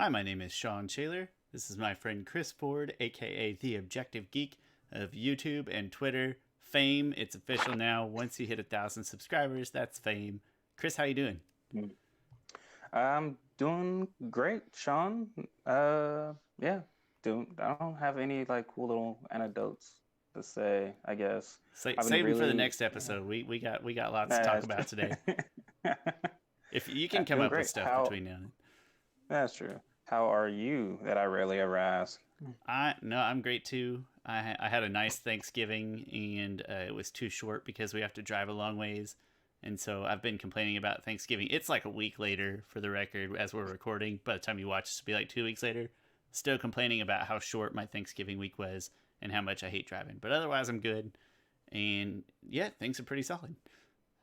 Hi, my name is Sean Shaler. This is my friend Chris Ford, aka The Objective Geek of YouTube and Twitter. Fame, it's official now. Once you hit 1,000 subscribers, that's fame. Chris, how you doing? I'm doing great, Sean. Yeah, I don't have any like cool little anecdotes to say, I guess. I've been Save them for the really, next episode. We got lots to talk that's about today. true. If you can come Doing up with great. stuff between now and then. That's true. How are you that I rarely ever ask? I'm great too. I had a nice Thanksgiving, and it was too short because we have to drive a long ways, and so I've been complaining about Thanksgiving. It's like a week later, for the record, as we're recording. By the time you watch, this will be like 2 weeks later. Still complaining about how short my Thanksgiving week was and how much I hate driving. But otherwise, I'm good, and yeah, things are pretty solid.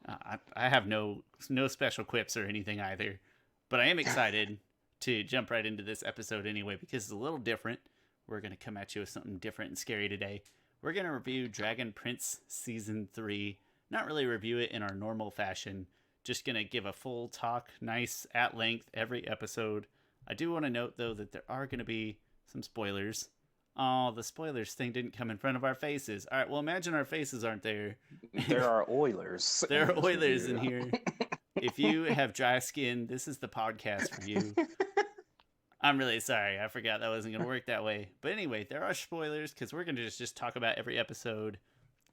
I have no special quips or anything either, but I am excited to jump right into this episode anyway because it's a little different. We're going to come at you with something different and scary today. We're going to review Dragon Prince Season 3. Not really review it in our normal fashion, just going to give a full talk, nice, at length, every episode. I do want to note, though, that there are going to be some spoilers. Oh, the spoilers thing didn't come in front of our faces. All right, well, imagine our faces aren't there. There are Oilers There in are this Oilers in review. here. If you have dry skin, this is the podcast for you. I'm really sorry. I forgot that wasn't going to work that way. But anyway, there are spoilers because we're going to just talk about every episode.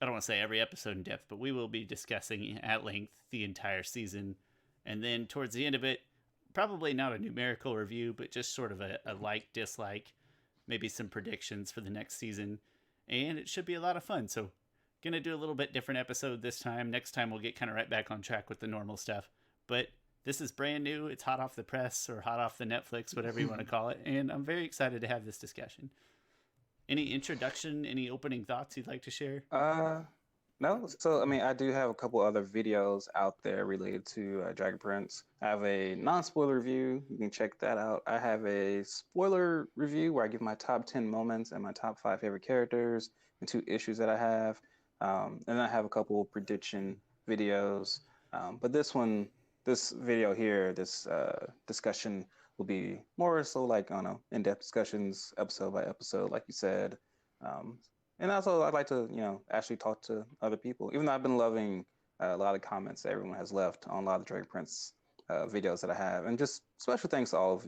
I don't want to say every episode in depth, but we will be discussing at length the entire season. And then towards the end of it, probably not a numerical review, but just sort of a like, dislike, maybe some predictions for the next season. And it should be a lot of fun. So, going to do a little bit different episode this time. Next time, we'll get kind of right back on track with the normal stuff. But this is brand new. It's hot off the press or hot off the Netflix, whatever you want to call it. And I'm very excited to have this discussion. Any introduction, any opening thoughts you'd like to share? Uh, no. So, I mean, I do have a couple other videos out there related to Dragon Prince. I have a non-spoiler review. You can check that out. I have a spoiler review where I give my top 10 moments and my top five favorite characters and two issues that I have. And I have a couple prediction videos. But this video here, this discussion will be more so like on a in-depth discussions, episode by episode, like you said. Um, and also, I'd like to, actually talk to other people. Even though I've been loving a lot of comments that everyone has left on a lot of the Dragon Prince videos that I have, and just special thanks to all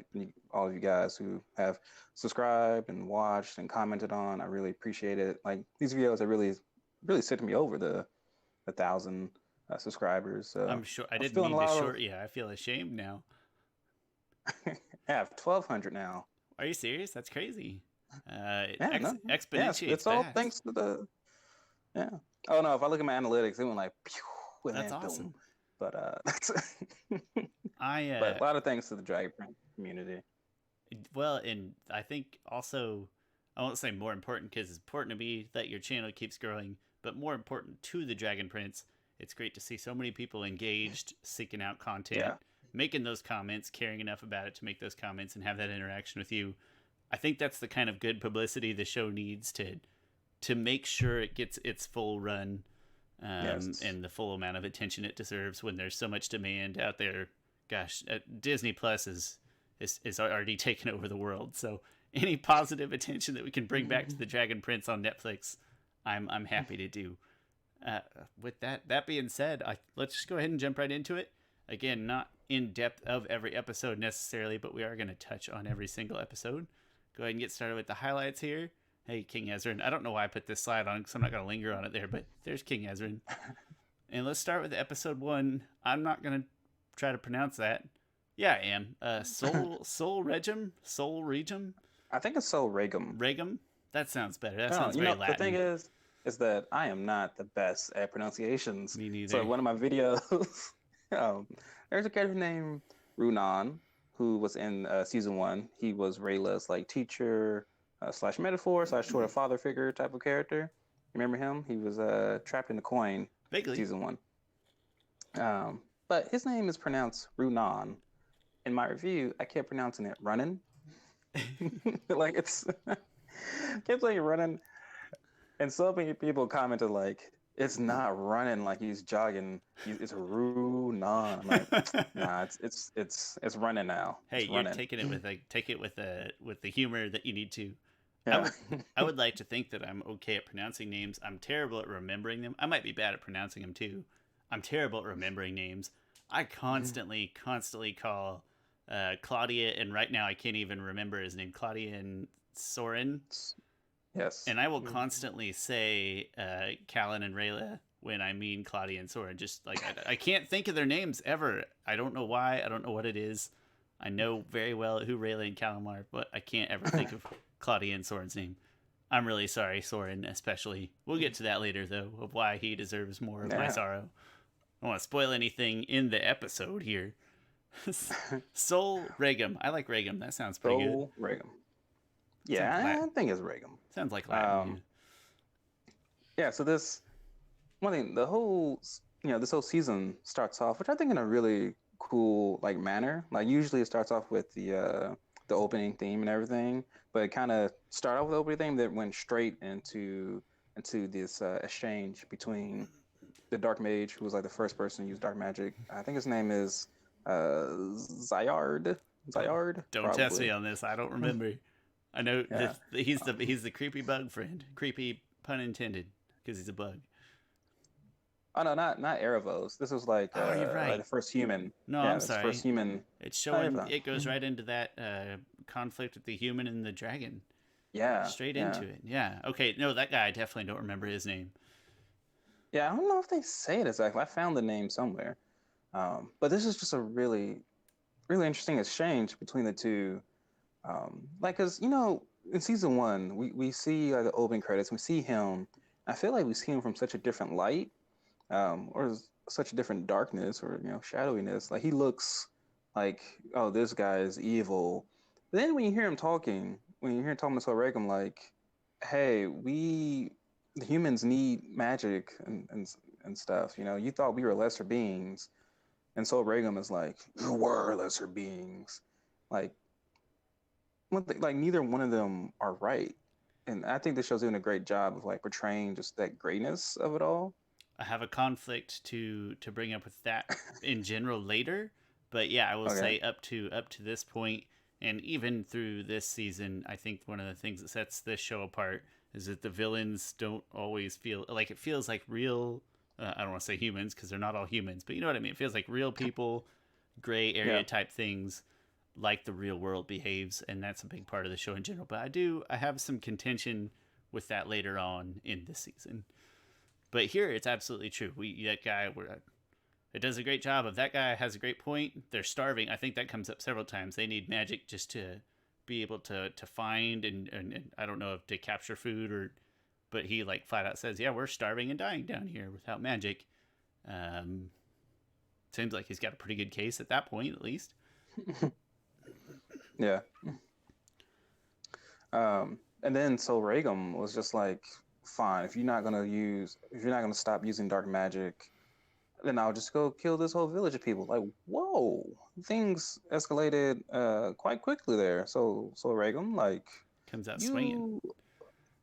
of you guys who have subscribed and watched and commented on. I really appreciate it. Like these videos are really sent me over the 1,000 subscribers. So I'm sure I I'm didn't feeling a mean to lot of. short you. I feel ashamed now. I have 1,200 now. Are you serious? That's crazy. It Yeah, no, yeah, exponentiates it's all fast. thanks to the. Yeah. Oh no, if I look at my analytics, it went like, pew, and That's then awesome. boom. But that's. I But a lot of thanks to the Dragon Prince community. well, and I think also I won't say more important because it's important to me that your channel keeps growing, but more important to the Dragon Prince, it's great to see so many people engaged, seeking out content, Yeah. making those comments, caring enough about it to make those comments and have that interaction with you. I think that's the kind of good publicity the show needs to make sure it gets its full run Yes. and the full amount of attention it deserves when there's so much demand out there. Gosh, Disney Plus is already taken over the world. So any positive attention that we can bring back to the Dragon Prince on Netflix, I'm happy to do. With that being said, let's just go ahead and jump right into it. Again, not in depth of every episode necessarily, but we are going to touch on every single episode. Go ahead and get started with the highlights here. Hey, King Ezrin. I don't know why I put this slide on because I'm not going to linger on it there, but there's King Ezrin. And let's start with episode 1. I'm not going to try to pronounce that. Yeah, I am. Soul Regum, I think it's so Regum. Regum. That sounds better. That No, sounds very the thing Latin. is that I am not the best at pronunciations. Me So neither. one of my videos, there's a character named Runan who was in season one. He was Rayla's like teacher slash metaphor slash sort of father figure type of character. Remember him? He was trapped in the coin Vaguely. season one. But his name is pronounced Runan. In my review, I kept pronouncing it running. Like it's kept saying running. And so many people commented like, it's not running like he's jogging. It's Runan. I'm like, nah, it's running now. Hey, It's you're running. taking it with take it with the humor that you need to. I Yeah. would I would like to think that I'm okay at pronouncing names. I'm terrible at remembering them. I might be bad at pronouncing them too. I'm terrible at remembering names. I constantly call Claudia, and right now I can't even remember his name. Claudia and Soren, Yes. and I will constantly say Callan and Rayla when I mean Claudia and Soren. Just like I can't think of their names ever. I don't know why. I don't know what it is. I know very well who Rayla and Callan are, but I can't ever think of Claudia and Soren's name. I'm really sorry, Soren, especially. We'll get to that later, though, of why he deserves more of my Yeah. sorrow. I don't want to spoil anything in the episode here. Soul Regum. I like Regum. That sounds pretty good. So Regum. Sounds Yeah, I think it's Regum. sounds like Latin. Um, Yeah. yeah, so this one thing, the whole this whole season starts off, which I think in a really cool like manner. Like usually it starts off with the opening theme and everything, but it kind of started off with the opening theme that went straight into this exchange between the Dark Mage, who was like the first person to use dark magic. I think his name is Zyard. Zyard, Don't test probably. me on this. I don't remember. I know Yeah. he's the creepy bug friend. Creepy pun intended because he's a bug. Oh no, not Erebos. This was Oh, you're like right. the first human. No, I'm Yeah, this first sorry. human. It's Oh, you're showing. fine. It goes right into that conflict with the human and the dragon. Yeah, Straight yeah, into it. Yeah. Okay. No, that guy. I definitely don't remember his name. yeah. I don't know if they say it exactly. I found the name somewhere. But this is just a really interesting exchange between the two. Like, cause in season one, we see the opening credits. We see him. I feel like we see him from such a different light, or such a different darkness, or shadowiness. Like he looks like, oh, this guy is evil. But then when you hear him talking, when you hear him talking to Regum, like, hey, the humans need magic and stuff. You thought we were lesser beings, and so Regum is like, you were lesser beings. Like, like neither one of them are right. And I think this show's doing a great job of like portraying just that greatness of it all. I have a conflict to bring up with that in general later, but yeah, I will Okay. say up to this point, and even through this season, I think one of the things that sets this show apart is that the villains don't always feel like it feels like real. I don't want to say humans because they're not all humans, but you know what I mean. It feels like real people, gray area Yeah. type things, like the real world behaves, and that's a big part of the show in general. But I have some contention with that later on in this season. But here, it's absolutely true. That guy, it does a great job of that guy has a great point. They're starving. I think that comes up several times. They need magic just to be able to find and I don't know if to capture food or, but he like flat out says, yeah, we're starving and dying down here without magic. Um, Seems like he's got a pretty good case at that point, at least. Yeah. And then so Regum was just like, fine, if you're not gonna stop using dark magic, then I'll just go kill this whole village of people. Like, whoa, things escalated quite quickly there. So Regum, like, Comes out swinging. you,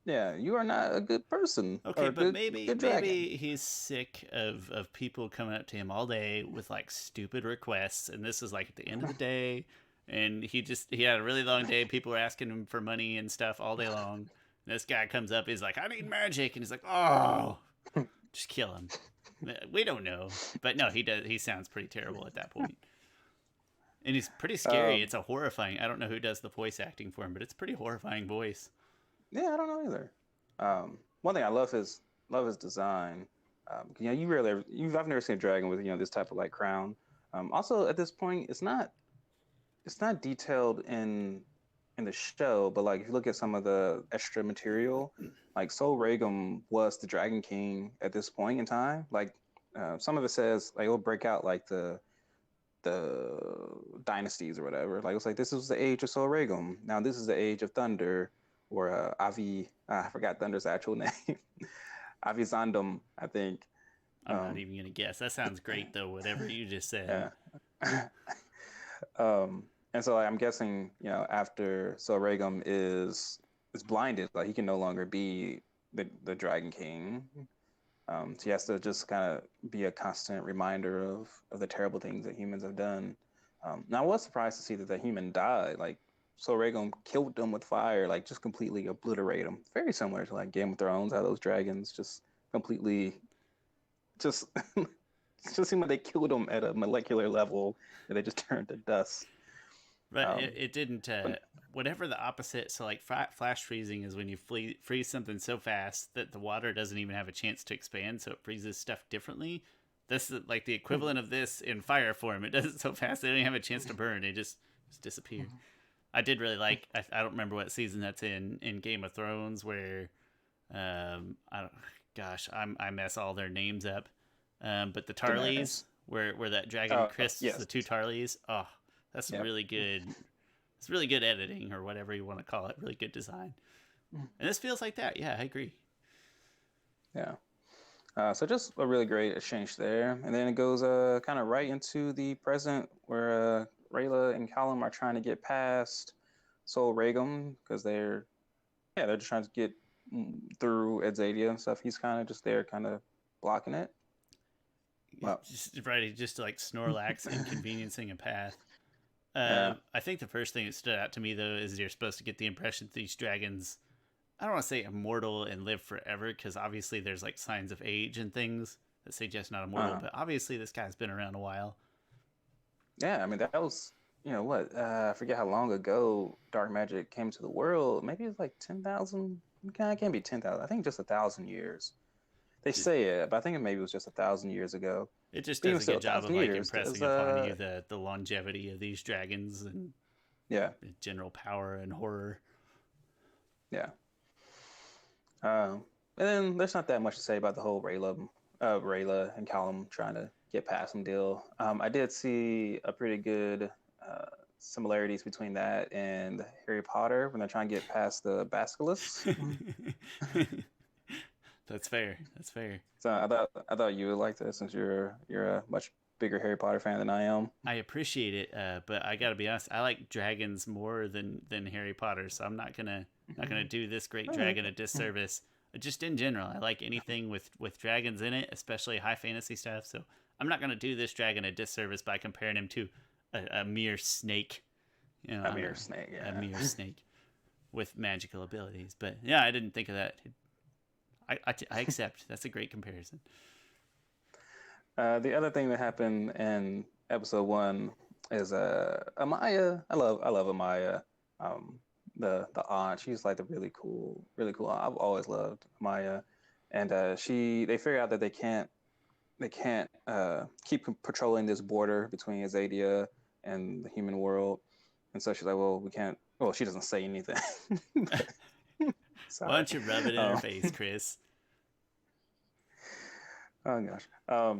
yeah, you are not a good person or Okay, a but good dragon. maybe he's sick of people coming up to him all day with like stupid requests, and this is like at the end of the day, and he had a really long day. People were asking him for money and stuff all day long. And this guy comes up, he's like, "I need magic," and he's like, "Oh, just kill him." We don't know, but no, he does. He sounds pretty terrible at that point, and he's pretty scary. Um, It's a horrifying. I don't know who does the voice acting for him, but it's a pretty horrifying voice. yeah, I don't know either. One thing I love his design. I've never seen a dragon with this type of like crown. Also, at this point, it's not detailed in the show, but like if you look at some of the extra material, like Sol Regum was the Dragon King at this point in time. Like some of it says like it'll break out like the dynasties or whatever. Like it's like this is the age of Sol Regum. Now this is the age of Thunder, or Avi. I forgot Thunder's actual name. Avizandum, I think. I'm not Um, even gonna guess. That sounds great though. Whatever you just said. yeah. And so like, I'm guessing, after Sorghum is blinded, like he can no longer be the Dragon King. So he has to just kind of be a constant reminder of the terrible things that humans have done. Now I was surprised to see that the human died. Like so Rhaegon killed them with fire, like just completely obliterate them. Very similar to like Game of Thrones, how those dragons just completely just it just seemed like they killed them at a molecular level and they just turned to dust. But it, Um, it didn't. but Whatever the opposite. So like flash freezing is when you freeze something so fast that the water doesn't even have a chance to expand, so it freezes stuff differently. This is like the equivalent of this in fire form. It does it so fast they don't even have a chance to burn. They just disappear. I did really like. I don't remember what season that's in Game of Thrones where I don't. Gosh, I mess all their names up. But the Tarleys, Daenerys. where that dragon crisps the Yes. two Tarleys. Oh, that's Yep. really good. It's really good editing or whatever you want to call it. Really good design. And this feels like that. Yeah, I agree. Yeah. So just a really great exchange there, and then it goes kind of right into the present where Rayla and Callum are trying to get past Sol Regum because they're just trying to get through Edzadia and stuff. He's kind of just there, kind of blocking it. Well, Just right, just like Snorlax inconveniencing a path. yeah. I think the first thing that stood out to me though is you're supposed to get the impression that these dragons, I don't want to say immortal and live forever because obviously there's like signs of age and things that suggest not immortal, Uh, but obviously this guy's been around a while. yeah, I mean that was what I forget how long ago dark magic came to the world. Maybe it's like 10,000. It can't be 10,000. I think just 1,000 years. They say it, but I think maybe it was just 1,000 years ago. It just But even does a still, good a job of thousand like years is impressing upon you the longevity of these dragons and yeah, general power and horror. yeah. And then there's not that much to say about the whole Rayla and Callum trying to get past some deal. I did see a pretty good uh, similarities between that and Harry Potter when they're trying to get past the basilisks. That's fair. That's fair. So I thought you would like this since you're a much bigger Harry Potter fan than I am. I appreciate it, but I gotta be honest. I like dragons more than Harry Potter, so I'm not gonna do this great dragon a disservice. Just in general, I like anything with dragons in it, especially high fantasy stuff. So I'm not gonna do this dragon a disservice by comparing him to a mere snake. You know, I'm your snake, a yeah. mere snake with magical abilities. But yeah, I didn't think of that. I accept. That's a great comparison. The other thing that happened in episode one is Amaya. I love Amaya. Um, the aunt. She's like the really cool aunt. I've always loved Amaya, and they figure out that they can't keep patrolling this border between Azadia and the human world, and so she's like, well, we can't. Well, she doesn't say anything. But, Why sorry. don't you rub it in her Um, face, Chris? oh gosh.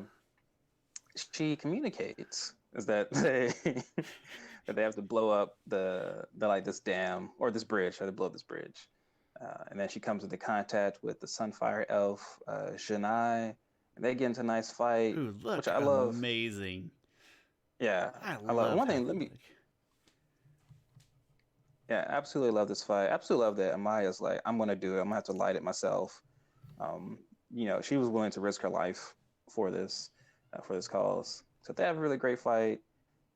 She communicates is that they that they have to blow up the like this dam or this bridge. They have to blow up this bridge, and then she comes into contact with the Sunfire Elf, Janai, and they get into a nice fight, Ooh, which look I love. amazing. Yeah, I I love. love One how thing, they let me. look. Yeah, absolutely love this fight. Absolutely love that Amaya's like, I'm gonna do it. I'm gonna have to light it myself. Um, she was willing to risk her life for this cause. So they have a really great fight.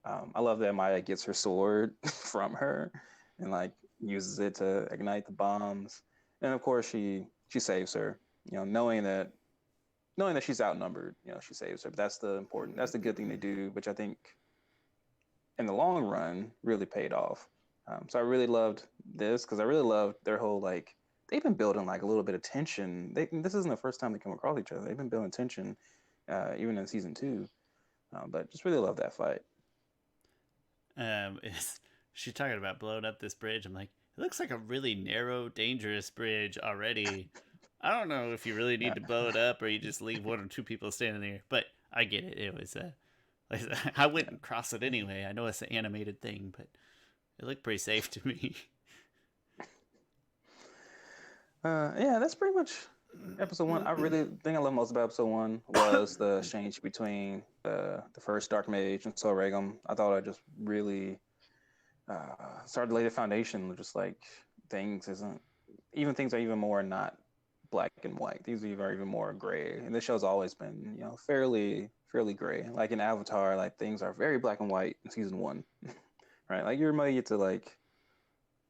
I love that Maya gets her sword from her and like uses it to ignite the bombs. And of course she saves her, knowing that she's outnumbered, she saves her. But that's the good thing they do, which I think in the long run really paid off. So I really loved this because I really loved their whole like they've been building like a little bit of tension. This isn't the first time they come across each other. They've been building tension even in season two. But just really love that fight. Is she talking about blowing up this bridge? I'm like, it looks like a really narrow, dangerous bridge already. I don't know if you really need to blow it up or you just leave one or two people standing there. But I get it. It was like, I wouldn't cross it anyway. I know it's an animated thing, but it looked pretty safe to me. Yeah, that's pretty much episode one. I really thing I love most about episode one was the exchange between the first Dark Mage and Sol Regum. I thought I just really started to lay the foundation of just like things isn't even things are even more not black and white. These are even more gray. And this show's always been, fairly gray. Like in Avatar, like things are very black and white in season one, right? Like you're made to like,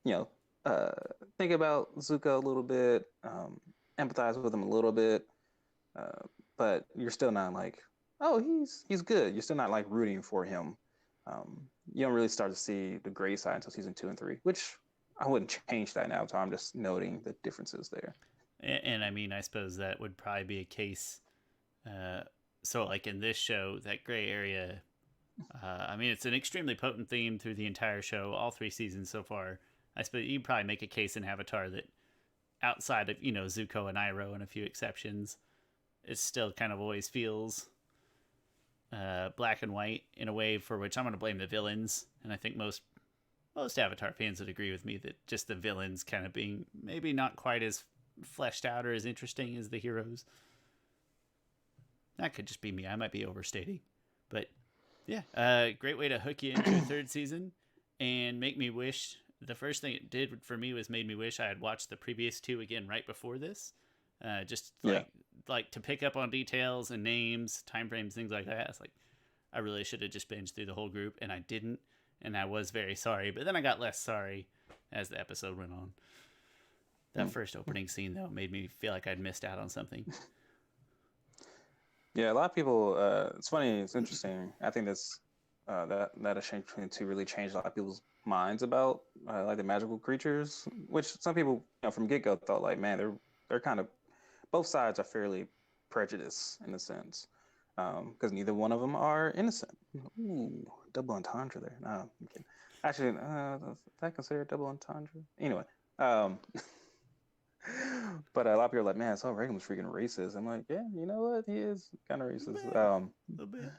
you know, uh, think about Zuko a little bit, empathize with him a little bit, uh, but you're still not like, oh, he's good. You're still not like rooting for him. You don't really start to see the gray side until season two and three, which I wouldn't change that now. So I'm just noting the differences there. And I mean, I suppose that would probably be a case. Uh, so, like in this show, that gray area. I mean, it's an extremely potent theme through the entire show, all 3 seasons so far. I suppose you probably make a case in Avatar that outside of Zuko and Iroh and a few exceptions, it still kind of always feels black and white in a way for which I'm going to blame the villains, and I think most Avatar fans would agree with me that just the villains kind of being maybe not quite as fleshed out or as interesting as the heroes. That could just be me. I might be overstating, but yeah, great way to hook you into a third season and make me wish. The first thing it did for me was made me wish I had watched the previous two again right before this. Just Yeah. like to pick up on details and names, time frames, things like that. It's like I really should have just binged through the whole group, and I didn't, and I was very sorry. But then I got less sorry as the episode went on. That first opening scene though made me feel like I'd missed out on something. Yeah, a lot of people. It's funny. It's interesting. I think this that exchange between the two really changed a lot of people's minds about like the magical creatures, which some people from get go thought like, man, they're kind of both sides are fairly prejudiced in a sense, because neither one of them are innocent. Ooh, double entendre there. No, I'm kidding. Actually, is that considered double entendre? Anyway, um, but a lot of people are like, man, Saul Reagan was freaking racist. I'm like, yeah, you know what? He is kind of racist. A bit.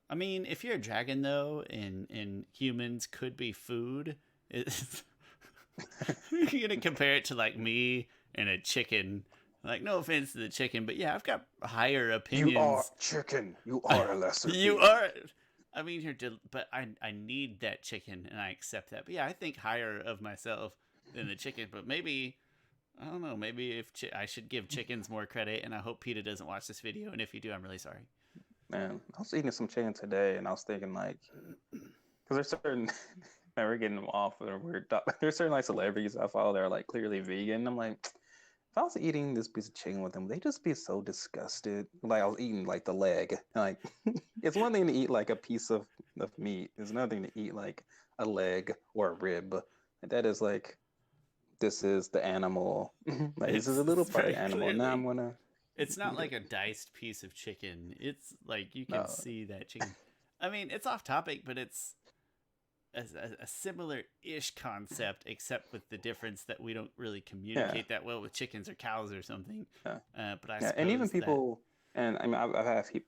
I mean, if you're a dragon though, and humans could be food, it's you're gonna compare it to like me and a chicken. Like, no offense to the chicken, but yeah, I've got higher You are opinions. chicken. You are a lesser You being. are. I mean, but I need that chicken, and I accept that. But yeah, I think higher of myself than the chicken. But maybe I don't know. Maybe if I should give chickens more credit, and I hope PETA doesn't watch this video. And if you do, I'm really sorry. Man, I was eating some chicken today, and I was thinking like, because there's certain, man, we're getting off of a weird. There's certain like celebrities I follow that are like clearly vegan. I'm like, if I was eating this piece of chicken with them, they'd just be so disgusted. Like I was eating like the leg. Like it's one thing to eat like a piece of meat. It's another thing to eat like a leg or a rib. And that is like, this is the animal. Like this is a little It's part of very the animal. Now I'm clearly. gonna It's not eat like it. a diced piece of chicken. It's like you can No, see that chicken. I mean, it's off topic, but it's a similar-ish concept, except with the difference that we don't really yeah. communicate that well with chickens or cows or something. Yeah. But I Yeah, and even suppose that people, and I mean,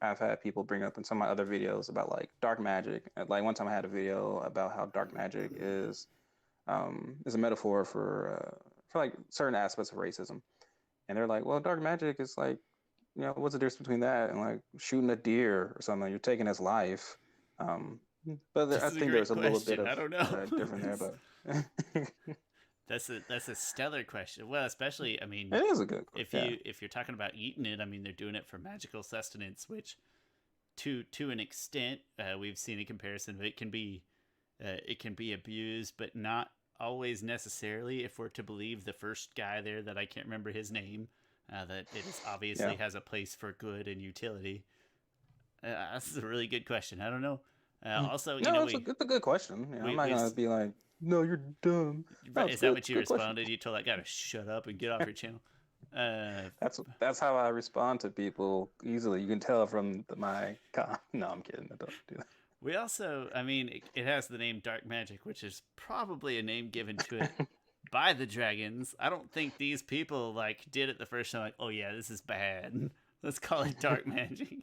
I've had people bring up in some of my other videos about like dark magic. Like one time I had a video about how dark magic is a metaphor for like certain aspects of racism, and they're like, well, dark magic is like, what's the difference between that and like shooting a deer or something? You're taking his life. Um, but this I is a think there's great a little bit question. of I don't know. different there, but That's a stellar question. Well, especially I mean, it is a good, if yeah, you're talking about eating it, I mean they're doing it for magical sustenance, which to an extent we've seen a comparison. It can be abused, but not always necessarily. If we're to believe the first guy there, that I can't remember his name, that it is yeah. obviously has a place for good and utility. That's a really good question. I don't know. Also, No, it's a good question. I'm not we've gonna be like, no, you're dumb. No, it's is that good. what It's a you good question. responded? You told that guy to shut up and get off your channel. Uh, That's how I respond to people easily. You can tell from No, I'm kidding. I don't do we also, I mean, it has the name Dark Magic, which is probably a name given to it that. by the dragons. I don't think these people like did it the first time. Like, oh yeah, this is bad. Let's call it Dark Magic.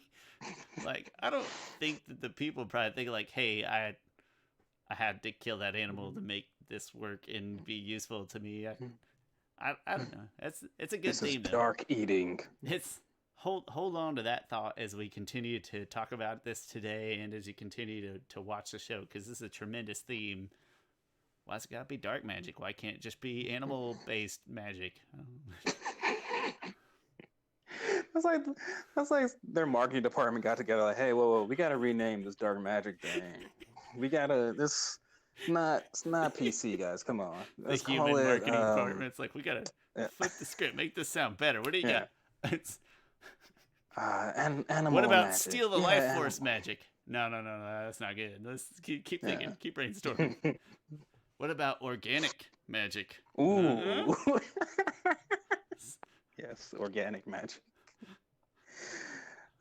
Like, I don't think that the people probably think like, hey, I had to kill that animal to make this work and be useful to me. I don't know. It's a good This is theme though. dark eating. It's hold on to that thought as we continue to talk about this today and as you continue to watch the show, because this is a tremendous theme. Why's it gotta be dark magic? Why can't it just be animal based magic? That's like their marketing department got together like, hey, whoa, we gotta rename this dark magic thing. We gotta this it's not PC, guys. Come on. The Let's call human it marketing department's like, we gotta yeah, flip the script, make this sound better. What do you yeah. got? It's what Animal about magic. steal the life Yeah, force animal. magic? No, no, no, no, that's not good. Let's keep Yeah. thinking, keep brainstorming. What about organic magic? Ooh. Yes, organic magic.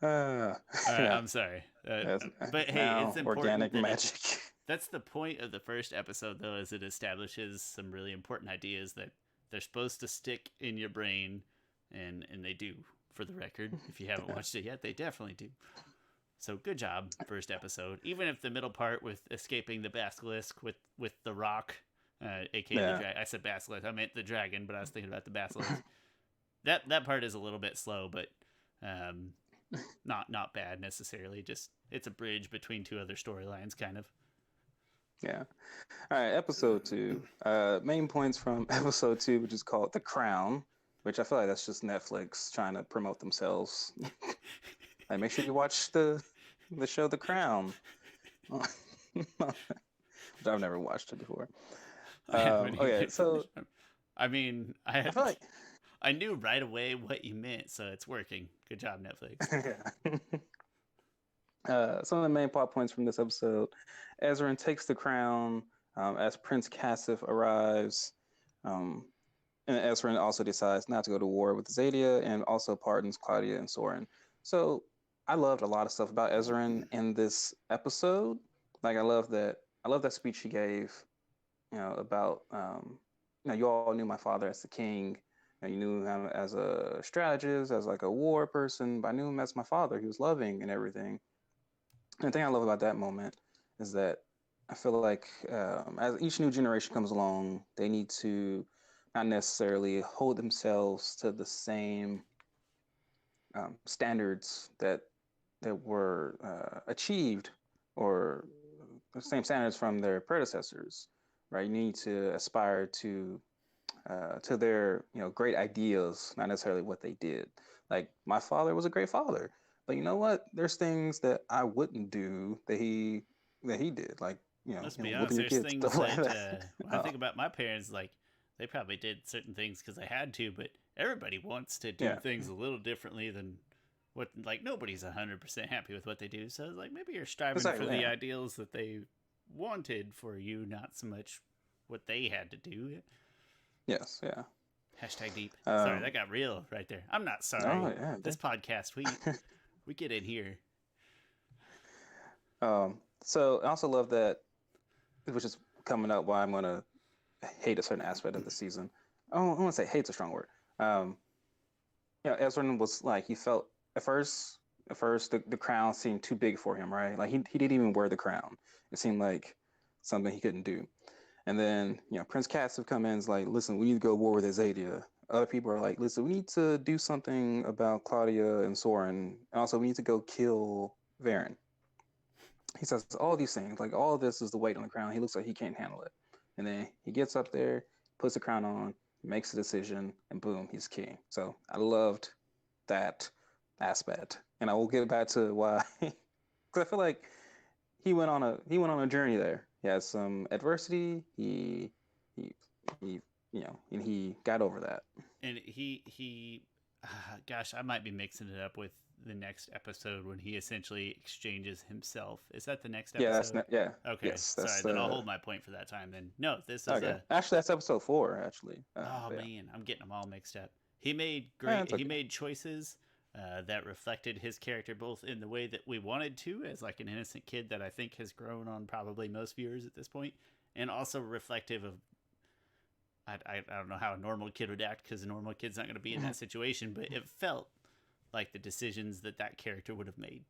Uh, All right, yeah. I'm sorry, That's but hey, now it's important organic that magic. that's the point of the first episode, though, is it establishes some really important ideas that they're supposed to stick in your brain, and they do. For the record, if you haven't Yeah. watched it yet, they definitely do. So good job, first episode. Even if the middle part with escaping the basilisk with the rock, aka the Yeah. dragon. I said basilisk. I meant the dragon, but I was thinking about the basilisk. That part is a little bit slow, but um, not bad necessarily. Just it's a bridge between two other storylines, kind of. Yeah. All right, episode 2. Main points from episode 2, which is called The Crown, which I feel like that's just Netflix trying to promote themselves. Like, make sure you watch the show The Crown. Which I've never watched it before. I haven't Okay, either. so I mean, I feel like I knew right away what you meant, so it's working. Good job, Netflix. yeah. Some of the main plot points from this episode: Ezran takes the crown as Prince Cassif arrives, um, and Ezran also decides not to go to war with Zadia, and also pardons Claudia and Soren. So I loved a lot of stuff about Ezran in this episode. Like I love that speech he gave. About you all knew my father as the king. You knew him as a strategist, as like a war person, but I knew him as my father. He was loving and everything. And the thing I love about that moment is that I feel like as each new generation comes along, they need to not necessarily hold themselves to the same standards that were achieved or the same standards from their predecessors, right? You need to aspire to their great ideas, not necessarily what they did. Like my father was a great father, but you know what? There's things that I wouldn't do that he did, like Let's be whooping honest. your There's kids, things stuff like that that. when I think about my parents, like they probably did certain things because they had to, but everybody wants to do Yeah, things a little differently than what. Like nobody's 100% happy with what they do. So like maybe you're striving for exactly. the Yeah. ideals that they wanted for you, not so much what they had to do. Yes. Yeah. Hashtag deep. Sorry, Um, that got real right there. I'm not oh sorry. yeah. This podcast, we get in here. So I also love that, which is coming up. Why I'm gonna hate a certain aspect of the season. I don't want to say hate's a strong word. Um, Ezra was like he felt at first. At first, the crown seemed too big for him, right? Like he didn't even wear the crown. It seemed like something he couldn't do. And then Prince Cassiv comes in and is like, listen, we need to go to war with Azadia. Other people are like, listen, we need to do something about Claudia and Soren. And also, we need to go kill Varen. He says all these things, like all of this is the weight on the crown. He looks like he can't handle it. And then he gets up there, puts the crown on, makes a decision, and boom, he's king. So I loved that aspect. And I will get back to why, because I feel like he went on a journey there. He had some adversity. He he and he got over that. And gosh, I might be mixing it up with the next episode when he essentially exchanges himself. Is that the next Yeah, episode? yeah, Okay, yes, sorry. Then I'll hold my point for that time. Then no, this is okay. a. Actually, that's episode 4. Actually, Oh yeah, man, I'm getting them all mixed up. He made yeah, great. it's He okay. made choices that reflected his character both in the way that we wanted to, as like an innocent kid that I think has grown on probably most viewers at this point, and also reflective of I don't know how a normal kid would act because a normal kid's not going to be in that situation, but it felt like the decisions that character would have made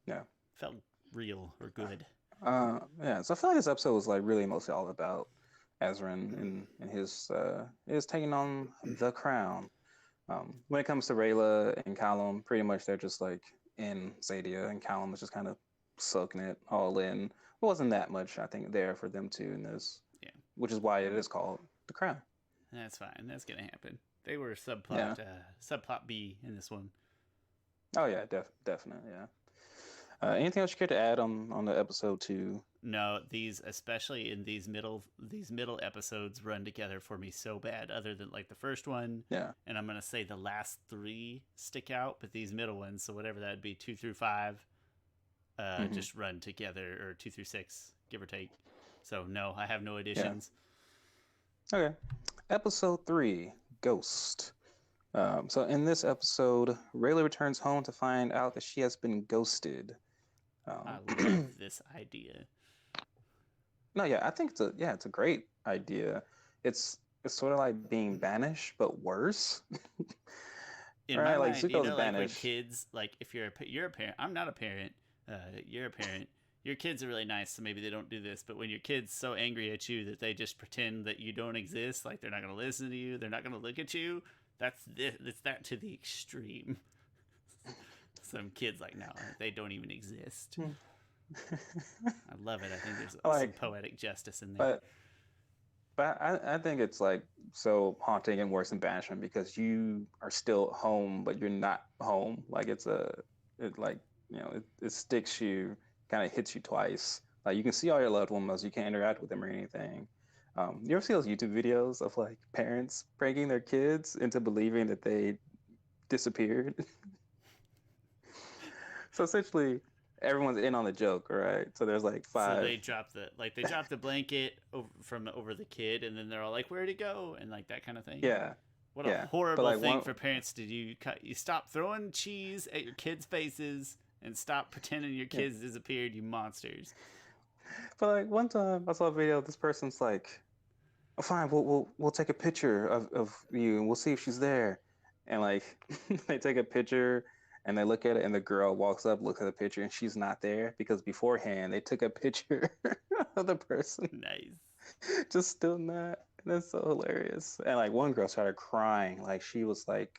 Yeah. felt real or good. Yeah. So I feel like this episode was like really mostly all about Ezran and his taking on the crown. When it comes to Rayla and Callum, pretty much they're just like in Zadia, and Callum was just kind of soaking it all in. It wasn't that much, I think, there for them two in this. which is why it is called The Crown. That's fine. That's gonna happen. They were Yeah. subplot B in this one. Oh yeah, definitely. Yeah. Anything else you care to add on the episode two? No, these especially in these middle episodes run together for me so bad. Other than like the first one, Yeah. and I'm gonna say the last three stick out, but these middle ones, so whatever that'd be, 2 through 5, Hmm. just run together, or 2 through 6, give or take. So no, I have no Yeah. additions. Okay. Episode three, Ghost. So in this episode, Rayla returns home to find out that she has been ghosted. I Um, love this idea. no, yeah, I think it's a great idea. It's sort of like being banished, but worse. In my Right? Like mind, Zuko's like when banished. kids, like if you're a parent, I'm not a parent. You're a parent. Your kids are really nice, so maybe they don't do this. But when your kid's so angry at you that they just pretend that you don't exist, like they're not going to listen to you, they're not going to look at you. It's that to the extreme. Some kids like no, they don't even exist. I love it. I think there's some Like, poetic justice in there. but I think it's like so haunting and worse than banishment because you are still home, but you're not home. Like it like it sticks you, kind of hits you twice. Like you can see all your loved ones, you can't interact with them or anything. You ever see those YouTube videos of like parents pranking their kids into believing that they disappeared? So essentially, everyone's in on the joke, right? So there's like So five. they drop the blanket from over the kid, and then they're all like, "Where'd he go?" and like that kind of thing. Yeah, What a yeah. But horrible like thing one, for parents to do. You stop throwing cheese at your kids' faces and stop pretending your yeah. kids disappeared, you monsters. But like one time I saw a video, this person's like, oh, fine, we'll take a picture of you and we'll see if she's there. And like they take a picture and they look at it and the girl walks up, looks at the picture and she's not there because beforehand they took a picture of the person Nice. just still not. And that's so hilarious. And like one girl started crying, like she was like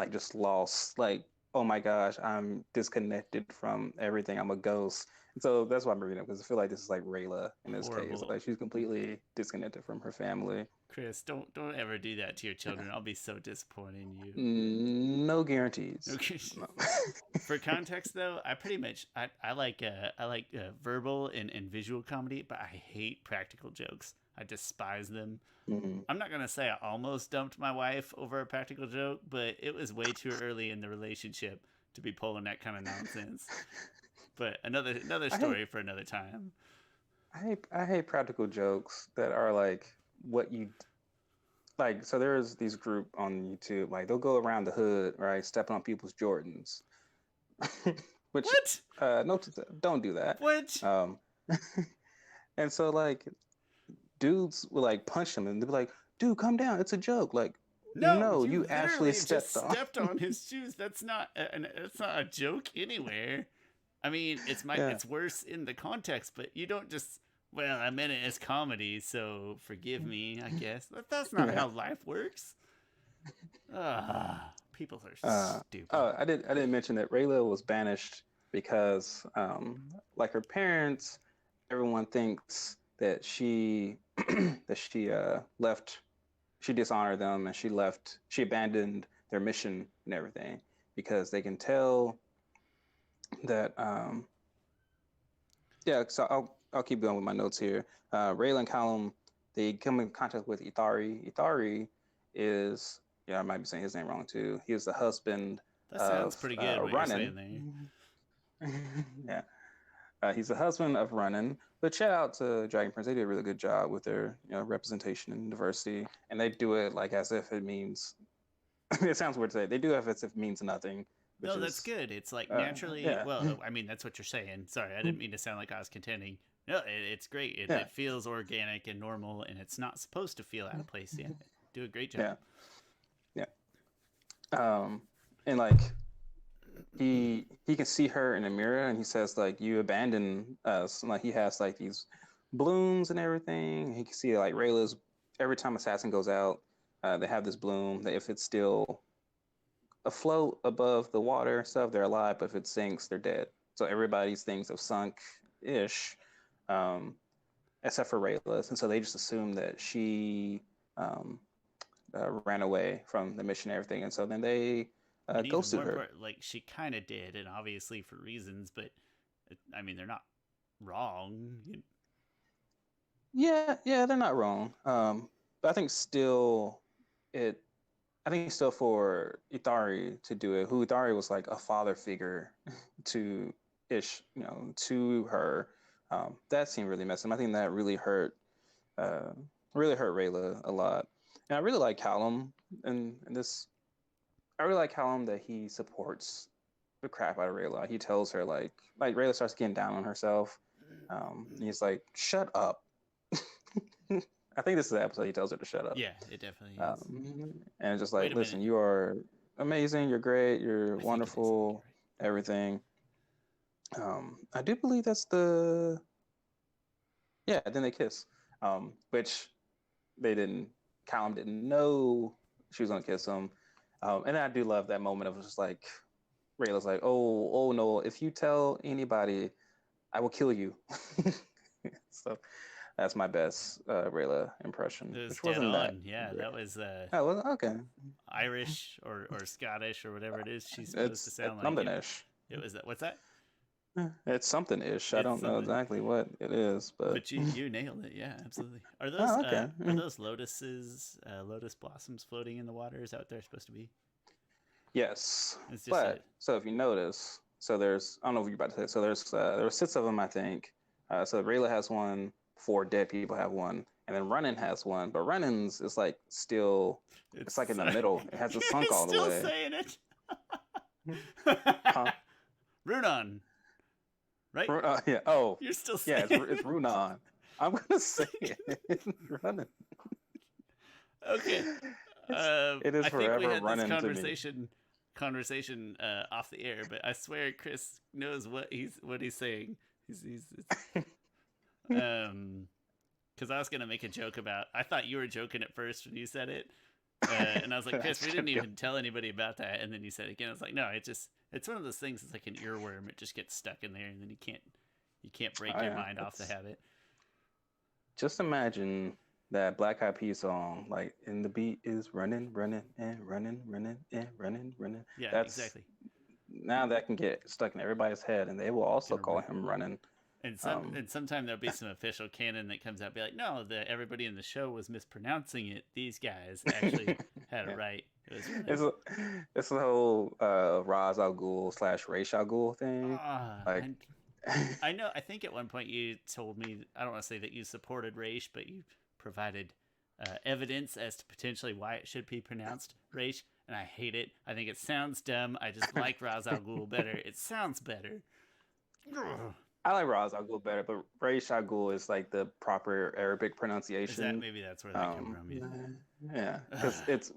just lost, like, oh my gosh, I'm disconnected from everything. I'm a ghost. And so that's why I'm reading it because I feel like this is like Rayla in this case. Horrible. Like she's completely disconnected from her family. Chris, don't ever do that to your children. I'll be so disappointed in you. No guarantees. Okay. No. For context though, I pretty much I like verbal and visual comedy, but I hate practical jokes. I despise them. Mhm. I'm not gonna say I almost dumped my wife over a practical joke, but it was way too early in the relationship to be pulling that kind of nonsense. But another I hate story for another time. I hate practical jokes that are like what you like. So there's these group on YouTube, like they'll go around the hood, right, stepping on people's Jordans, which What? no, don't do that. What? Um, and so like dudes will like punch him and they'll be like, dude, calm down. It's a joke. Like, No, no, you you actually literally just stepped on. stepped on his shoes. That's not a joke anywhere. I mean, Yeah. it's worse in the context, but you don't just well, I meant it as comedy, so forgive me, I guess. That's not Yeah. how life works. People are Uh, stupid. oh, I didn't mention that Rayla was banished because, like her parents, everyone thinks that she that she left, she dishonored them and she abandoned their mission and everything because they can tell that yeah, so I'll keep going with my notes here. Raylan Callum, they come in contact with Ithari. Ithari is, yeah, I might be saying his name wrong too. He is the husband That sounds of pretty good what you're Runnin. saying there. Yeah, he's the husband of Runnin. But shout out to Dragon Prince. They did a really good job with their representation and diversity, and they do it like as if it means. It sounds weird to say. They do it as if it means nothing, which No, that's is good. It's like naturally. yeah, Well, I mean, that's what you're saying. Sorry, I didn't mean to sound like I was contending. No, it's great. yeah, It feels organic and normal, and it's not supposed to feel out of place yet. Do a great job. yeah, yeah. And like he can see her in a mirror and he says like you abandoned us and like he has like these blooms and everything. He can see like Rayla's every time assassin goes out, they have this bloom that if it's still afloat above the water and stuff, they're alive, but if it sinks, they're dead. So everybody's things have sunk ish. um except for Rayla, and so they just assume that she um, ran away from the mission and everything, and so then they And even ghosted more her. important, like she kind of did, and obviously for reasons, but I mean they're not wrong. Yeah, yeah, they're not wrong. But I think still, it. I think still for Ithari to do it, who Ithari was like a father figure to to her. That seemed really messed up. I think that uh, really hurt Rayla a lot. And I really like Callum in this. I really like Callum that he supports the crap out of Rayla. He tells her like Rayla starts getting down on herself. He's like, "Shut up." I think this is the episode he tells her to shut up. Yeah, it definitely is. And just Wait like, a minute. listen, you are amazing, you're great, you're I think it is. I think wonderful, you're everything. I do believe that's the yeah. Then they kiss, which they didn't. Callum didn't know she was gonna kiss him, and I do love that moment of just like Rayla's like, oh no, if you tell anybody, I will kill you. So that's my best Rayla right. impression, It was which dead wasn't that on. Yeah, great. that was Oh, well, okay. Irish or Scottish or whatever it is she's supposed to It's sound like. something-ish. It was that. What's that? It's something-ish. I It's don't know something. exactly what it is, but But you nailed it. Yeah, absolutely. oh, okay. Are those lotuses, lotus blossoms floating in the water? Is that what they're supposed to be? Yes, It's just a but so if you notice, so there's I don't know if you're about to say. So there's 6 of them, I think. So Rayla has one, 4 dead people have one, and then Running has one. But Running's is like still, it's like in it's the middle. It hasn't you're sunk all the still way. saying it. Huh? Runon, right? Yeah. Oh, You're still yeah. saying It's it. Runan. I'm gonna say it. Running. Okay. It's it is I think we forever had this running to me. conversation off the air, but I swear Chris knows what he's saying. He's it's, um because I was gonna make a joke about. I thought you were joking at first when you said it, and I was like, I Chris, we didn't should go. even tell anybody about that. And then you said it again. I was like, no, it's one of those things. It's like an earworm. It just gets stuck in there, and then you can't break Oh your yeah, mind off the it's habit. just imagine that Black Eyed Peas song, like, and the beat is running, running, and running, running, and running, running. Yeah, That's exactly. now that can get stuck in everybody's head, and they will also Gonna call run. him running. Um, And sometime there'll be some official canon that comes out, be like, no, everybody in the show was mispronouncing it. These guys actually had it yeah, right. It was running. it's a, it's the whole Ra's al Ghul / Ra's al Ghul thing. Ah, Like, I know. I think at one point you told me. I don't want to say that you supported Raish, but you provided evidence as to potentially why it should be pronounced Raish, and I hate it. I think it sounds dumb. I just like Ra's al Ghul better. It sounds better. Ugh. I like Ra's al Ghul better, but Ra's al Ghul is like the proper Arabic Is that pronunciation. maybe that's where that came from? Yeah. Yeah, because it's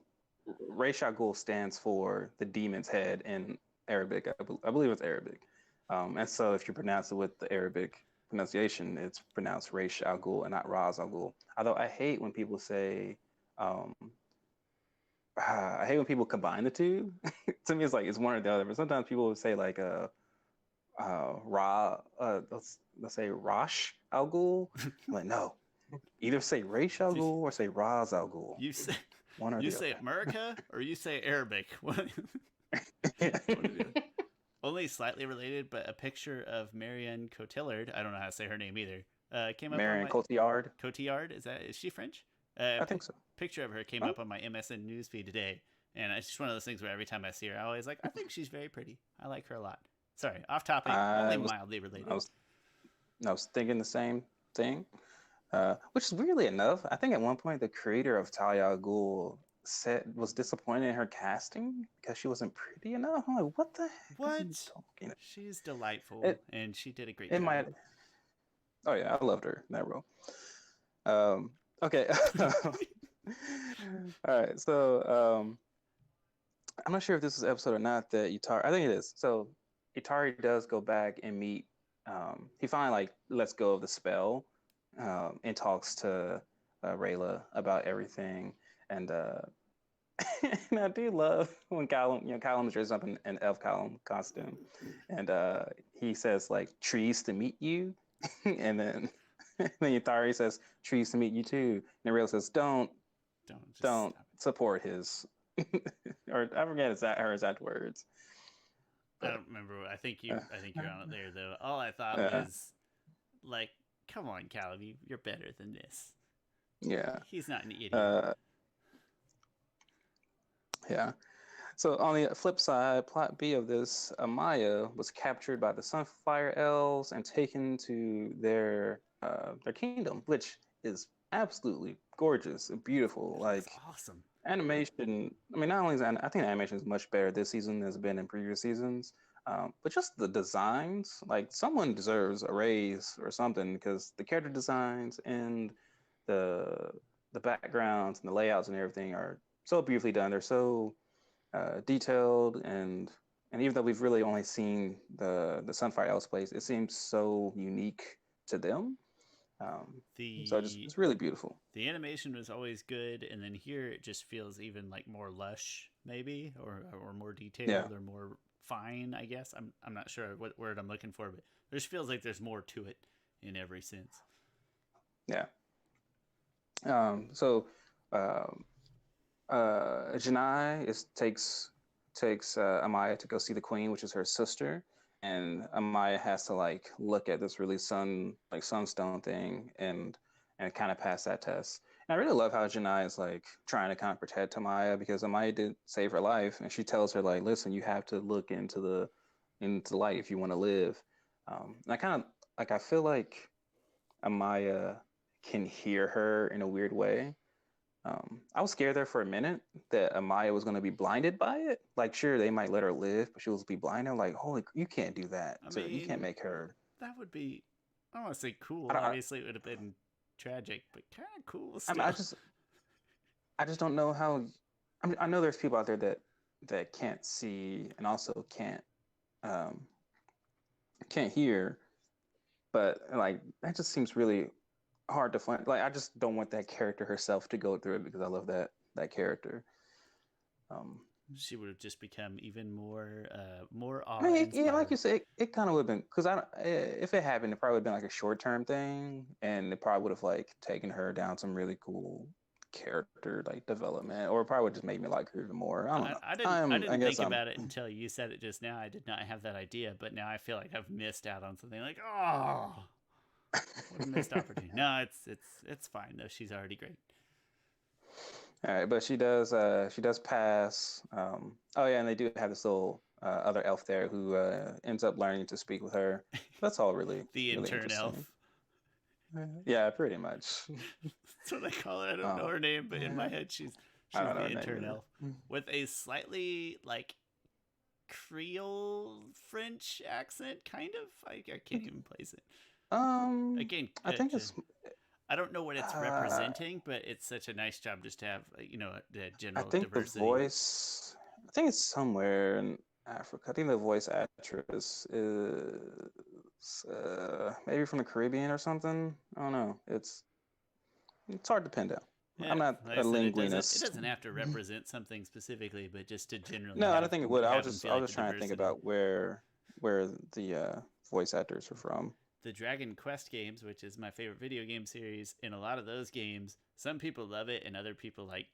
Ra's al Ghul stands for the demon's head in Arabic. I believe it's Arabic. And so if you pronounce it with the Arabic pronunciation, it's pronounced Ra's al Ghul and not Raz al Ghul. Although I hate when people say, um, I hate when people combine the two. To me, it's like it's one or the other. But sometimes people will say like let's say Rosh al Ghul. I'm like, no, either say Ra's al Ghul or say Raz al Ghul. You say One or you the say other. America or you say Arabic. One of the other. Only slightly related, but a picture of Marianne Cotillard. I don't know how to say her name either. Came up on Marion my Cotillard. Cotillard. Is she French? I think so. Picture of her came Huh? up on my MSN newsfeed today, and it's just one of those things where every time I see her, I always like. I think she's very pretty. I like her a lot. Sorry, off topic. I Only was mildly I related. was I was thinking the same thing. Which is weirdly enough, I think at one point the creator of Talia al Ghul said was disappointed in her casting because she wasn't pretty enough. I'm like, what the heck are you What? talking? She's delightful, It and she did a great it job. might. Oh yeah, I loved her in that role. Okay. All right. So I'm not sure if this is episode or not that Itari. I think it is. So Itari does go back and meet. He finally like lets go of the spell, and talks to Rayla about everything. And and I do love when Callum is dressed up in an elf Callum costume, and he says like trees to meet you, and then then Yutari says, "Trees to meet you too." And Ariel says, Don't just don't stop it. support his," or I forget her exact words, I but don't remember. uh, I think you're on it there though. All I thought uh, was like, come on, Callum, you're better than this. yeah, He's not an idiot. uh, yeah. So on the flip side, plot B of this, Amaya was captured by the Sunfire Elves and taken to their kingdom, which is absolutely gorgeous and beautiful. It looks Like awesome. animation, I mean, not only is I think the animation is much better this season than it's been in previous seasons, but just the designs, like someone deserves a raise or something because the character designs and the the backgrounds and the layouts and everything are so beautifully done. They're so detailed and even though we've really only seen the Sunfire Elves place, it seems so unique to them. So The it's really beautiful. the animation was always good, and then here it just feels even like more lush, maybe, or more Yeah, detailed, or more fine. I guess I'm not sure what word I'm looking for, but it just feels like there's more to it in every sense. yeah. So um, Janai takes Amaya to go see the queen, which is her sister, and Amaya has to like look at this really sunstone thing and kind of pass that test. And I really love how Janai is like trying to kind of protect Amaya because Amaya did save her life, and she tells her like, "Listen, you have to look into the light if you want to live." And I kind of like I feel like Amaya can hear her in a weird way. I was scared there for a minute that Amaya was going to be blinded by it. Like, sure, they might let her live, but she was be blinded. I'm like, holy, you can't do that I you can't mean, make her. that would be, I don't want to say I cool. don't. Obviously, it would have been tragic, but kind of cool I, still. I just don't know how. I mean, I know there's people out there that can't see and also um, can't hear, but like that just seems really hard to find. Like, I just don't want that character herself to go through it because I love that character. Um, She would have just become even more I mean, yeah, like awe-inspiring. you said, it kind of would have been because if it happened, it probably would have been like a short-term thing, and it probably would have like taken her down some really cool character like development, or it probably would just make me like her even more. I don't know. I I didn't guess think I'm. about it until you said it just now. I did not have that idea, but now I feel like I've missed out on something. Like, oh, what a missed opportunity. No, it's fine though. She's already great. All right, but she does pass. Oh yeah, and they do have this little other elf there who ends up learning to speak with her. That's all The really intern interesting. elf. Yeah, pretty much. That's what they call it. I don't know Um, her name, but in my yeah, head, I she's don't know the her name intern either. elf with a slightly like Creole French accent, kind of. I can't even place it. Again, I think it's I don't know what it's uh, representing, but it's such a nice job just to have the I general think the diversity. voice. I think it's somewhere in Africa. I think the voice actress is maybe from the Caribbean or something. I don't know. It's hard to pin down. I'm Yeah, not like I a said, it linguist. doesn't have to represent something specifically, but just to generally No, I don't think it would. have them feel I like was the just trying to think diversity. about where the voice actors are from. The Dragon Quest games, which is my favorite video game series, in a lot of those games, some people love it and other people like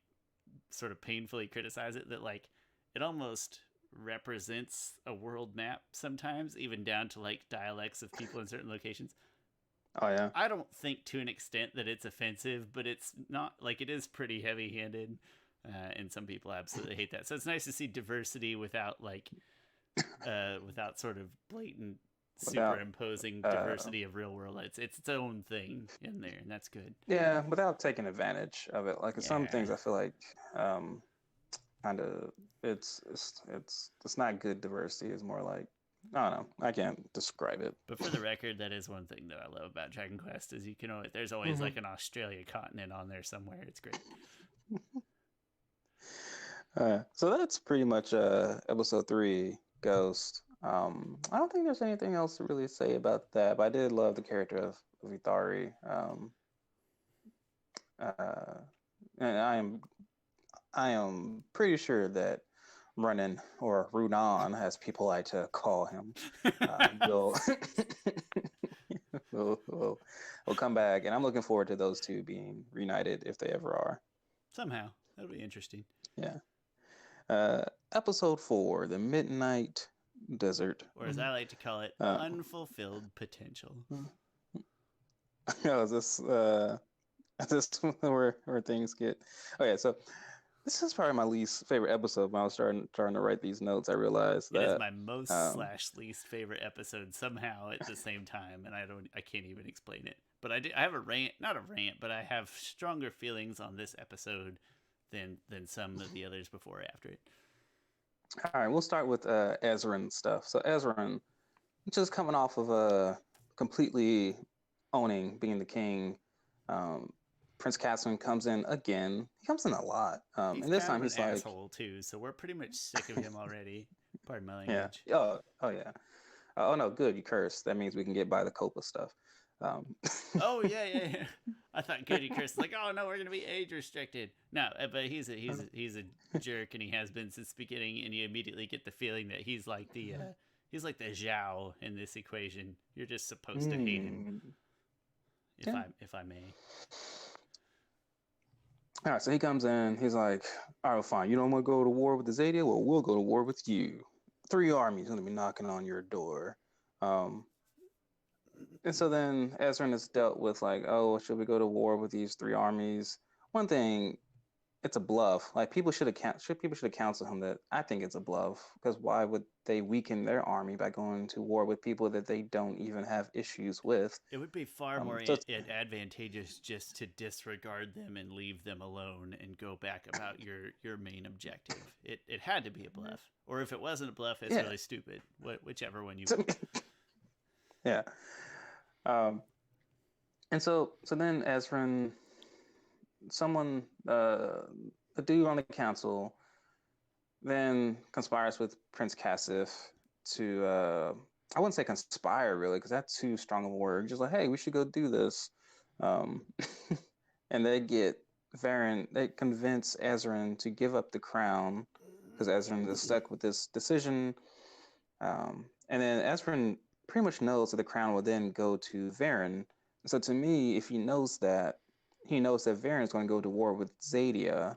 sort of painfully criticize it. That like it almost represents a world map sometimes, even down to like dialects of people in certain locations. Oh yeah. I don't think to an extent that it's offensive, but it's not like it is pretty heavy handed. And some people absolutely hate that. So it's nice to see diversity without like without sort of blatant Without superimposing uh diversity of real world. It's its own thing in there, and that's good. yeah, without taking advantage of it. Like some Yeah. things I feel like um kind of it's not good diversity. It's more like I don't know. I can't describe it. But for the record, that is one thing that I love about Dragon Quest is you can always there's always Hmm. like an Australia continent on there somewhere. It's great. So that's pretty much episode three, Ghost. I don't think there's anything else to really say about that, but I did love the character of Ithari. Uh, and I am pretty sure that Runan or Runan, as people like to call him, will we'll come back, and I'm looking forward to those two being reunited if they ever are. Somehow. That'll be interesting. Yeah. Uh, Episode 4, The Midnight Desert. Or as I like to call it, Uh, unfulfilled potential. oh, is this where things get? Oh yeah, so this is probably my least favorite episode. When I was trying to write these notes, I realized It is that my most um, slash least favorite episode somehow at the same time, and I can't even explain it. But I have a rant, not a rant, but I have stronger feelings on this episode than some of the others before or after it. all right, we'll start with Ezran stuff. So Ezran, just coming off of completely owning being the king. Um, Prince Cassian comes in again. He comes in a lot, He's and this kind time of an he's like, asshole too, so we're pretty much sick of him already. Pardon my yeah, language. oh yeah, oh no, good, you cursed. That means we can get by the Copa stuff. Um, Oh yeah. I thought Cody Chris was like, oh no, we're gonna be age restricted. No, but he's a jerk, and he has been since the beginning. And you immediately get the feeling that he's like the Zhao in this equation. You're just supposed to hate him, yeah. if I may. All right, so he comes in. He's like, all right, well, fine. You don't want to go to war with the Zadia? Well, we'll go to war with you. 3 armies going to be knocking on your door. Um, and so then Ezra has dealt with like, oh, should we go to war with these 3 armies? One thing, it's a bluff. Like people should have counseled him that I think it's a bluff because why would they weaken their army by going to war with people that they don't even have issues with? It would be far more So advantageous just to disregard them and leave them alone and go back about your main objective. It had to be a bluff, or if it wasn't a bluff, it's yeah, really stupid. Whichever one you. yeah. Um, and so then Ezra, someone, a dude on the council, then conspires with Prince Cassif to, I wouldn't say conspire really, because that's too strong of a word. Just like, hey, we should go do this. Um, and they convince Ezran to give up the crown because Ezran is stuck with this decision. And then Ezran pretty much knows that the crown will then go to Varen. So to me, if he knows that Varen is going to go to war with Zadia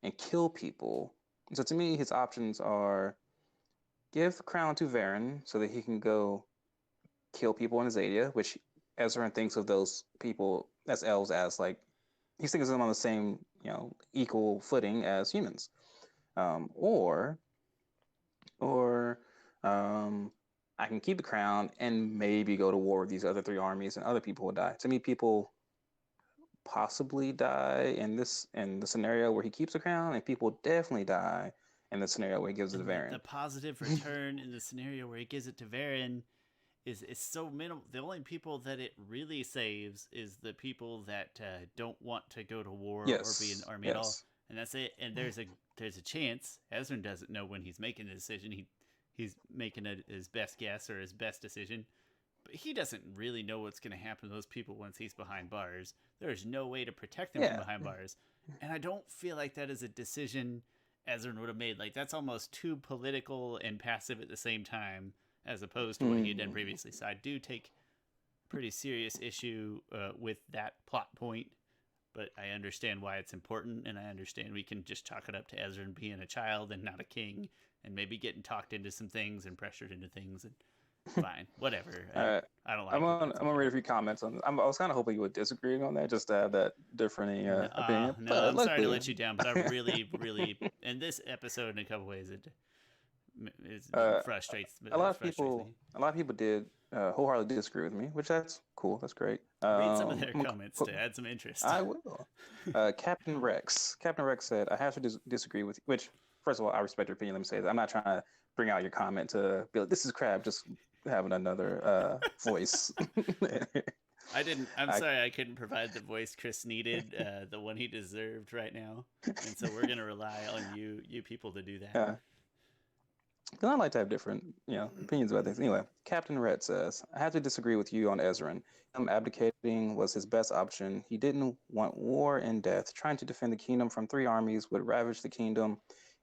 and kill people. So to me, his options are give the crown to Varen so that he can go kill people in Zadia, which Ezra thinks of those people as elves as like he thinks of them on the same equal footing as humans, or or I can keep the crown and maybe go to war with these other 3 armies and other people will die. To me, people possibly die in the scenario where he keeps the crown, and people definitely die in the scenario where he gives it to And Varen. the positive return in the scenario where he gives it to Varen is so minimal. The only people that it really saves is the people that don't want to go to war or be in Yes, the army at all, yes, and that's it. And there's a chance Ezra doesn't know when he's making the decision. He's making his best guess or his best decision, but he doesn't really know what's going to happen to those people once he's behind bars. There's no way to protect them from yeah, behind bars, and I don't feel like that is a decision Ezra would have made. Like that's almost too political and passive at the same time, as opposed to what he had done mm, previously. So I do take pretty serious issue with that plot point, but I understand why it's important, and I understand we can just chalk it up to Ezra being a child and not a king, and maybe getting talked into some things and pressured into things, and fine, whatever. all right. I don't like it. But it's I'm gonna okay. read a few comments on this. I was kind of hoping you would disagree on that, just to have that different opinion. No, But I'm sorry to luckily, let you down, but I really, in this episode, in a couple ways, it uh, frustrates me. a lot of people did wholeheartedly disagree with me, which that's cool. That's great. Read some of their comments to add some interest. I will. Captain Rex said, "I have to disagree with you." Which, first of all, I respect your opinion. Let me say that I'm not trying to bring out your comment to be like, "This is crap." Just having another voice. I'm I, sorry I couldn't provide the voice Chris needed, the one he deserved right now, and so we're gonna rely on you people to do that. uh, I like to have different, opinions about things. Anyway, Captain Red says, I have to disagree with you on Ezran. Him abdicating was his best option. He didn't want war and death. Trying to defend the kingdom from 3 armies would ravage the kingdom.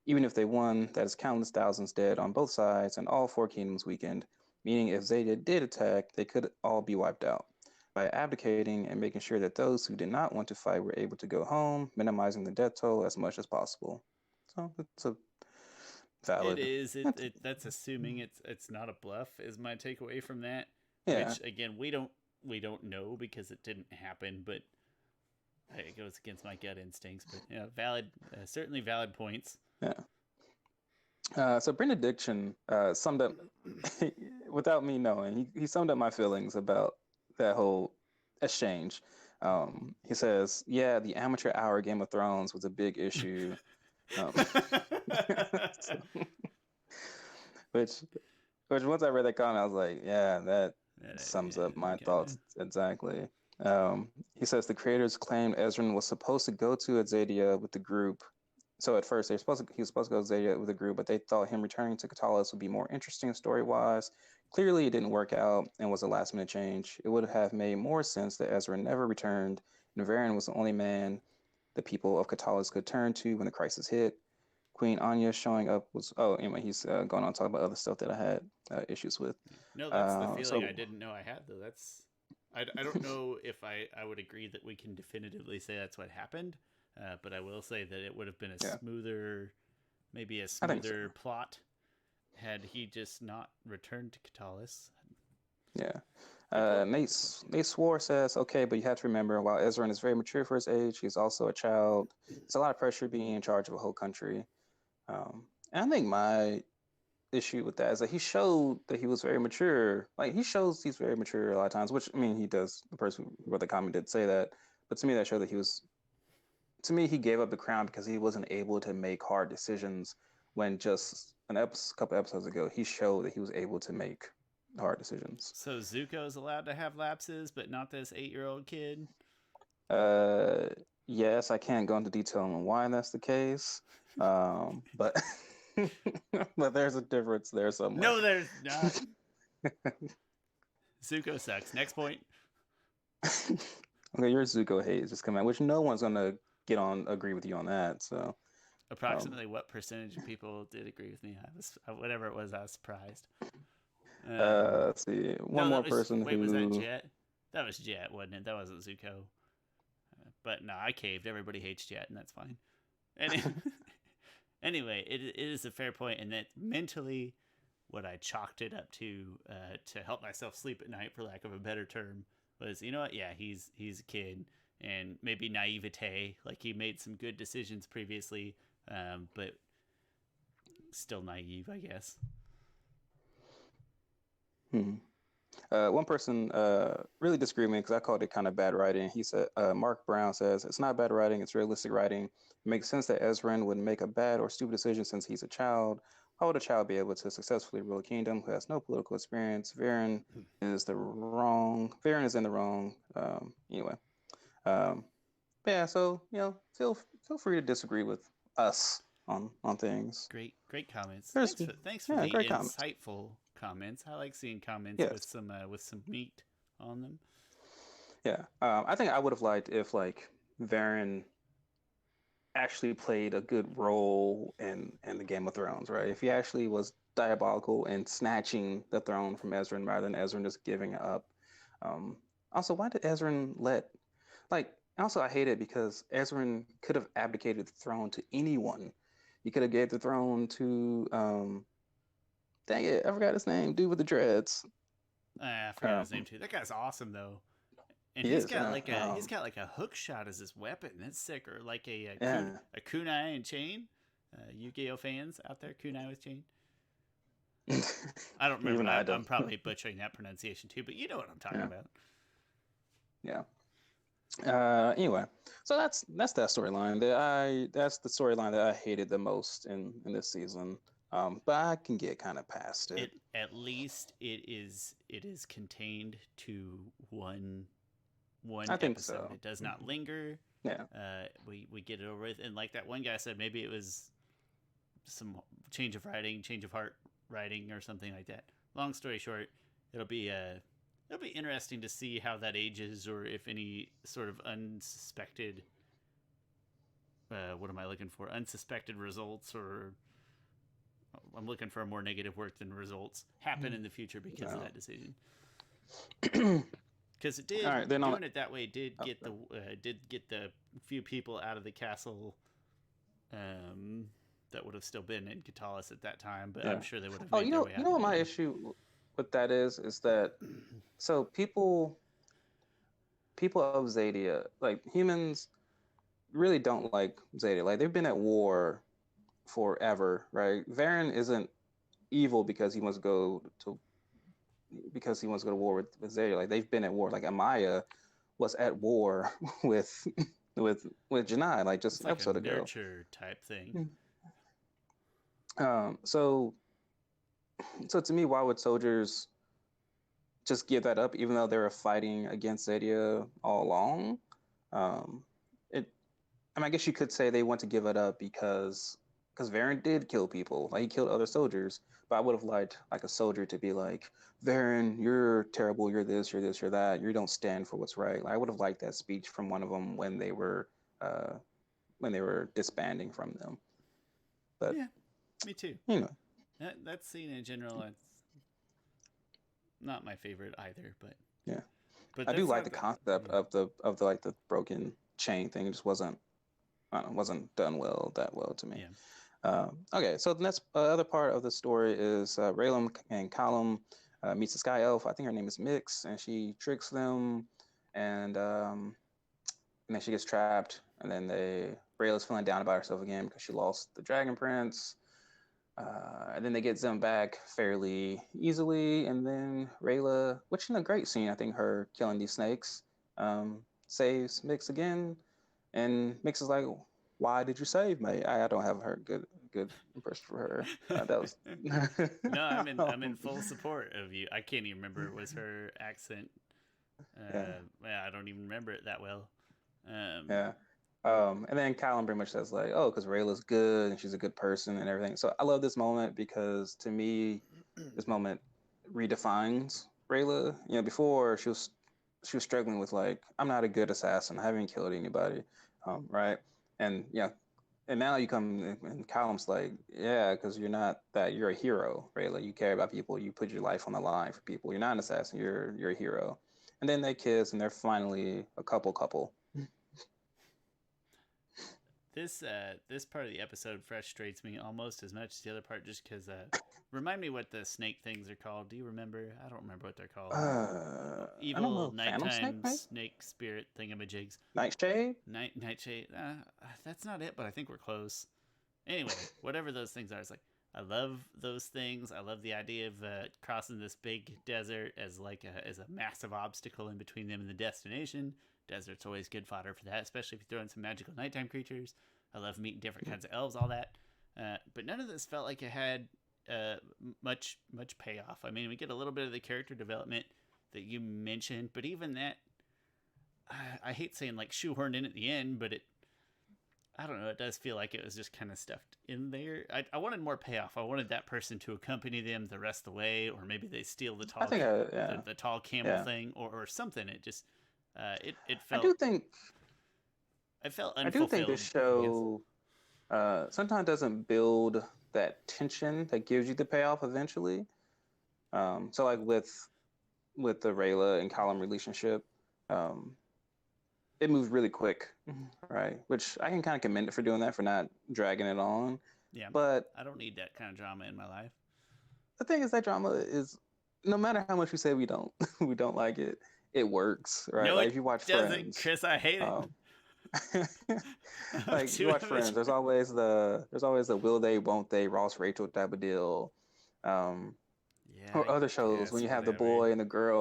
Even if they won, that is countless thousands dead on both sides and all 4 kingdoms weakened. Meaning if Zeta did attack, they could all be wiped out. by abdicating and making sure that those who did not want to fight were able to go home, minimizing the death toll as much as possible. So it's a It valid. is. That's assuming it's not a bluff. Is my takeaway from that? Yeah, Which again we don't know because it didn't happen, but it goes against my gut instincts. But yeah, valid, certainly valid points. yeah. So Benediction summed up, without me knowing, he summed up my feelings about that whole exchange. He says, "Yeah, the amateur hour Game of Thrones was a big issue." Um, so, which, which once I read that comment, I was like, "Yeah, that sums up my Kind of. thoughts exactly." He says the creators claimed Ezran was supposed to go to Azadia with the group. So at first he was supposed to go to Azadia with the group, but they thought him returning to Katalis would be more interesting story-wise. Clearly, it didn't work out and was a last-minute change. It would have made more sense that Ezra never returned, and Varen was the only man the people of Katalis could turn to when the crisis hit. Queen Anya showing up was anyway. He's going on to talk about other stuff that I had issues with. No, that's the feeling I So didn't know I had though. I don't know if I would agree that we can definitively say that's what happened, but I will say that it would have been a yeah, smoother, maybe a I think so. smoother plot had he just not returned to Katalis. Yeah. Good point. Nate Swore says, okay, but you have to remember, while Ezra is very mature for his age, he's also a child. It's a lot of pressure being in charge of a whole country. And I think my issue with that is that he showed that he was very mature. Like he shows he's very mature a lot of times, which I mean he does. The person who wrote the comment did say that, but to me that showed that he was. To me, he gave up the crown because he wasn't able to make hard decisions. When just couple episodes ago, he showed that he was able to make hard decisions. So Zuko's allowed to have lapses, but not this 8-year-old kid. Uh, yes, I can't go into detail on why that's the case, but but there's a difference there somewhere. No, there's not. Zuko sucks. Next point. Okay, your Zuko hate is just coming out, which no one's gonna agree with you on that. So, um, Approximately what percentage of people did agree with me? I was whatever it was. I was surprised. Um, let's see, one no, more that was person wait. Was that who, Jet? That was Jet, wasn't it? That wasn't Zuko. But no, I caved. Everybody hates Jet, and that's fine. And anyway, it is a fair point, and that mentally, what I chalked it up to help myself sleep at night, for lack of a better term, was you know what? Yeah, he's a kid, and maybe naivete. Like he made some good decisions previously, but still naive, I guess. hmm. One person really disagreed with me because I called it kind of bad writing. He said, Mark Brown says, it's not bad writing, it's realistic writing. It makes sense that Ezran would make a bad or stupid decision since he's a child. How would a child be able to successfully rule a kingdom who has no political experience? Varen is in the wrong. Anyway, um, yeah. So feel free to disagree with us on things. Great comments. There's Thanks for yeah, the great comments. insightful comments. I like seeing comments Yes, with some meat on them. yeah. I think I would have liked if like Varen actually played a good role in the Game of Thrones, right? If he actually was diabolical and snatching the throne from Ezran rather than Ezran just giving it up. Um, Also, why did Ezran let like? Also, I hate it because Ezran could have abdicated the throne to anyone. He could have gave the throne to dang it, I forgot his name, dude with the dreads. I forgot his name Um, too. That guy's awesome though. And he is, yeah, he's got like a hook shot as his weapon. That's sick. Or like yeah. a kunai and chain. Yu-Gi-Oh fans out there, kunai with chain. I don't remember. Even I I'm don't. probably butchering that pronunciation too, but you know what I'm talking Yeah, about. yeah. Anyway, so that's that storyline. That's the storyline that I hated the most in this season. But I can get kind of past it. It at least it is contained to one I think episode. so. It does not linger. Yeah. We get it over with, and like that one guy said, maybe it was some change of writing, change of heart writing, or something like that. Long story short, it'll be interesting to see how that ages, or if any sort of unsuspected. What am I looking for? Unsuspected results, or I'm looking for a more negative word than results happen in the future because of No. that decision. because it All did right, then on. doing it that way Oh, did get the few people out of the castle um, that would have still been in Katalis at that time, but I'm yeah. sure they would have Oh, made their way you out know what my anyway. issue with that is that so people of Zadia, like humans, really don't like Zadia. Like they've been at war forever, right? Varen isn't evil because he wants to go to war with Zadia. Like they've been at war. Like Amaya was at war with with Janai, like just It's an like a episode ago. nurture type thing. So to me, why would soldiers just give that up, even though they were fighting against Zadia all along? Um, it, I mean, I guess you could say they want to give it up because Varen did kill people, like he killed other soldiers. But I would have liked like a soldier to be like, Varen, you're terrible, you're this, you're this, you're that, you don't stand for what's right. Like, I would have liked that speech from one of them uh, when they were disbanding from them. But Yeah, me too. you know, That scene in general, it's not my favorite either, yeah, but I do that's like not the the concept yeah. of the like the broken chain thing. It just wasn't I don't know, wasn't done that well to me. Yeah. Okay, so the next other part of the story is Raylan and Callum meets a sky elf. I think her name is Mix, and she tricks them, and and then she gets trapped. And then Rayla's feeling down about herself again because she lost the Dragon Prince. And then they get Zim back fairly easily, and then Rayla, which in a great scene, I think her killing these snakes, saves Mix again, and Mix is like, "Why did you save me?" I don't have her good impression for her. That was No, I'm in full support of you. I can't even remember, was her accent. yeah, Yeah, I don't even remember it that well. Um, yeah. And then Callum pretty much says like, "Oh, because Rayla's good and she's a good person and everything." So I love this moment because to me, this moment redefines Rayla. You know, before she was struggling with like, I'm not a good assassin. I haven't killed anybody, right? And yeah, and now you come and Callum's like, yeah, because you're not that. You're a hero, Rayla. You care about people. You put your life on the line for people. You're not an assassin. You're a hero. And then they kiss, and they're finally a couple. this part of the episode frustrates me almost as much as the other part, just because. Remind me what the snake things are called. Do you remember? I don't remember what they're called. I don't Evil know, Phantom Snake, nighttime maybe snake spirit thingamajigs. Nightshade. Nightshade. That's not it, but I think we're close. Anyway, whatever those things are, it's like I love those things. I love the idea of crossing this big desert as as a massive obstacle in between them and the destination. Desert's always good fodder for that, especially if you throw in some magical nighttime creatures. I love meeting different kinds of elves, all that. But none of this felt like it had much payoff. I mean, we get a little bit of the character development that you mentioned, but even that, I hate saying like shoehorned in at the end, but I don't know. It does feel like it was just kind of stuffed in there. I wanted more payoff. I wanted that person to accompany them the rest of the way, or maybe they steal the I think, the tall camel yeah, thing, or something. It just it I felt do think I felt I do think this unfulfilled, I guess. show sometimes doesn't build that tension that gives you the payoff eventually. So like with the Rayla and Callum relationship, um, it moves really quick, right? Which I can kind of commend it for doing that, for not dragging it on. Yeah, But I don't need that kind of drama in my life. the thing is that drama is no matter how much we say we don't we don't like it, it works, right? No, Like it if you watch doesn't, Friends, Chris. I hate it. um, I'm like if you too watch Friends, much. there's always the will they, won't they, Ross Rachel type of deal. Um, Yeah, or I other shows when guess you have the whatever. boy and the girl,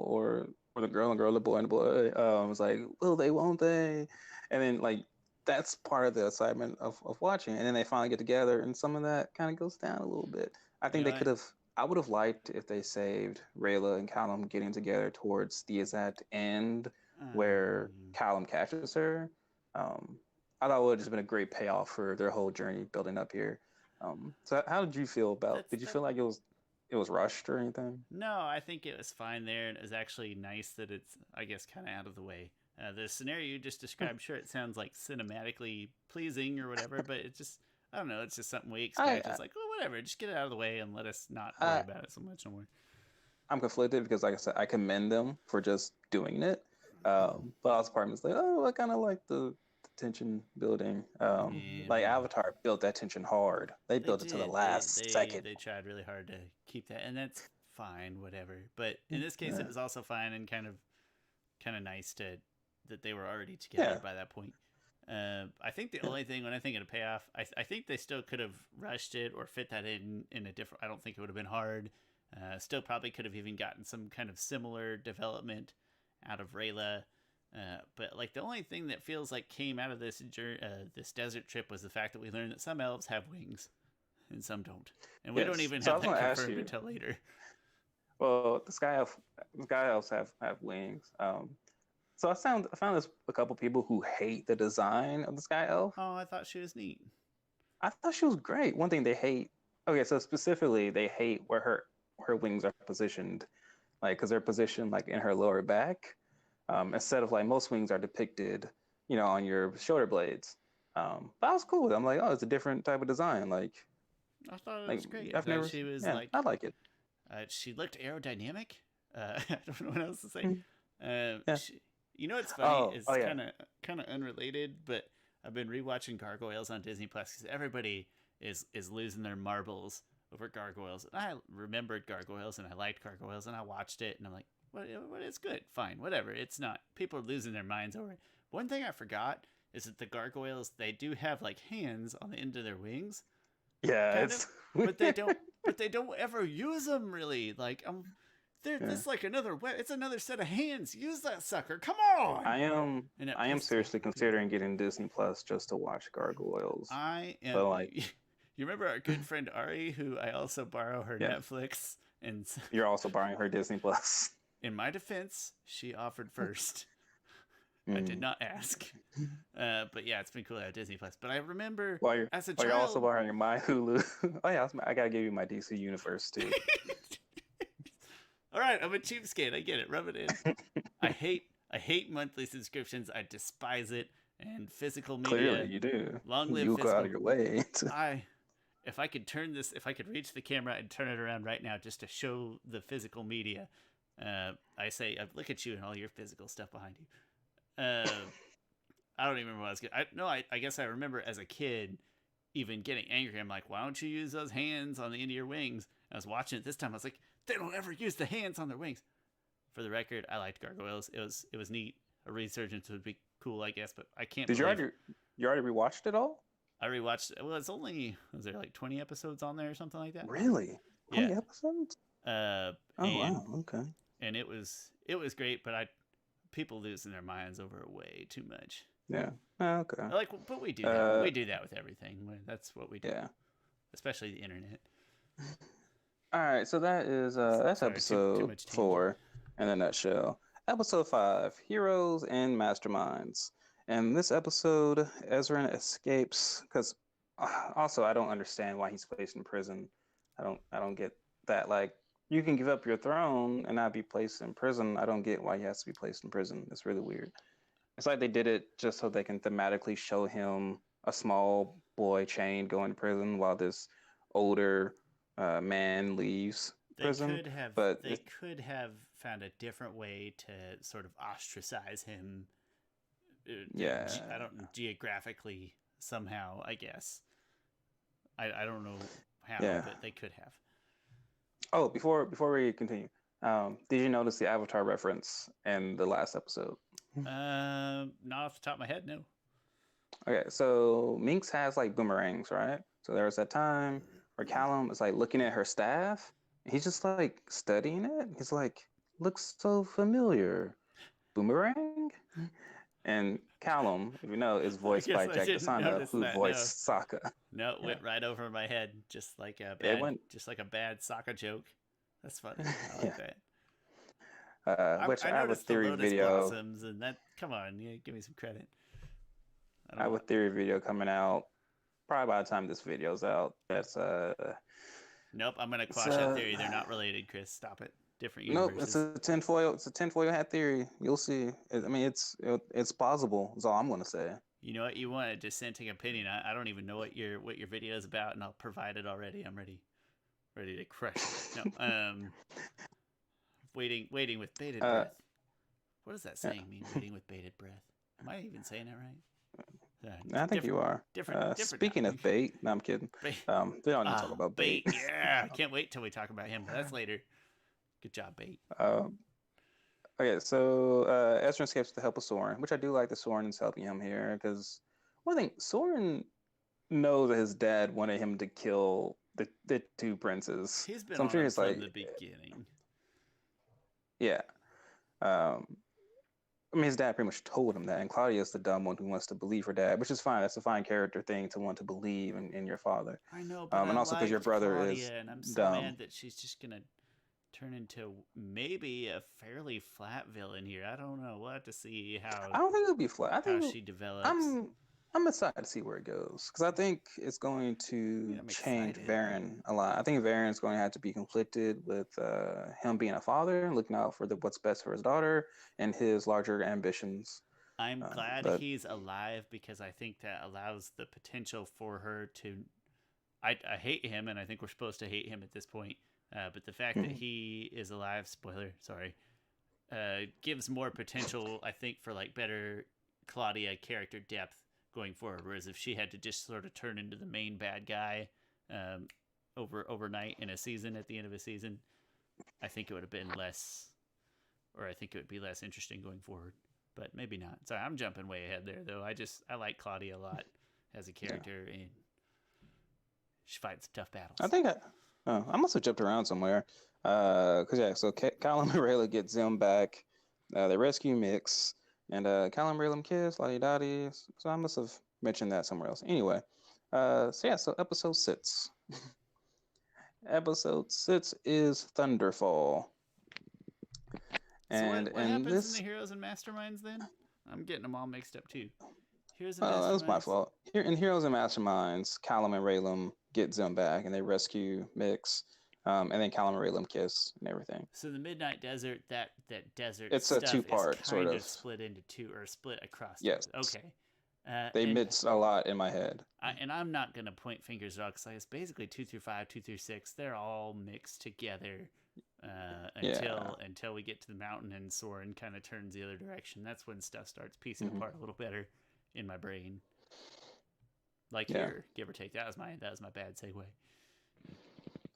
or the girl and girl, the boy and the boy. It's like will they, won't they, and then like that's part of the excitement of watching. And then they finally get together, and some of that kind of goes down a little bit. I You think know they what? could have. I would have liked if they saved Rayla and Callum getting together towards the exact end where Um, Callum catches her. Um, I thought it would have just been a great payoff for their whole journey building up here. So how did you feel about? that's Did you that. feel like it was rushed or anything? No, I think it was fine there, and it was actually nice that it's, I guess, kind of out of the way. The scenario you just described, sure, it sounds like cinematically pleasing or whatever, but it just, I don't know, it's just something we expect. I It's like, oh, whatever, just get it out of the way and let us not worry I about it so much no more. I'm conflicted because, like I said, I commend them for just doing it. But also part of me is like, oh, I kind of like the tension building. Yeah, Like Avatar built that tension hard. They they built it to the did. They last they second. they tried really hard to keep that, and that's fine, whatever. But in this case, it Yeah. was also fine and kind of nice to that they were already together Yeah. by that point. I think the only thing when I think of a payoff, I think they still could have rushed it or fit that in a different. I don't think it would have been hard. Still probably could have even gotten some kind of similar development out of Rayla. But like the only thing that feels like came out of this desert trip was the fact that we learned that some elves have wings and some don't, and we don't Yes. even So I have was that going to ask confirmed you. until later. Well, the sky elves have wings. So I found there's a couple people who hate the design of the sky elf. Oh, I thought she was neat. I thought she was great. One thing they hate. Okay, so specifically they hate where her wings are positioned, like because they're positioned like in her lower back, instead of like most wings are depicted, on your shoulder blades. But I was cool with it. I'm like, oh, it's a different type of design. I thought it Like was great. I I've thought never, she was yeah, like, I like it. she looked aerodynamic. I don't know what else to say. Mm, yeah. You know what's funny Oh is yeah. kind of unrelated, but I've been rewatching Gargoyles on Disney Plus because everybody is losing their marbles over Gargoyles, and I remembered Gargoyles and I liked Gargoyles and I watched it and I'm like, what? It's good, fine, whatever. It's not. People are losing their minds over it. One thing I forgot is that the Gargoyles they do have like hands on the end of their wings, Yeah, kind of, it's but they don't. But they don't ever use them really. Like they're yeah. this like another it's another set of hands. Use that sucker. Come on. I am And it I am pisses me seriously off too. considering getting Disney Plus just to watch Gargoyles. I am. But like, You remember our good friend Ari, who I also borrow her yeah, Netflix, and you're also borrowing her Disney Plus. in my defense, she offered first. I did Mm. not ask. But yeah, it's been cool to have Disney Plus. But I remember While you're as a while you're also child. borrowing my Hulu. Oh yeah, I gotta give you my DC Universe too. All right, I'm a cheapskate. I get it. Rub it in. I hate monthly subscriptions. I despise it. And physical Clearly, media, you do. long live You go out of physical. your way. If I could reach the camera and turn it around right now just to show the physical media, I say, look at you and all your physical stuff behind you. I don't even remember what I was getting. I guess I remember as a kid even getting angry. I'm like, why don't you use those hands on the end of your wings? I was watching it this time. I was like, they don't ever use the hands on their wings. For the record, I liked Gargoyles. It was neat. A resurgence would be cool, I guess, but I can't Did believe you already rewatched it all? I rewatched. Well, it's only was there like 20 episodes on there or something like that? Really? Yeah. 20 episodes? Uh, Oh and wow, okay. and it was great, but people losing their minds over it way too much. Yeah. Oh, okay. Like, but we do that. We do that with everything. That's what we do, Yeah. especially the internet. All right, so that's Sorry, too episode much tangent. 4 in a nutshell. Episode 5, Heroes and Masterminds. And this episode, Ezran escapes because also I don't understand why he's placed in prison. I don't get that. Like you can give up your throne and not be placed in prison. I don't get why he has to be placed in prison. It's really weird. It's like they did it just so they can thematically show him a small boy chained going to prison while this older man leaves prison. But They could have found a different way to sort of ostracize him. Yeah, I don't know, geographically somehow. I guess I don't know how, yeah. but they could have. Oh, before we continue, did you notice the Avatar reference in the last episode? Not off the top of my head, no. Okay, so Minx has like boomerangs, right? So there was that time where Callum is like looking at her staff. He's just like studying it. He's like, looks so familiar. Boomerang? And Callum, if you know, is voiced by Jack Desana, who voiced Sokka. No, it went right over my head, just like a bad Sokka joke. That's funny. I like that. Which I have a noticed the theory lotus video. blossoms, and that. Come on, give me some credit. I have a theory video coming out probably by the time this video's out. That's Nope, I'm gonna quash that theory. They're not related, Chris. Stop it. Different nope. universes. It's a tinfoil hat theory. You'll see. I mean, it's plausible. That's all I'm gonna say. You know what? You want a dissenting opinion? I don't even know what your video is about, and I'll provide it already. I'm ready to crush it. No, waiting with bated Uh, breath. What does that yeah, saying mean? Waiting with bated breath. Am I even saying it right? I think you Different, are. different Speaking of topic. bait, no, I'm kidding. Bait. We don't need to talk about bait. Bait. Yeah, I can't wait till we talk about him. But that's later. Good job, Bait. Um, okay, so Ezra escapes with the help of Soren, which I do like that Soren is helping him here because one thing, Soren knows that his dad wanted him to kill the two princes. He's been So I'm on sure him he's from the like, beginning. yeah. Um, I mean, his dad pretty much told him that, and Claudia's the dumb one who wants to believe her dad, which is fine. That's a fine character thing to want to believe in your father. I know, but I And also because your liked brother is Claudia, and I'm so dumb. mad that she's just gonna turn into maybe a fairly flat villain here. I don't know. We'll have to see I don't think it'll be flat. I how think she develops. I'm I'm excited to see where it goes because I think it's going I mean, to I'm change excited, but Varen a lot. I think Varen's going to have to be conflicted with him being a father, looking out for what's best for his daughter, and his larger ambitions. I'm glad But he's alive because I think that allows the potential for her to. I hate him, and I think we're supposed to hate him at this point. But the fact that he is alive, spoiler, sorry, gives more potential, I think, for like better Claudia character depth going forward. Whereas if she had to just sort of turn into the main bad guy um, overnight in a season at the end of a season, I think it would have been less, or I think it would be less interesting going forward. But maybe not. Sorry, I'm jumping way ahead there, though. I like Claudia a lot as a yeah, character, and she fights tough I battles. think I must have jumped around somewhere. Cause yeah, so Callum and Rayla get Zim back. They rescue Mix, and Callum and Rayla kiss, la di So I must have mentioned that somewhere else. Anyway, so yeah, so episode 6. Episode 6 is Thunderfall, So and what in happens in the this, heroes and masterminds then? I'm getting them all mixed up too. Heroes and oh, that was my masterminds. fault. Here in Heroes and Masterminds, Callum and Raylan get Zim back, and they rescue Mix, and then Callum and Raylan kiss and everything. So the Midnight Desert, that desert It's a stuff is two-part sort kind of. of split into two, or split across two. Yes, Okay, they and mix a lot in my head. I'm not gonna point fingers at all because it's basically 2 through 5, 2 through 6. They're all mixed together Yeah. until we get to the mountain and Soren kind of turns the other direction. That's when stuff starts piecing Hmm. apart a little better in my brain. Like Yeah. here, give or take. That was my bad segue.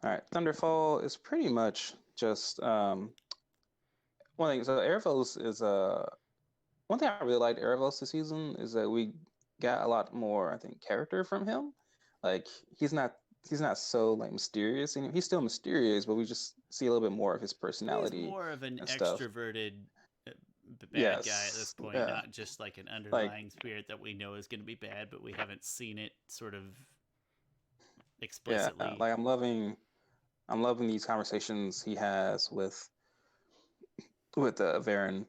All right. Thunderfall is pretty much just one thing. So Erebos is one thing I really liked Erebos this season is that we got a lot more, I think, character from him. Like he's not he's not so like mysterious, and he's still mysterious, but we just see a little bit more of his He's personality more of an and stuff. extroverted uh, bad guy at this Yes. point, Yeah. not just like an Like underlying spirit that we know is going to be bad, but we haven't seen it sort of yeah, explicitly. like I'm loving these conversations he has with Varen.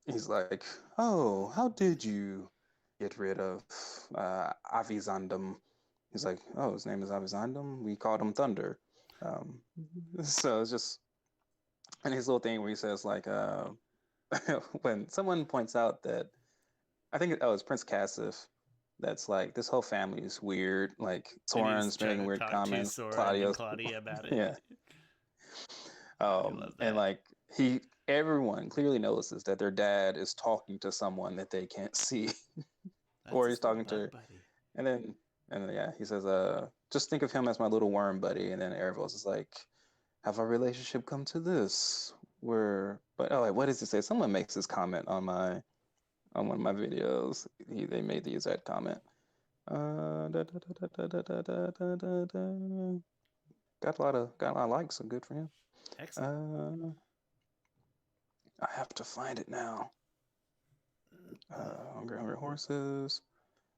He's like, "Oh, how did you get rid of Avizandum?" He's like, "Oh, his name is Avizandum. We called him Thunder." Um, so it's just and his little thing where he says like, when someone points out that I think it's Prince Cassif. That's like this whole family is weird. Like And he's Soren's trying making to weird talk to comments. Soren and Claudio's, Claudia about it. yeah. I love And that. like everyone clearly notices that their dad is talking to someone that they can't see, That's or he's his little talking bug to, buddy. and then yeah, he says, just think of him as my little worm buddy. And then Erebos is like, have our relationship come to this? But oh wait, what does he say? Someone makes this comment on one of my videos. They made the exact comment. Da, da, da, da, da, da, da, da, da, da. Got a lot of likes, so good for him. Excellent. Uh, I have to find it now. Hungry Horses.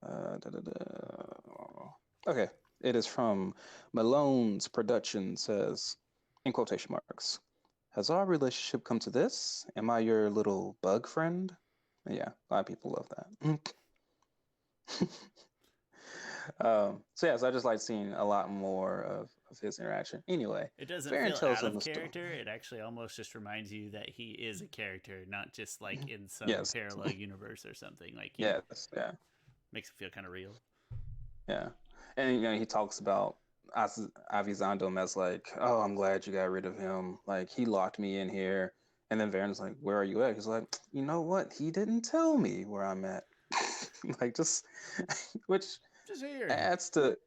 Da, da, da. Okay, it is from Malone's Production. Says in quotation marks, "Has our relationship come to this? Am I your little bug friend?" Yeah, a lot of people love that. So yeah, so I just like seeing a lot more of his interaction. Anyway, It doesn't Farron feel tells out him of the story. character. It actually almost just reminds you that he is a character, not just like in some Yes, parallel universe or something. Like yes, yeah, makes it feel kind of real. yeah. And he talks about Avisando him as like, "Oh, I'm glad you got rid of him. Like he locked me in here." And then Varen's like, "Where are you at?" He's like, "You know what? He didn't tell me where I'm at." Like just which Just here. adds to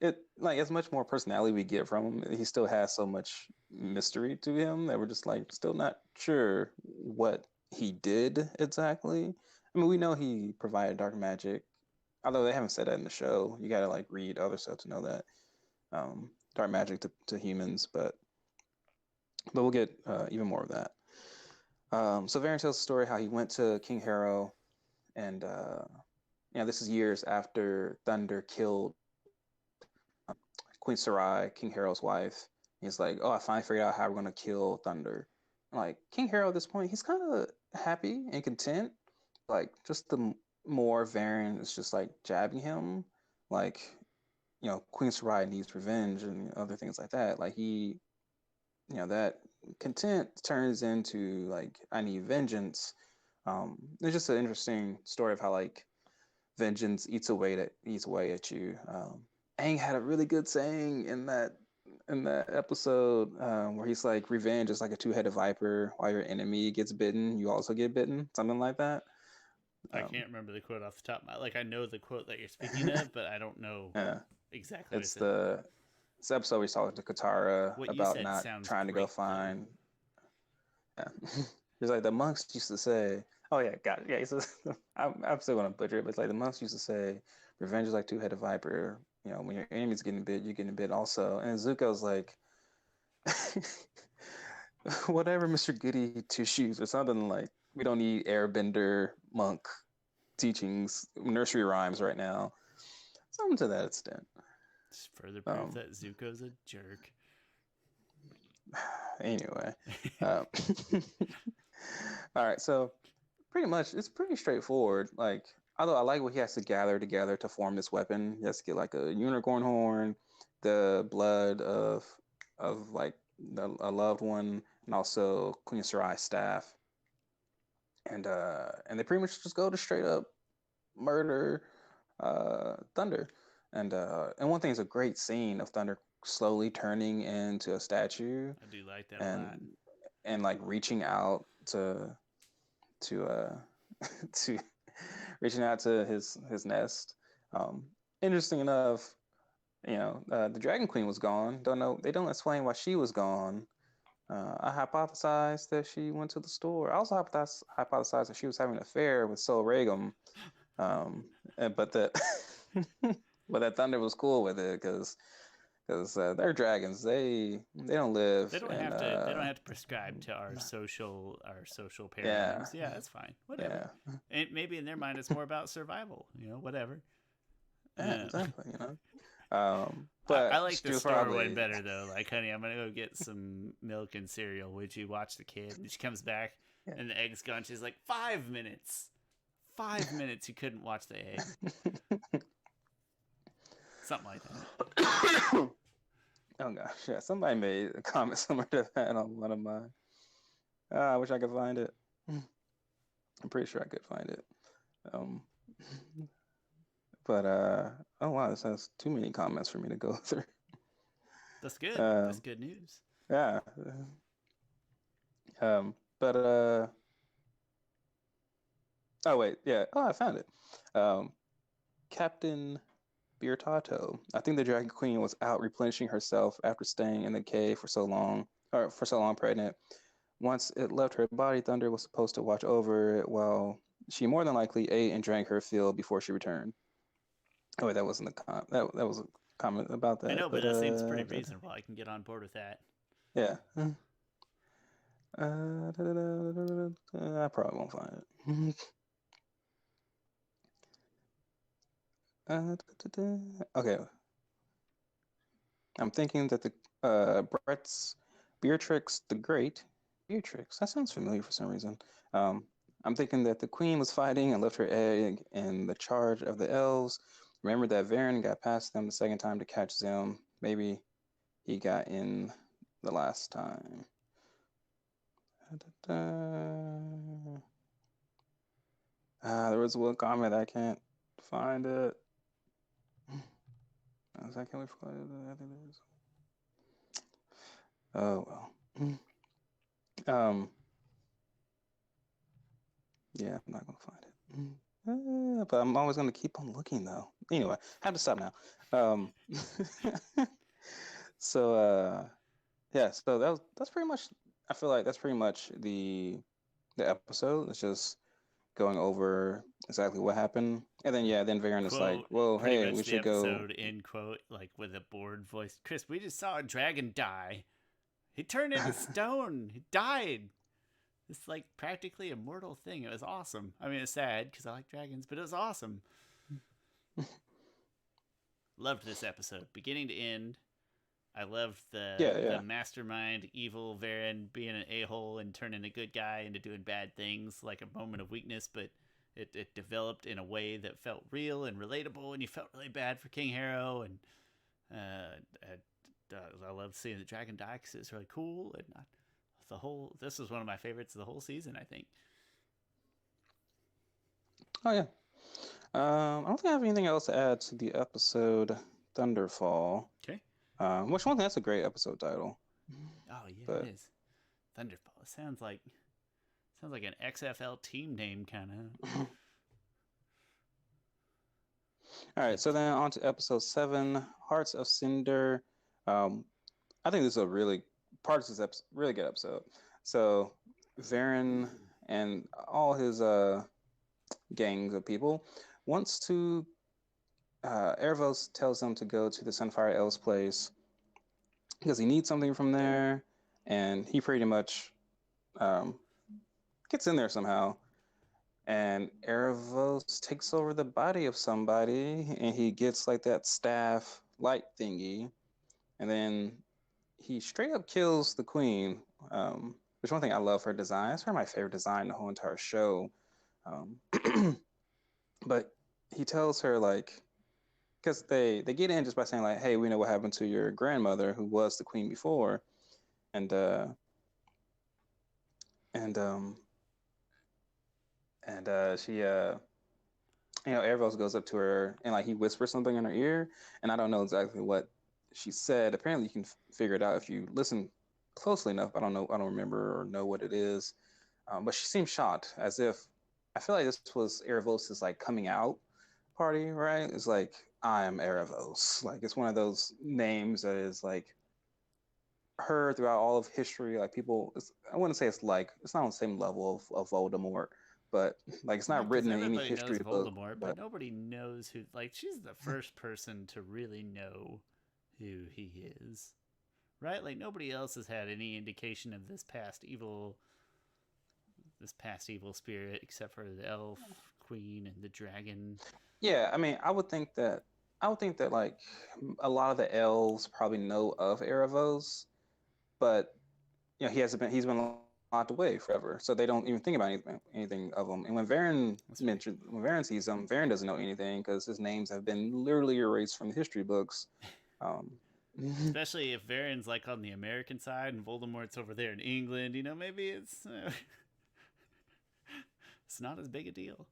it. Like as much more personality we get from him, he still has so much mystery to him that we're just like still not sure what he did exactly. I mean, we know he provided dark magic, although they haven't said that in the show. You gotta like read other stuff to know that dark magic to humans, but we'll get even more of that. So Varen tells the story how he went to King Harrow, and this is years after Thunder killed Queen Sarai, King Harrow's wife. He's like, "Oh, I finally figured out how we're gonna kill Thunder." Like King Harrow at this point, he's kind of happy and content. Like just the more Varen is just like jabbing him, like Queen Sarai needs revenge and other things like that. Like that content turns into like I need vengeance. It's just an interesting story of how like vengeance eats away at you. Aang had a really good saying in that episode where he's like, "Revenge is like a two-headed viper. While your enemy gets bitten, you also get bitten." Something like that. I Um, can't remember the quote off the top of my like I know the quote that you're speaking of, but I don't know yeah, exactly what it it's said. this episode where he's talking to Katara What you about said not sounds trying to go great though. find. Yeah. He's like the monks used to say. Oh yeah, got it. Yeah, he says. I'm still gonna butcher it, but it's like the monks used to say, "Revenge is like two-headed viper. When your enemy's getting bit, you're getting bit also." And Zuko's like, "Whatever, Mr. Goody Two Shoes," or something like, "We don't need airbender monk teachings, nursery rhymes right now." Something to that extent. Just further proof Um. that Zuko's a jerk. Anyway. Um, all right, so pretty much, it's pretty straightforward. Like, although I like what he has to gather together to form this weapon. He has to get like a unicorn horn, the blood of like a loved one, and also Queen Sarai's staff. And they pretty much just go to straight up murder Thunder. And one thing is a great scene of Thunder slowly turning into a statue I do like that a and lot. like reaching out to to reaching out to his nest. Um, Interesting enough, the Dragon Queen was gone. Don't know. They don't explain why she was gone. I hypothesized that she went to the store. I also hypothesized that she was having an affair with Sol Regum. Um, but that but that Thunder was cool with it because they're dragons. They don't live in They don't have to prescribe to our social yeah, paradigms. Yeah, that's fine. Whatever. yeah. And maybe in their mind it's more about survival. Whatever. Yeah, Uh, exactly. I But like she the was store one probably better though. Like, honey, I'm gonna go get some milk and cereal. Would you watch the kid? And she comes back yeah. and the egg's gone. She's like, 5 minutes. 5 minutes you couldn't watch the egg. Something like that. Oh gosh, yeah. Somebody made a comment similar to that on one of mine. I wish I could find it. I'm pretty sure I could find it. Um, but oh wow, this has too many comments for me to go through. That's good. Uh, That's good news. yeah. But oh wait, yeah. Oh, I found it. Um, Captain Beertato. I think the Dragon Queen was out replenishing herself after staying in the cave for so long, or for so long pregnant. Once it left her body, Thunder was supposed to watch over it while she more than likely ate and drank her fill before she returned. Oh wait, that wasn't a that was a comment about I that, know, but but that seems pretty reasonable. I can get on board with that. yeah. I probably won't find it. Okay, I'm thinking that the Brett's Beatrix the Great, Beatrix, that sounds familiar for some reason. Um, I'm thinking that the queen was fighting and left her egg in the charge of the elves. Remember that Varen got past them the second time to catch them. Maybe he got in the last time. There was one comment I can't find it. I can't wait for. I think there's. Oh well. Um. Yeah, I'm not gonna find it. But I'm always gonna keep on looking though. Anyway, I have to stop now. Um. so yeah, so that's pretty much. I feel like that's pretty much the episode. It's just going over exactly what happened, and then yeah, then Varen is like, Quote, "Well, pretty hey, much we the should go." episode, end quote, like with a bored voice. Chris, we just saw a dragon die. He turned into stone. He died. It's like practically immortal thing. It was awesome. I mean, it's sad because I like dragons, but it was awesome. Loved this episode, beginning to end. I loved Yeah, the yeah. mastermind evil Varen being an a hole and turning a good guy into doing bad things, like a moment of weakness, but it developed in a way that felt real and relatable, and you felt really bad for King Harrow. And I love seeing the dragon die because it's really cool. And the whole this was one of my favorites of the whole season, I think. Oh yeah. I don't think I have anything else to add to the episode Thunderfall. Okay. Which one? That's a great episode title. Oh yeah, it But is. Thunderfall. Sounds like an XFL team name, kind of. all right, so then on to episode 7, Hearts of Cinder. Um, I think this is a really part of this episode, really good episode. So Varen and all his gangs of people wants to. Erebos tells them to go to the Sunfire Elves place because he needs something from there, and he pretty much um, gets in there somehow. And Erebos takes over the body of somebody, and he gets like that staff light thingy, and then he straight up kills the queen. Which one thing I love her design. It's probably my favorite design in the whole entire show. Um, but he tells her like, because they get in just by saying like, "Hey, we know what happened to your grandmother, who was the queen before," and and um she Erebos goes up to her and like he whispers something in her ear, and I don't know exactly what she said. Apparently, you can figure it out if you listen closely enough. I don't remember or know what it is. But she seemed shocked, as if I feel like this was Erebos' like coming out party, right? It's like I am Erebos. Like it's one of those names that is like heard throughout all of history. Like people, I wouldn't say it's not on the same level of Voldemort, but like it's No, not because written in any everybody knows history book. Voldemort, but But nobody knows who. Like, she's the first person to really know who he is, right? Like, nobody else has had any indication of this past evil spirit, except for the elf queen and the dragon. yeah, I mean, I would think that like a lot of the elves probably know of Erebos, but he's been locked away forever, so they don't even think about anything of him. And That's right. When Varen sees him, Varen doesn't know anything because his names have been literally erased from the history books. Um, Especially if Varen's like on the American side and Voldemort's over there in England. Maybe it's not as big a deal.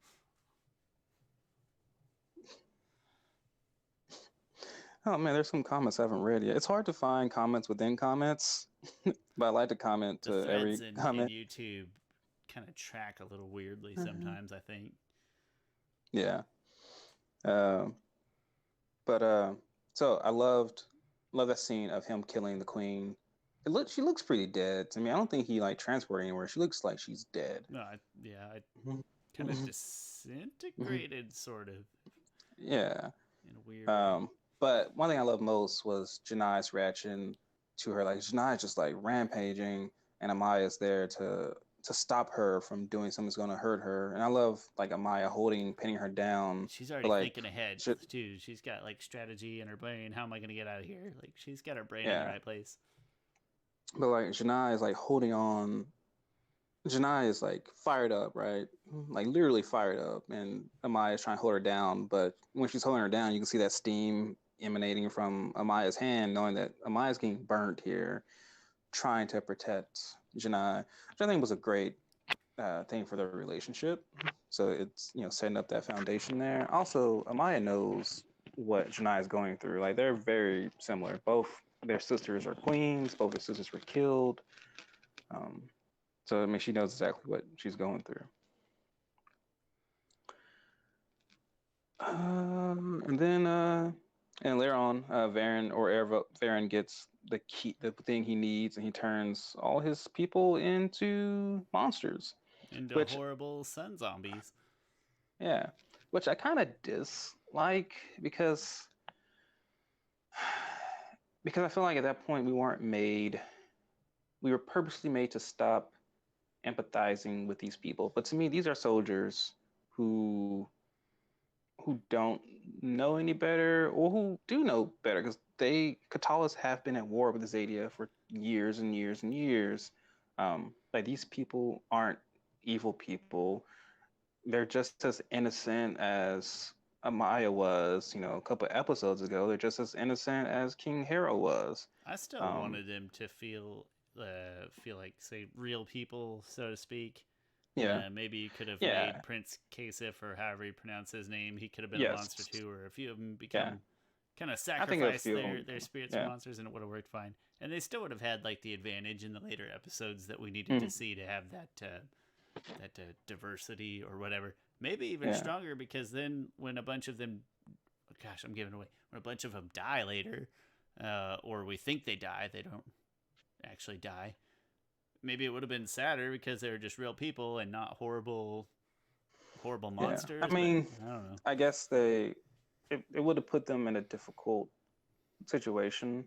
oh man, there's some comments I haven't read yet. It's hard to find comments within comments, but I like to comment The to threads every in comment. YouTube kind of track a little weirdly Mhm. sometimes, I think. Yeah. Um, but so I love that scene of him killing the queen. She looks pretty dead to me. I don't think he like transported anywhere. She looks like she's dead. No, I Mhm. kind of Mhm. Mhm. disintegrated, sort of, Yeah. in a weird way. Um, but one thing I love most was Janai's reaction to her. Like Janai's just like rampaging, and Amaya's there to stop her from doing something that's going to hurt her. And I love like Amaya pinning her down. She's But already like, thinking ahead should, too. She's got like strategy in her brain. How am I going to get out of here? Like, she's got her brain in the yeah. right place. But like Janai is like holding on. Janai is like fired up, right? Like literally fired up, and Amaya is trying to hold her down. But when she's holding her down, you can see that steam emanating from Amaya's hand, knowing that Amaya's getting burnt here, trying to protect Janai, which I think was a great thing for their relationship. So it's setting up that foundation there. Also, Amaya knows what Janai is going through. Like they're very similar. Both their sisters are queens. Both their sisters were killed. Um, so I mean, she knows exactly what she's going through. And then and later on, Varen gets the key, the thing he needs, and he turns all his people into monsters. Into Which, horrible sun zombies. yeah, which I kind of dislike because I feel like at that point we were purposely made to stop empathizing with these people. But to me, these are soldiers who don't know any better or who do know better because Katalas have been at war with Zadia for years and years and years. Like these people aren't evil people. They're just as innocent as Amaya was, a couple episodes ago. They're just as innocent as King Hero was. I still Um, wanted them to feel like, say, real people, so to speak. yeah, Maybe you could have yeah, made Prince Kasif, or however you pronounce his name, he could have been a monster yes, too, or a few of them yeah. become kind of I think a sacrifice few of them. their spirits for Yeah. monsters, and it would have worked fine. And they still would have had like the advantage in the later episodes that we needed to Mhm. see to have that diversity or whatever. Maybe even Yeah. stronger, because then when a bunch of them, gosh, I'm giving away, when a bunch of them die later, or we think they die, they don't actually die. Maybe it would have been sadder because they were just real people and not horrible Yeah. I monsters. But mean, I don't know. I guess it would have put them in a difficult situation.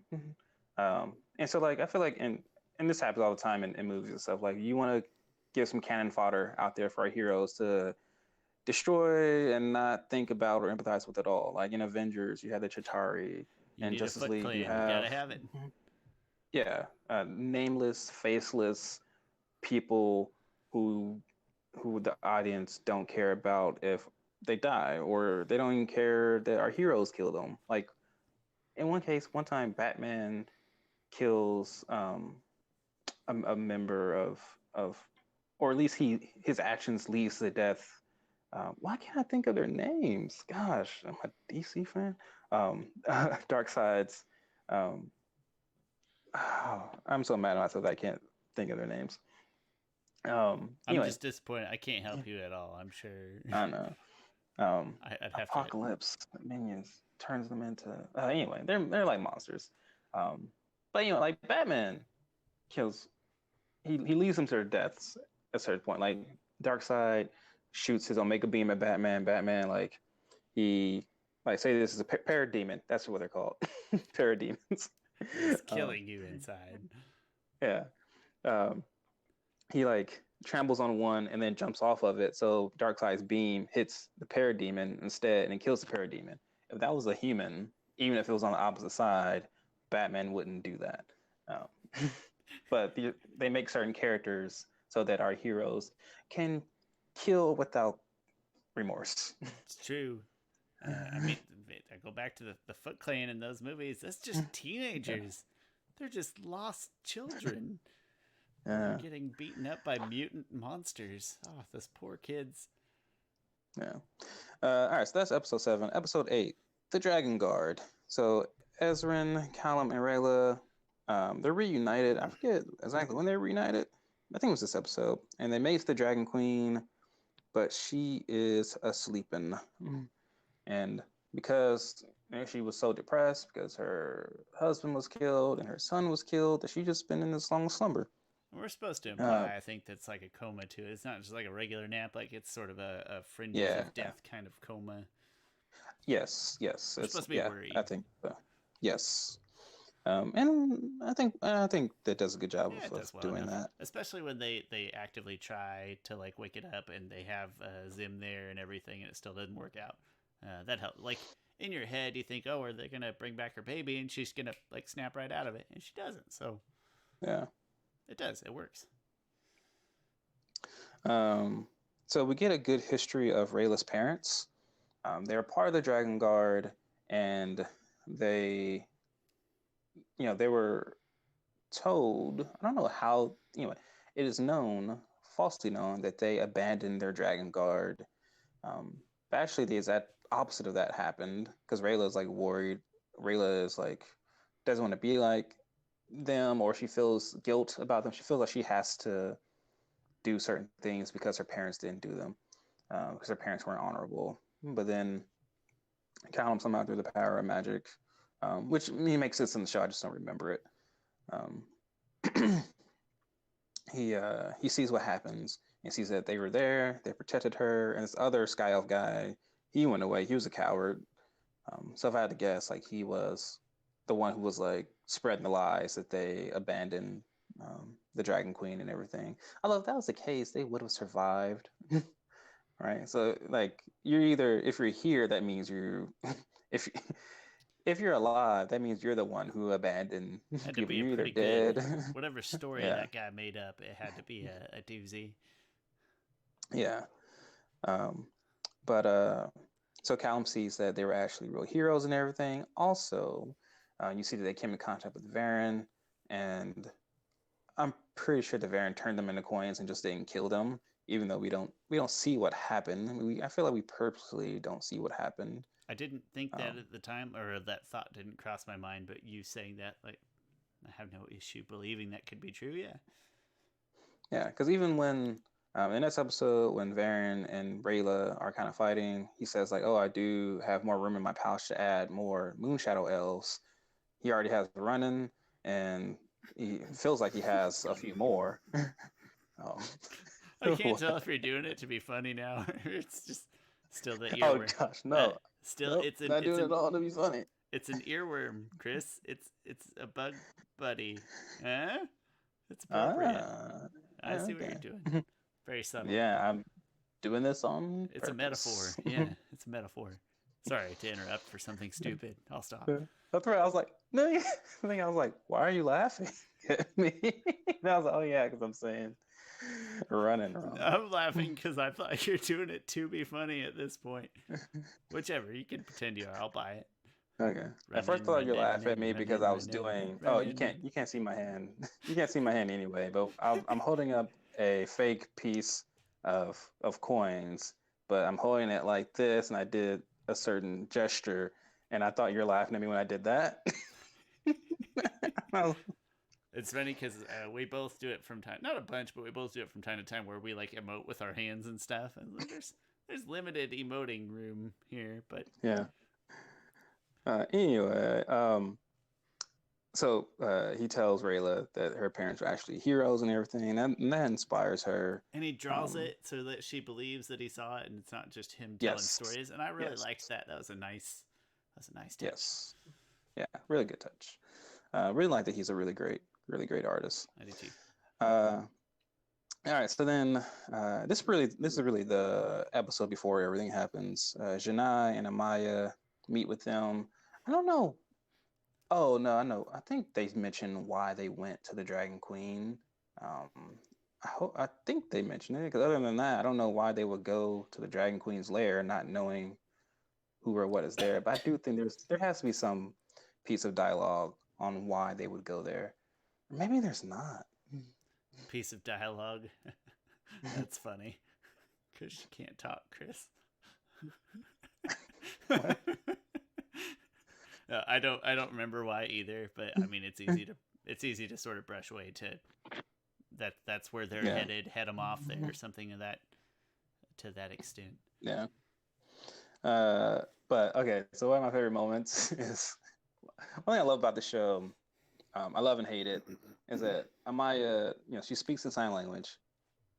And so like I feel like and this happens all the time in movies and stuff. Like you want to give some cannon fodder out there for our heroes to destroy and not think about or empathize with at all. Like in Avengers, you have the Chitauri. You In need a Justice Foot League, you Clan. You have gotta have it. yeah, nameless, faceless people who the audience don't care about if they die or they don't even care that our heroes kill them. Like in one case, one time Batman kills a member of or at least his actions leads to death. Why can't I think of their names? Gosh, I'm a DC fan. Darkseid's. Um, oh, I'm so mad at myself that I can't think of their names. I'm Anyway, just disappointed. I can't help you at all. I'm sure. I don't know. I'd have to. Apocalypse minions turns them into anyway. They're like monsters. Um, but like Batman kills he leads them to their deaths at a certain point. Like Darkseid shoots his Omega beam at Batman. Batman like he like say this is a parademon. That's what they're called, parademons. It's um, killing you inside. yeah. Um, he like trambles on one and then jumps off of it. So Darkseid's beam hits the parademon instead and it kills the parademon. If that was a human, even if it was on the opposite side, Batman wouldn't do that. But they make certain characters so that our heroes can kill without remorse. It's true. I mean, I go back to the Foot Clan in those movies. That's just Yeah. teenagers. They're just lost children. And they're Yeah. getting beaten up by mutant monsters. Oh, those poor kids. Yeah. All right, so that's episode 7. Episode 8, The Dragon Guard. So Ezrin, Callum, and Rayla, they're reunited. I forget exactly when they were reunited. I think it was this episode. And they made the Dragon Queen, but she is asleep. And because she was so depressed because her husband was killed and her son was killed, that she just been in this long slumber. We're supposed to Uh, imply, I think, that's like a coma too. It's not just like a regular nap. Like it's sort of a fringes yeah. of death kind of coma. Yes. Yes. We're It's supposed to be yeah. I worried. think yes. And I think that does a good job Yeah, it of does well doing enough. that. Especially when they actively try to like wake it up and they have Zim there and everything, and it still doesn't work out. That helps. Like in your head, you think, oh, are they gonna bring back her baby and she's gonna like snap right out of it, and she doesn't. So Yeah. it does. It works. Um, so we get a good history of Rayla's parents. They're part of the Dragon Guard, and they, they were told. I don't know how. Anyway, it is known, falsely known, that they abandoned their Dragon Guard. But actually, opposite of that happened because Rayla is like worried. Rayla is like doesn't want to be like them, or she feels guilt about them. She feels like she has to do certain things because her parents didn't do them, because her parents weren't honorable. But then Callum somehow through the power of magic, which I mean, makes sense in the show. I just don't remember it. Um, he sees what happens and sees that they were there, they protected her, and this other Sky Elf guy, he went away. He was a coward. So if I had to guess, like he was the one who was like spreading the lies that they abandoned the Dragon Queen and everything. Although if that was the case, they would have survived, right? So like you're either if you're here, that means you if if you're alive, that means you're the one who abandoned Had to people. be a You're either pretty good, dead. whatever story Yeah, that guy made up. It had to be a doozy. yeah. Um, but so Callum sees that they were actually real heroes and everything. Also, you see that they came in contact with Varen, and I'm pretty sure the Varen turned them into coins and just didn't kill them, even though we don't see what happened. I, mean, I feel like we purposely don't see what happened. I didn't think that Um, at the time, or that thought didn't cross my mind. But you saying that, like, I have no issue believing that could be true. Yeah. yeah, because even when in this episode when Varen and Rayla are kind of fighting, he says like, "Oh, I do have more room in my pouch to add more Moonshadow elves." He already has running, and he feels like he has a few more. Um, I can't tell if you're doing it to be funny now, or it's just still the oh earworm. gosh, Uh, no, Still, nope, not doing it all to be funny. it's an earworm, Chris. It's a bug buddy. Huh? It's appropriate. Ah, I see what you're okay. doing. Very subtle. Yeah, I'm doing this on It's a metaphor. purpose. Yeah, it's a metaphor. Sorry to interrupt for something stupid. I'll stop. That's right. I was like, no, I think I was like, why are you laughing at me? And I was like, oh yeah, because I'm saying running wrong. I'm laughing because I thought you're doing it to be funny at this point. Whichever, you can pretend you are. I'll buy it. Okay. At first, I Running, thought you running, laugh at me running, because I running, was running, doing. Oh, running. you can't see my hand. You can't see my hand anyway. But I'm holding up a fake piece of coins, but I'm holding it like this, and I did a certain gesture, and I thought you were laughing at me when I did that. It's funny because we both do it from time, not a bunch, but we both do it from time to time where we like emote with our hands and stuff. And like, there's limited emoting room here, but Yeah. Anyway, so he tells Rayla that her parents are actually heroes and everything, and that inspires her. and he draws Um, it so that she believes that he saw it, and it's not just him telling yes, stories. And I really yes, liked that. That was a nice touch. yes, yeah, really good touch. Really like that he's a really great artist. I did too. Uh, all right, so then this is really the episode before everything happens. Janai and Amaya meet with them. I don't know. Oh no, I know. I think they mentioned why they went to the Dragon Queen. I think they mentioned it because other than that, I don't know why they would go to the Dragon Queen's lair, not knowing who or what is there. But I do think there has to be some piece of dialogue on why they would go there. Maybe there's not. Piece of dialogue. That's funny because she can't talk, Chris. What? I don't remember why either, but I mean it's easy to sort of brush away to that's where they're Yeah, headed, head them off there or something of that to that extent. yeah. But okay, so one of my favorite moments is one thing I love about the show. I love and hate it. Is that Amaya? She speaks the sign language,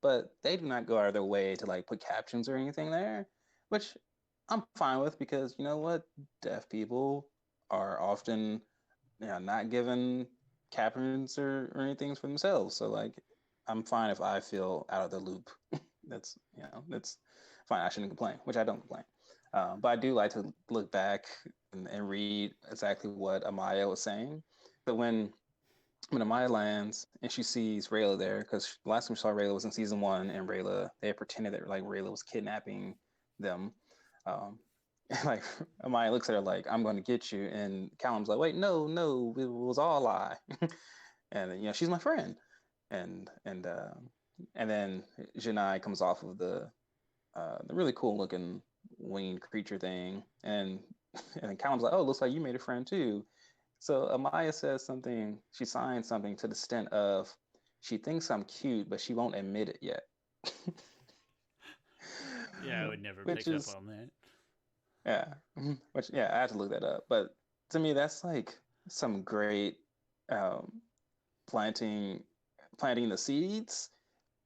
but they do not go out of their way to like put captions or anything there, which I'm fine with because you know what, deaf people are often not given captions or anything for themselves. So like, I'm fine if I feel out of the loop. That's fine. I shouldn't complain, which I don't complain. But I do like to look back and read exactly what Amaya was saying. But when Amaya lands and she sees Rayla there, because the last time we saw Rayla was in season one, and Rayla they had pretended that like Rayla was kidnapping them. Um, like Amaya looks at her like, "I'm going to get you," and Callum's like, "Wait, no, no, it was all a lie." And she's my friend, and then Janai comes off of the really cool looking winged creature thing, and and Callum's like, "Oh, looks like you made a friend too." So Amaya says something. She signs something to the extent of, "She thinks I'm cute, but she won't admit it yet." Yeah, I would never Which pick up is on that. yeah, which yeah, I had to look that up. But to me, that's like some great um, planting planting the seeds,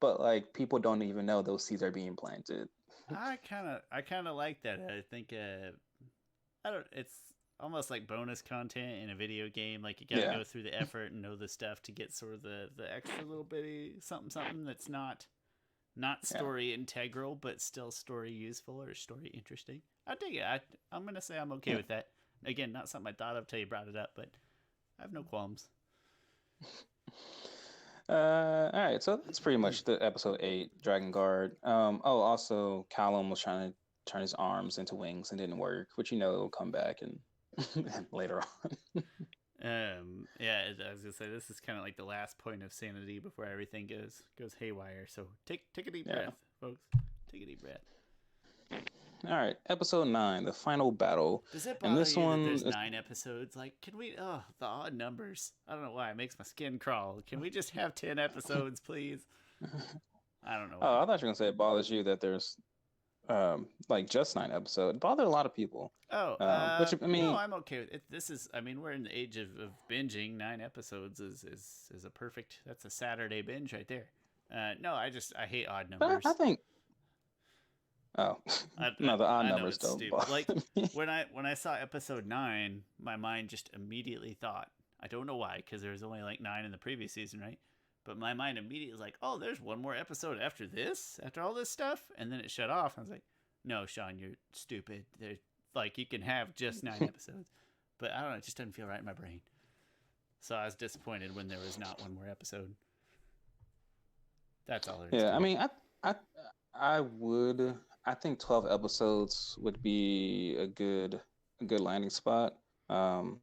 but like people don't even know those seeds are being planted. I kind of like that. I think I don't. It's almost like bonus content in a video game. Like you got to Yeah, go through the effort and know the stuff to get sort of the extra little bitty something something that's not yeah. story integral, but still story useful or story interesting. I dig it. I'm gonna say I'm okay with that. Again, not something I thought of till you brought it up, but I have no qualms. All right, so that's pretty much the episode 8, Dragon Guard. Oh, also Callum was trying to turn his arms into wings and didn't work, which will come back and later on. Yeah, I was gonna say this is kind of like the last point of sanity before everything goes haywire. So take a deep Yeah. breath, folks. Take a deep breath. All right, episode 9, the final battle, Does it and bother this you that one there's is 9 episodes? Like, can we? Oh, the odd numbers. I don't know why it makes my skin crawl. Can we just have 10 episodes, please? I don't know Oh, why. I thought you were gonna say it bothers you that there's like just 9 episodes. It bothered a lot of people. Oh, Which I no, mean, I'm okay with it. This is, I mean, we're in the age of binging. 9 episodes is a perfect. That's a Saturday binge right there. No, I hate odd but I numbers. think oh I, I no, the odd I know numbers it's don't stupid. bother Like me. when I saw episode 9, my mind just immediately thought. I don't know why, because there was only like 9 in the previous season, right? But my mind immediately was like, oh, there's one more episode after this, after all this stuff, and then it shut off. I was like, no, Sean, you're stupid. There's like you can have just 9 episodes, but I don't know, it just doesn't feel right in my brain. So I was disappointed when there was not one more episode. That's all there is Yeah, to I it. mean, I I would I think 12 episodes would be a good landing spot. Um,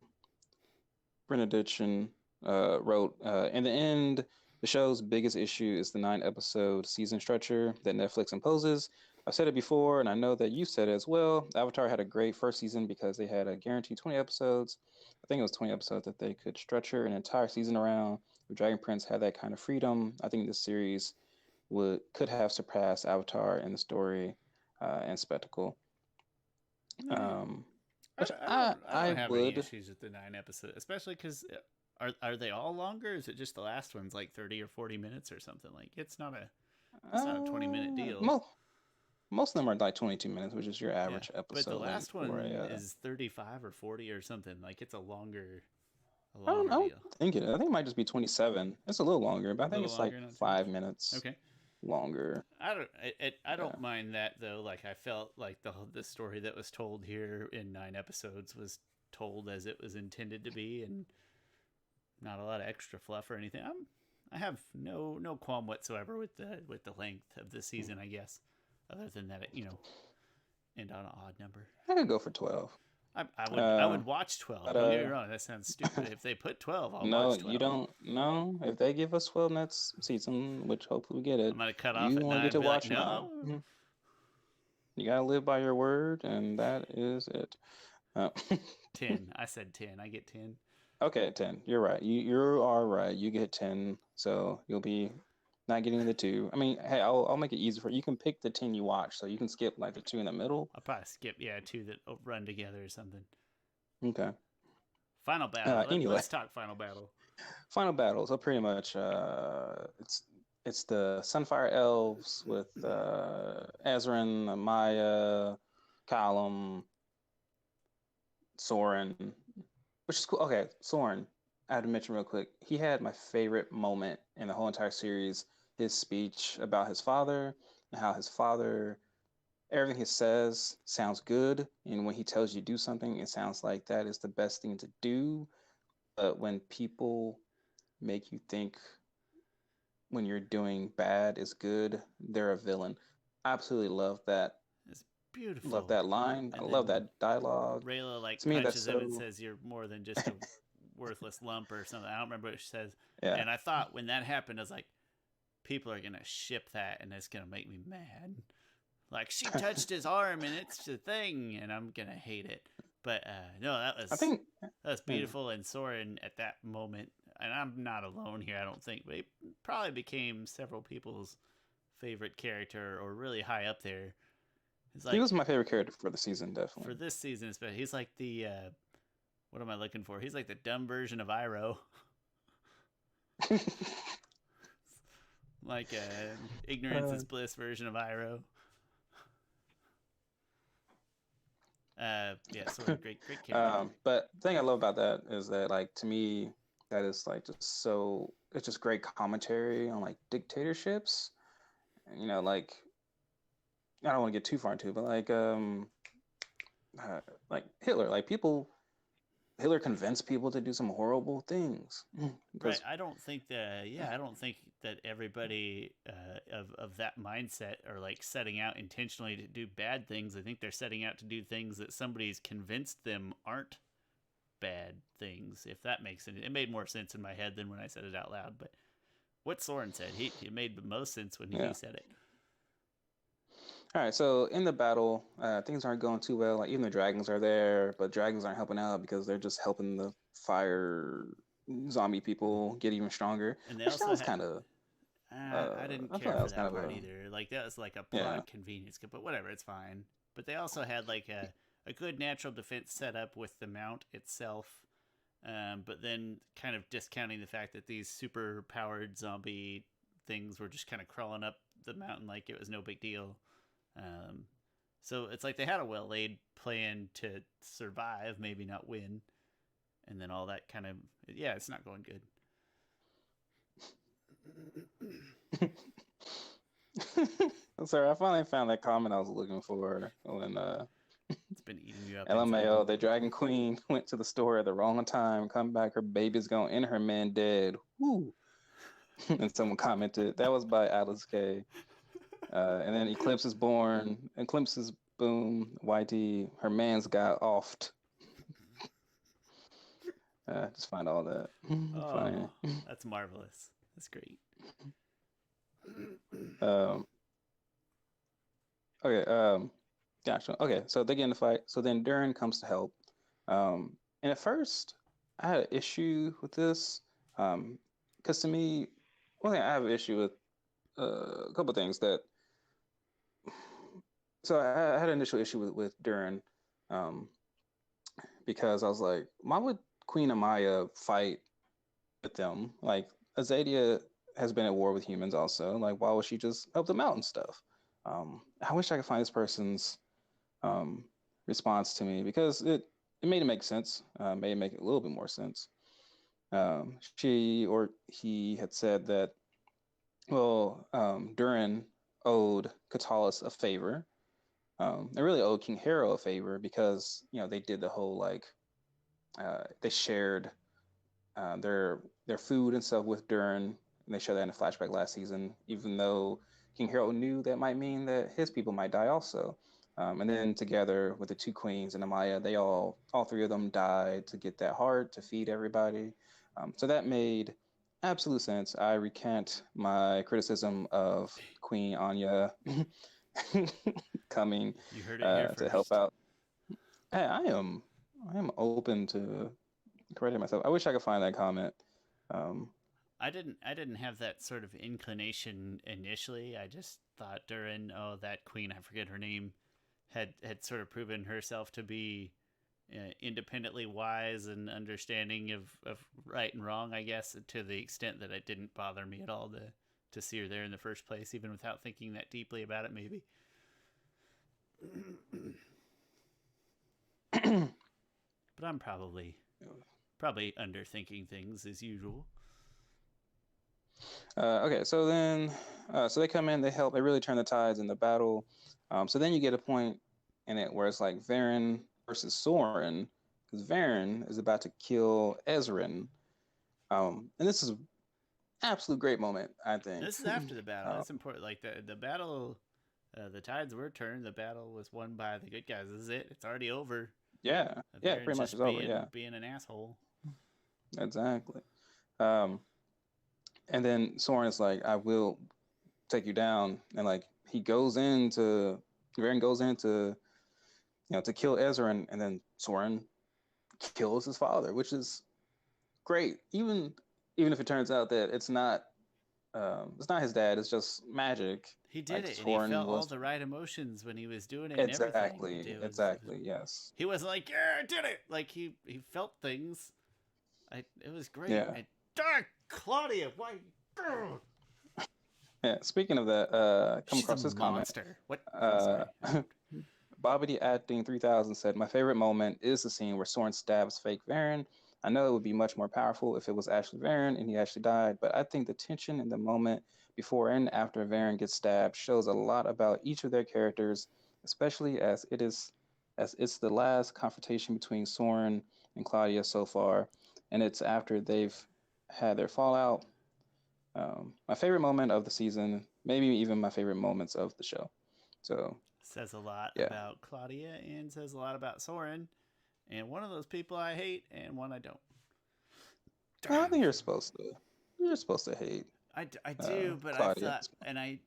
Benediction wrote, in the end, the show's biggest issue is the 9 episode season structure that Netflix imposes. I've said it before, and I know that you said it as well. Avatar had a great first season because they had a guaranteed 20 episodes. I think it was 20 episodes that they could structure an entire season around. If Dragon Prince had that kind of freedom, I think this series would could have surpassed Avatar in the story and spectacle. Nah, Um, I which don't, I don't I I don't have any would. issues with the 9 episodes, especially because are they all longer? Or is it just the last one's like 30 or 40 minutes or something? Like it's not a 20 minute deal. Most of them are like 22 minutes, which is your Yeah, average but the episode length last for one a. is 35 or 40 or something. Like it's a I don't. longer I would deal. think it. I think it might just be 27. It's a little longer, but I A think little it's like longer, not too much. 5 minutes Okay. longer. I don't Yeah. mind that though. Like I felt like the story that was told here in 9 episodes was told as it was intended to be, and not a lot of extra fluff or anything. I have no qualm whatsoever with the length of the season. I guess, other than that, end on an odd number. I could go for 12. I would Uh, watch 12. but Don't get me wrong. That sounds stupid. If they put 12, I'll no, watch you 12. don't. No, if they give us 12 next season, which hopefully we get I'm it, gonna cut off you at won't get 9 and to be like, watch 9. no. You gotta live by your word, and that is it. Uh, 10. I said 10. I get 10. okay, 10. You're right. You are right. You get 10, so you'll be not getting the 2. I mean, hey, I'll make it easy for you. You can pick the 10 you watch, so you can skip like the 2 in the middle. I'll probably skip, yeah, 2 that run together or something. Okay. Final battle. Anyway, Let's talk final battle. final battle. So pretty much, it's the Sunfire Elves with Ezran, Maya, Callum, Soren, which is cool. Okay, Soren, I have to mention real quick. He had my favorite moment in the whole entire series. His speech about his father and how his father, everything he says sounds good. And when he tells you to do something, it sounds like that is the best thing to do. But when people make you think when you're doing bad is good, they're a villain. I absolutely love that. It's Love beautiful. that line. I And love then that dialogue. Rayla like To me, that's punches him and so says, "You're more than just a worthless lump" or something. I don't remember what she says. yeah. And I thought when that happened, I was like, people are gonna ship that, and it's gonna make me mad. like she touched his arm and it's the thing, and I'm gonna hate it. But no, I think, that was yeah, beautiful, and Soren at that moment, and I'm not alone here, I don't think, but he probably became several people's favorite character or really high up there. He's he like was my favorite character for the season, for definitely. this season, especially, he's like the what am I looking for? He's like the dumb version of Iroh, like ignorance Uh, is bliss version of Iroh. Yeah, Soren, great character. but the thing I love about that is that, like, to me, that is like just so it's just great commentary on like dictatorships. Like I don't want to get too far into it, but uh, like Hitler, like people, Hitler convinced people to do some horrible things Right. because I don't think that. Yeah, I don't think that everybody of that mindset are like setting out intentionally to do bad things. I think they're setting out to do things that somebody's convinced them aren't bad things. If that makes it made more sense in my head than when I said it out loud. But what Soren said, it made the most sense when he yeah. said it. All right, so in the battle, things aren't going too well. Like even the dragons are there, but dragons aren't helping out because they're just helping the fire zombie people get even stronger. And they Which also sounds had. kind of, I didn't I thought care that for was kind that of part a, either. Like that was like a yeah. plot convenience, but whatever, it's fine. But they also had like a good natural defense set up with the mount itself, but then kind of discounting the fact that these super powered zombie things were just kind of crawling up the mountain like it was no big deal. Um, so it's like they had a well laid plan to survive, maybe not win, and then all that kind of yeah, it's not going good. Sorry, I finally found that comment I was looking for when It's been eating you up inside. LMAO, the Dragon Queen went to the store at the wrong time. Come back, her baby's gone and her man dead. Woo! And someone commented that was by Alice K. And then Eclipse is born. Eclipse is boom. YT, her man's got offed. Just find all that funny. Oh, that's marvelous. That's great. Um, okay. Gotcha. Okay. So they get in the fight. So then Durin comes to help. And at first, I had an issue with this. Because to me, one thing I have an issue with a couple of things that. So I had an initial issue with Durin, um, because I was like, why would Queen Amaya fight with them? Like Azadia has been at war with humans also. Like, why would she just help them out and stuff? I wish I could find this person's um, response to me because it made it make sense. Made it make a little bit more sense. She or he had said that well, Durin owed Catullus a favor. They really owed King Hero a favor because they did the whole like they shared their food and stuff with Durin, and they showed that in a flashback last season. Even though King Harold knew that might mean that his people might die also. And then together with the two queens and Amaya, they all three of them died to get that heart to feed everybody. So that made absolute sense. I recant my criticism of Queen Anya coming You heard it here to help first. out. Hey, I am open to correcting myself. I wish I could find that comment. Um, I didn't have that sort of inclination initially. I just thought during that queen, I forget her name, had sort of proven herself to be independently wise and understanding of right and wrong, I guess, to the extent that it didn't bother me at all to see her there in the first place, even without thinking that deeply about it, maybe. But I'm probably underthinking things as usual. okay, so then, so they come in, they help, they really turn the tides in the battle. So then you get a point in it where it's like Varen versus Soren, because Varen is about to kill Ezrin. And this is an absolute great moment, I think. This is after the battle. uh, It's important. Like the battle, the tides were turned. The battle was won by the good guys. This is it. It's already over. yeah, yeah, Varen's pretty much just it's over. Yeah, being an asshole. exactly. Um, and then Soren is like, I will take you down. And like he goes into Varen goes in to kill Ezra, and then Soren kills his father, which is great. Even if it turns out that it's not his dad, it's just magic. He did Like it, and he Soren felt all was the right emotions when he was doing it and everything. exactly, It was exactly, yes. he wasn't like, yeah, I did it. Like he felt things. It was great. Yeah. And dark Claudia, why? Yeah. Speaking of that, come She's a across this comment. monster. What? Oh, Uh sorry, I interrupted. Bobbity Acting 3000 said, my favorite moment is the scene where Soren stabs fake Varen. I know it would be much more powerful if it was actually Varen and he actually died, but I think the tension in the moment before and after Varen gets stabbed shows a lot about each of their characters, especially as it's the last confrontation between Soren and Claudia so far, and it's after they've had their fallout. My favorite moment of the season, maybe even my favorite moments of the show. So Says a lot yeah. about Claudia and says a lot about Soren. And one of those people I hate, and one I don't. No, I Darn. think you're supposed to hate I do, but I Claudia at thought, this point. and I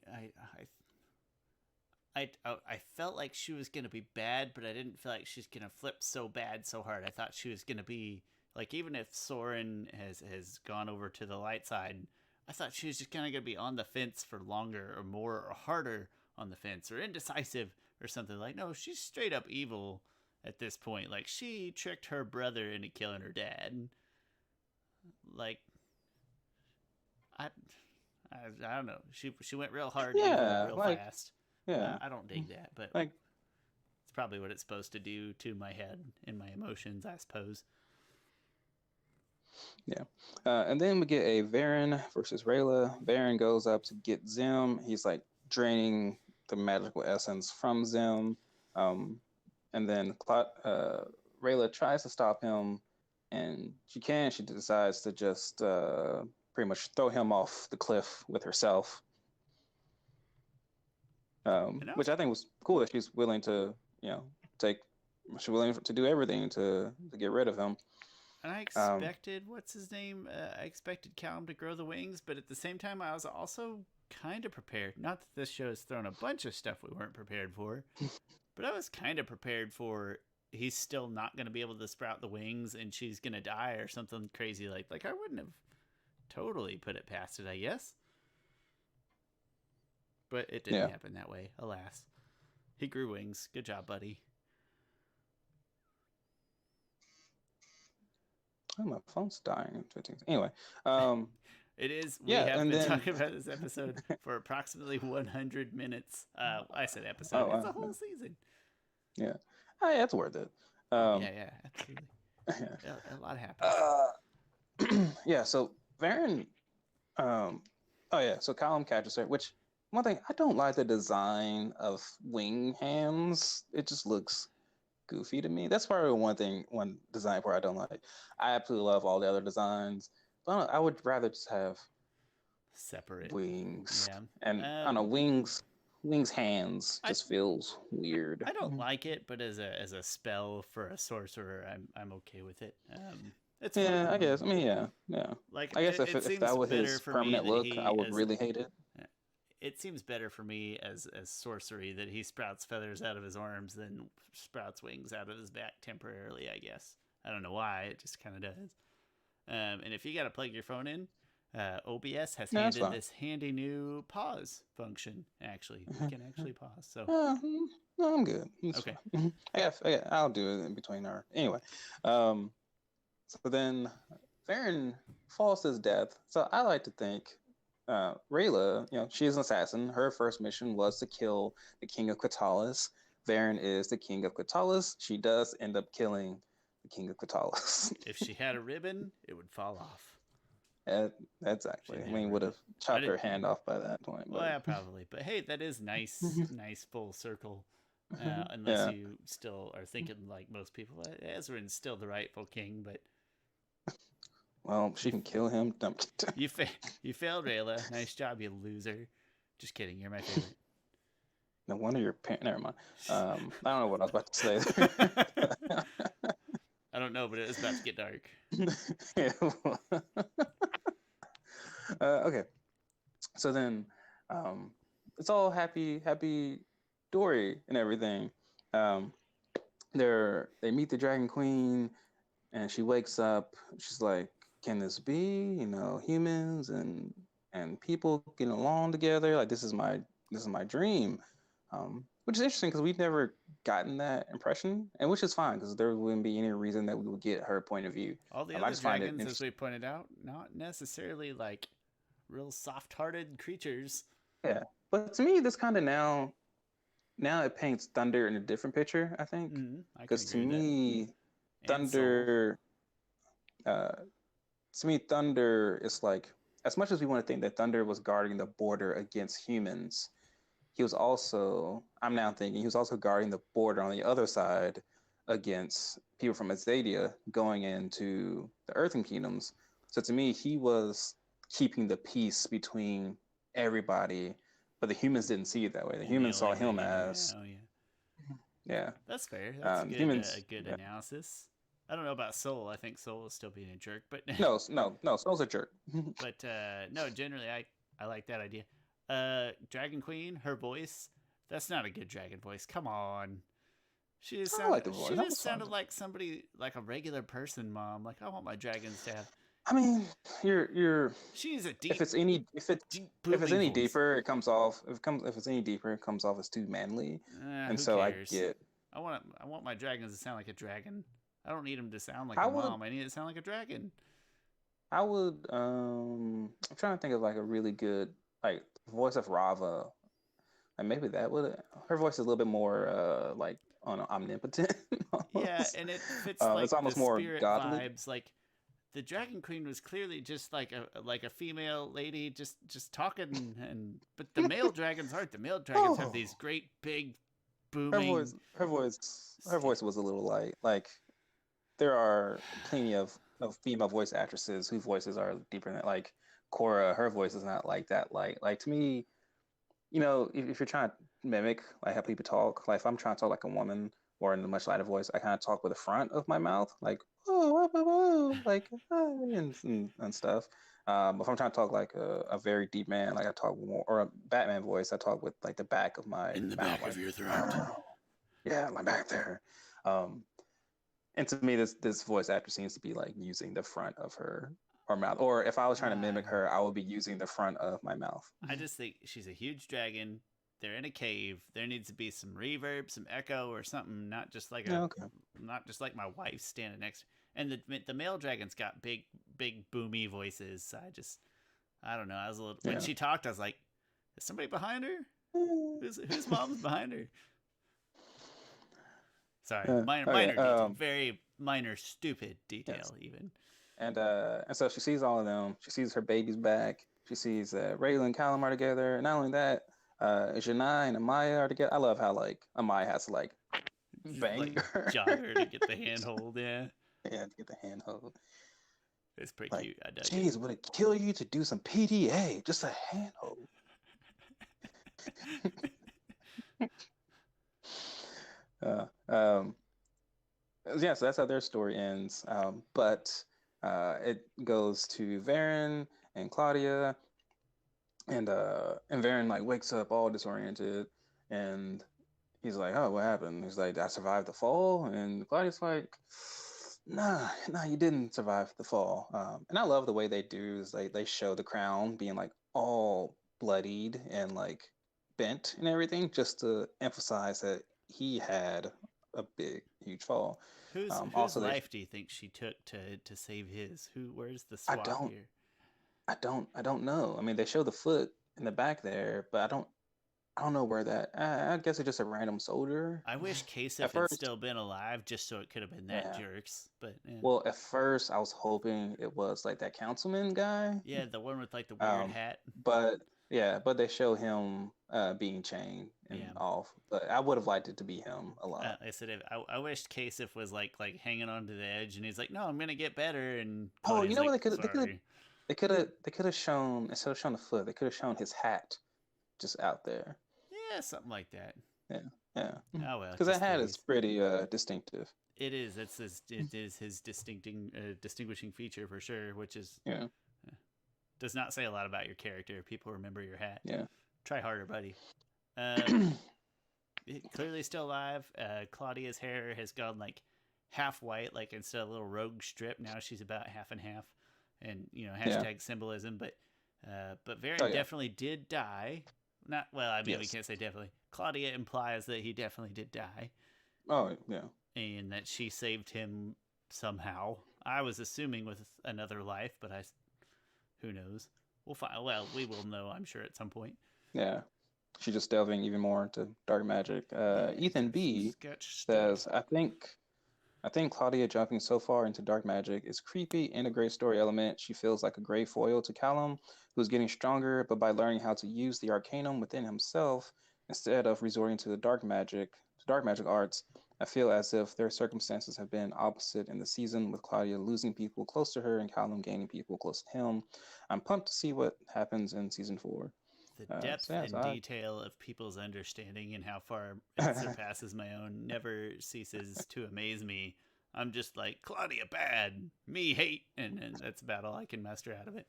felt like she was gonna be bad, but I didn't feel like she's gonna flip so bad so hard. I thought she was gonna be like, even if Soren has gone over to the light side, I thought she was just kind of gonna be on the fence for longer or more or harder on the fence or indecisive or something. Like, no, she's straight up evil at this point. Like, she tricked her brother into killing her dad. Like, I I don't know. She went real hard evil Yeah, real like fast. yeah, I don't dig that, but like it's probably what it's supposed to do to my head and my emotions, I suppose. yeah. And then we get a Varen versus Rayla. Varen goes up to get Zim. He's like draining the magical essence from Zim. Um, and then Rayla tries to stop him, and she can. She decides to just pretty much throw him off the cliff with herself, And I which was I think was cool that she's willing to, you know, take. She's willing to do everything to get rid of him. and I Um, expected what's his name? I expected Callum to grow the wings, but at the same time, I was also kind of prepared. Not that this show has thrown a bunch of stuff we weren't prepared for, but I was kind of prepared for he's still not going to be able to sprout the wings and she's going to die or something crazy like I wouldn't have totally put it past it, I guess. But it didn't yeah. happen that way, alas. He grew wings. Good job, buddy. Oh, my phone's dying in 15 seconds. Anyway, um, It is. We yeah, have and been then talking about this episode for approximately 100 minutes. I said episode. oh It's wow, a whole season. yeah, oh, yeah, it's worth it. Oh Um, yeah, yeah, absolutely. yeah. A lot happens. Uh, yeah. So Varen, um, oh yeah. So Column catches her. Which one thing I don't like the design of wing hands. It just looks goofy to me. That's probably one design part I don't like. I absolutely love all the other designs, but I would rather just have Separate. wings. Yeah. And I don't know, wings hands I just feels weird. I don't like it, but as a spell for a sorcerer, I'm okay with it. It's Yeah, I fun. guess. I mean, yeah, yeah. Like I guess it if that seems was better his for me permanent that look, I he would as really hate it. it seems better for me as sorcery that he sprouts feathers out of his arms than sprouts wings out of his back temporarily. I guess I don't know why. It just kind of does. And if you got to plug your phone in, OBS has No, that's handed fine. this handy new pause function. Actually, we can actually pause. So No, I'm good. It's okay, fine. I'll do it in between our anyway. Um, so then Farron falls to his death. So I like to think Rayla, she's an assassin. Her first mission was to kill the king of Quitalis. Varen is the king of Quitalis. She does end up killing the king of Quitalis. if she had a ribbon, it would fall off. She Exactly. didn't I have a mean, would ribbon. have I chopped her didn't. hand off by that point, Well, but yeah, probably. But hey, that is nice, nice full circle. Unless yeah. you still are thinking like most people, Ezrin's still the rightful king, but Well, she you can kill him. you fa- you failed, Rayla. Nice job, you loser. Just kidding. You're my favorite. No wonder your parent. Never mind. I don't know what I was about to say. I don't know, but it was about to get dark. Yeah. Okay. So then, it's all happy, happy. story and everything. Um, they meet the Dragon Queen, and she wakes up. She's like, "Can this be? Humans and people getting along together? Like this is my dream." Which is interesting because we've never gotten that impression, and which is fine because there wouldn't be any reason that we would get her point of view. All the I other just find it dragons, as interesting. we pointed out, not necessarily like real soft-hearted creatures. Yeah, but to me, this kind of now it paints Thunder in a different picture. I think I can because to agree with that. me, And Soul. Thunder, uh, Thunder is like as much as we want to think that Thunder was guarding the border against humans, he was also, I'm now thinking, he was also guarding the border on the other side against people from Azadia going into the Earthen Kingdoms. So to me, he was keeping the peace between everybody, but the humans didn't see it that way. The And the humans only saw way him he knew. as, Oh yeah, yeah, that's fair. That's a humans. good Yeah. analysis. I don't know about Soul. I think Soul is still being a jerk, but No, no, no, Soul's a jerk. but no, generally I like that idea. Dragon Queen, her voice, that's not a good dragon voice. Come on. I like the voice. She That just was fun. sounded like somebody like a regular person, mom. Like I want my dragons to have. I mean, you're She is a if deep, it's any deep if it's booming any voice. deeper, it comes off if it's any deeper, it comes off as too manly. And Who so I cares? get I want my dragons to sound like a dragon. I don't need them to sound like I a would mom. I need it to sound like a dragon. I'm trying to think of like a really good like voice of Rava. And maybe that would her voice is a little bit more like omnipotent Yeah, almost. and it fits It's like the almost more spirit godly. vibes. Like the Dragon Queen was clearly just like a female lady just talking, and but the male dragons aren't. The male dragons have these Oh, great big her voice booming. her voice her Yeah, voice was a little light. Like there are plenty of female voice actresses whose voices are deeper than like Cora, her voice is not like that light. Like to me, if you're trying to mimic like how people talk, like if I'm trying to talk like a woman or in a much lighter voice, I kind of talk with the front of my mouth, like oh, oh, oh, like and stuff. If I'm trying to talk like a very deep man, like I talk more, or a Batman voice, I talk with like the back of my in the mouth, back of like your throat. yeah, my back there. Um, and to me, this voice actor seems to be like using the front of her mouth. Or if I was trying to mimic Uh, her, I would be using the front of my mouth. I just think she's a huge dragon. They're in a cave. There needs to be some reverb, some echo, or something. Yeah, okay. Not just like my wife standing next. And the male dragon's got big boomy voices. I don't know. I was a little when Yeah. she talked. I was like, is somebody behind her? Whose mom's behind her? Sorry, Yeah. Okay. minor detail, very minor, stupid Yes. detail even. And so she sees all of them. She sees her baby's back. She sees Raylan and Callum are together. And not only that, Janai and Amaya are together. I love how like Amaya has to like Just bang like her. jog her to get the handhold. Yeah, Yeah, to get the handhold. it's pretty Like, cute. I dug it. geez, would it kill you to do some PDA? Just a handhold. Uh, um, yeah, so that's how their story ends. But it goes to Varen and Claudia, and Varen like wakes up all disoriented, and he's like, "Oh, what happened?" He's like, "I survived the fall," and Claudia's like, "Nah, you didn't survive the fall." And I love the way they do is they show the crown being like all bloodied and like bent and everything, just to emphasize that he had a big, huge fall. Whose Also, life do you think she took to save his? Where's the I swap don't, here? I don't know. I mean, they show the foot in the back there, but I don't know where that. I guess it's just a random soldier. I wish At Kasif had first, still been alive, just so it could have been that yeah. jerks. But yeah, Well, at first, I was hoping it was like that councilman guy. yeah, the one with like the weird Um, hat. but yeah, but they show him being chained and Yeah, off. But I would have liked it to be him a lot. I said I wished Kasif was like hanging on to the edge, and he's like, "No, I'm gonna get better." And Oh, you Claudia's know what like, they could have "Sorry." they could have shown instead of showing the foot, they could have shown his hat just out there. Yeah, something like that. Yeah, yeah. Oh well, Because that just hat is theories. pretty distinctive. It is. It is his distinguishing feature for sure. Which is Yeah, does not say a lot about your character. People remember your hat. yeah. Try harder, buddy. Um, clearly still alive. Claudia's hair has gone like half white, like instead of a little rogue strip, now she's about half and half, and Yeah. hashtag symbolism. But Oh Varen yeah. definitely did die. Not well. I mean, we Yes. can't say definitely. Claudia implies that he definitely did die, Oh yeah. and that she saved him somehow. I was assuming with another life, but who knows? We'll find. Well, we will know, I'm sure, at some point. Yeah. She's just delving even more into dark magic. Yeah, Ethan just some B sketch stuff. says, I think Claudia jumping so far into dark magic is creepy and a great story element. She feels like a gray foil to Callum, who's getting stronger, but by learning how to use the arcanum within himself instead of resorting to dark magic arts, I feel as if their circumstances have been opposite in the season, with Claudia losing people close to her and Callum gaining people close to him. I'm pumped to see what happens in season 4. The So depth yeah, and detail of people's understanding and how far it I surpasses my own never ceases to amaze me. I'm just like, Claudia bad, me hate, and that's about all I can muster out of it.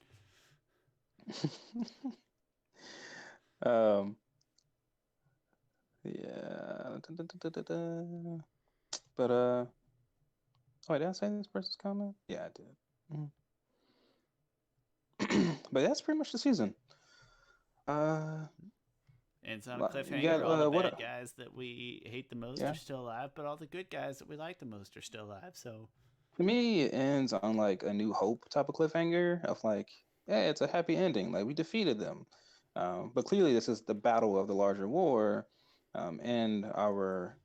um yeah. But oh, wait, did I say this person's comment? Yeah, I did. But that's pretty much the season. Uh, And it's on a you cliffhanger. got All the bad what? guys that we hate the most are Yeah, still alive, but all the good guys that we like the most are still alive. So, to me, it ends on like a New Hope type of cliffhanger of like, yeah, it's a happy ending. Like we defeated them. But clearly, this is the battle of the larger war, and our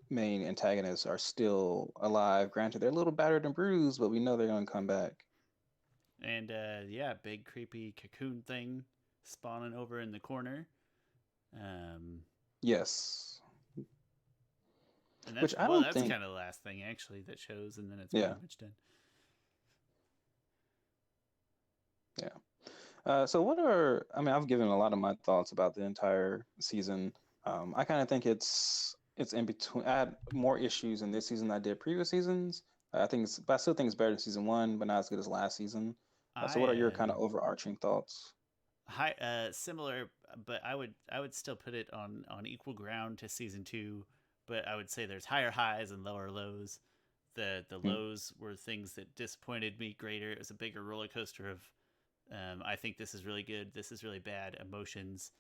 main antagonists are still alive. Granted, they're a little battered and bruised, but we know they're gonna come back. and yeah, big creepy cocoon thing spawning over in the corner. Um, Yes, and which that's I well, don't that's think. kind of the last thing actually that shows, and then it's Yeah, pretty much done. yeah. So what are, I mean, I've given a lot of my thoughts about the entire season. I kind of think it's in between. I had more issues in this season than I did previous seasons. But I still think it's better than season one, but not as good as last season. So I what are your kind of overarching thoughts? high similar, but I would still put it on equal ground to season two. But I would say there's higher highs and lower lows. The Hmm. lows were things that disappointed me greater. It was a bigger roller coaster of I think this is really good, this is really bad emotions.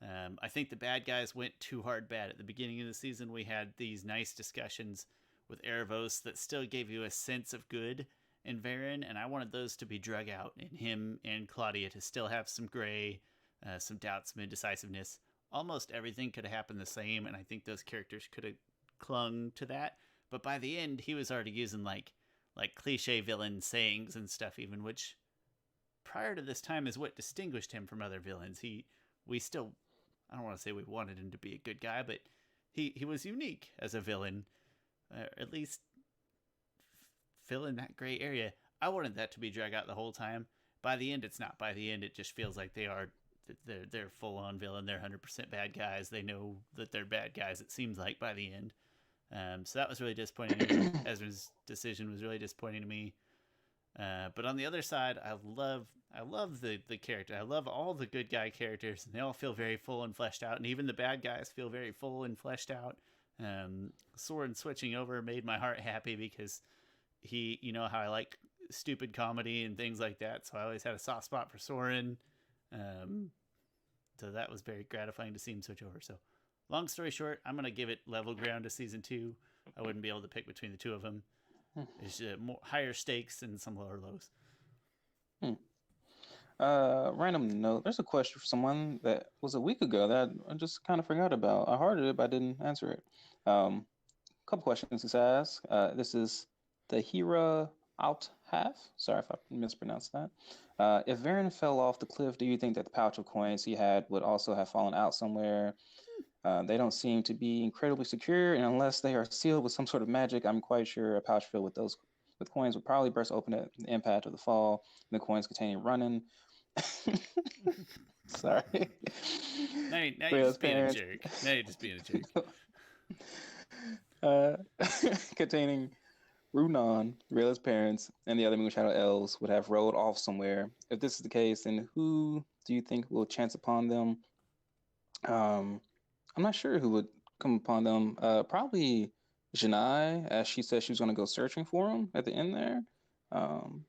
I think the bad guys went too hard bad at the beginning of the season. We had these nice discussions with Erebos that still gave you a sense of good in Varen, and I wanted those to be drug out in him and Claudia to still have some gray, some doubt, some indecisiveness. Almost everything could have happened the same, and I think those characters could have clung to that. But by the end, he was already using like cliche villain sayings and stuff, even which prior to this time is what distinguished him from other villains. We still, I don't want to say we wanted him to be a good guy, but he was unique as a villain, at least fill in that gray area. I wanted that to be drag out the whole time. By the end, it's not. By the end, it just feels like they're full on villain. They're 100% bad guys. They know that they're bad guys. It seems like by the end. So that was really disappointing to me. Ezra's decision was really disappointing to me. But on the other side, I love the character. I love all the good guy characters, and they all feel very full and fleshed out. And even the bad guys feel very full and fleshed out. Soren switching over made my heart happy because you know how I like stupid comedy and things like that. So I always had a soft spot for Soren. Um, so that was very gratifying to see him switch over. So, long story short, I'm gonna give it level ground to season two. I wouldn't be able to pick between the two of them. There's more higher stakes and some lower lows. Hmm. Random note. There's a question for someone that was a week ago that I just kind of forgot about. I heard it, but I didn't answer it. Couple questions this asked. This is the Hera out half. Sorry if I mispronounced that. If Varen fell off the cliff, do you think that the pouch of coins he had would also have fallen out somewhere? They don't seem to be incredibly secure, and unless they are sealed with some sort of magic, I'm quite sure a pouch filled with coins would probably burst open at the impact of the fall, and the coins containing running. Sorry. Now you're Rhea's just being a parents. jerk. Now you're just being a jerk. uh, containing Runan, Rayla's parents, and the other Moon Shadow elves would have rode off somewhere. If this is the case, then who do you think will chance upon them? I'm not sure who would come upon them. Probably Janai, as she said she was going to go searching for them at the end there. Um,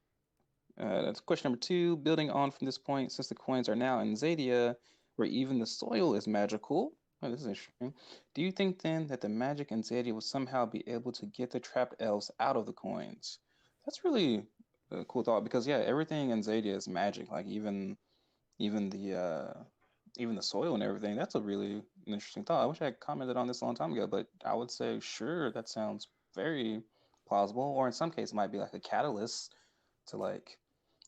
that's question number two. Building on from this point, since the coins are now in Zadia, where even the soil is magical. Oh, this is interesting. Do you think then that the magic in Zadia will somehow be able to get the trapped elves out of the coins? That's really a cool thought because yeah, everything in Zadia is magic. Like even the even the soil and everything. That's a really interesting thought. I wish I had commented on this a long time ago, but I would say sure, that sounds very plausible. Or in some cases, it might be like a catalyst to like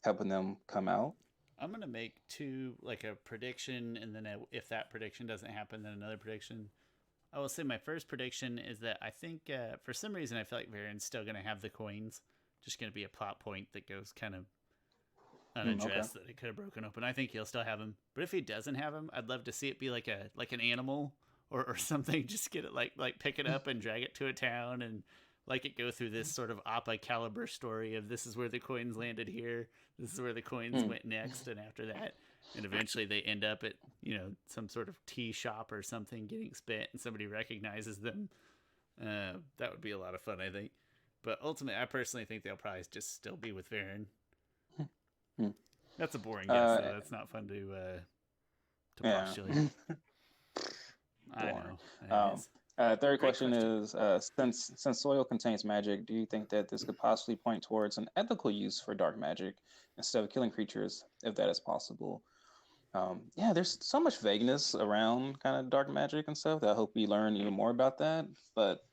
helping them come out. I'm gonna make two, like a prediction, and then if that prediction doesn't happen, then another prediction. I will say my first prediction is that I think for some reason I feel like Varen's still gonna have the coins. Just gonna be a plot point that goes kind of Okay. unaddressed that it could have broken open. I think he'll still have him, but if he doesn't have him, I'd love to see it be like an animal or something. Just get it like pick it up and drag it to a town and like it go through this sort of Appa caliber story of this is where the coins landed here, this is where the coins Hmm. went next, and after that, and eventually they end up at some sort of tea shop or something getting spent, and somebody recognizes them. That would be a lot of fun, I think. But ultimately, I personally think they'll probably just still be with Varen. Hmm. That's a boring guess, though. Uh, That's not fun to yeah. postulate. I Boring. know it Um, is. third Great question question. is since soil contains magic, do you think that this could possibly point towards an ethical use for dark magic instead of killing creatures, if that is possible? Yeah, there's so much vagueness around kind of dark magic and stuff that I hope we learn even more about that. But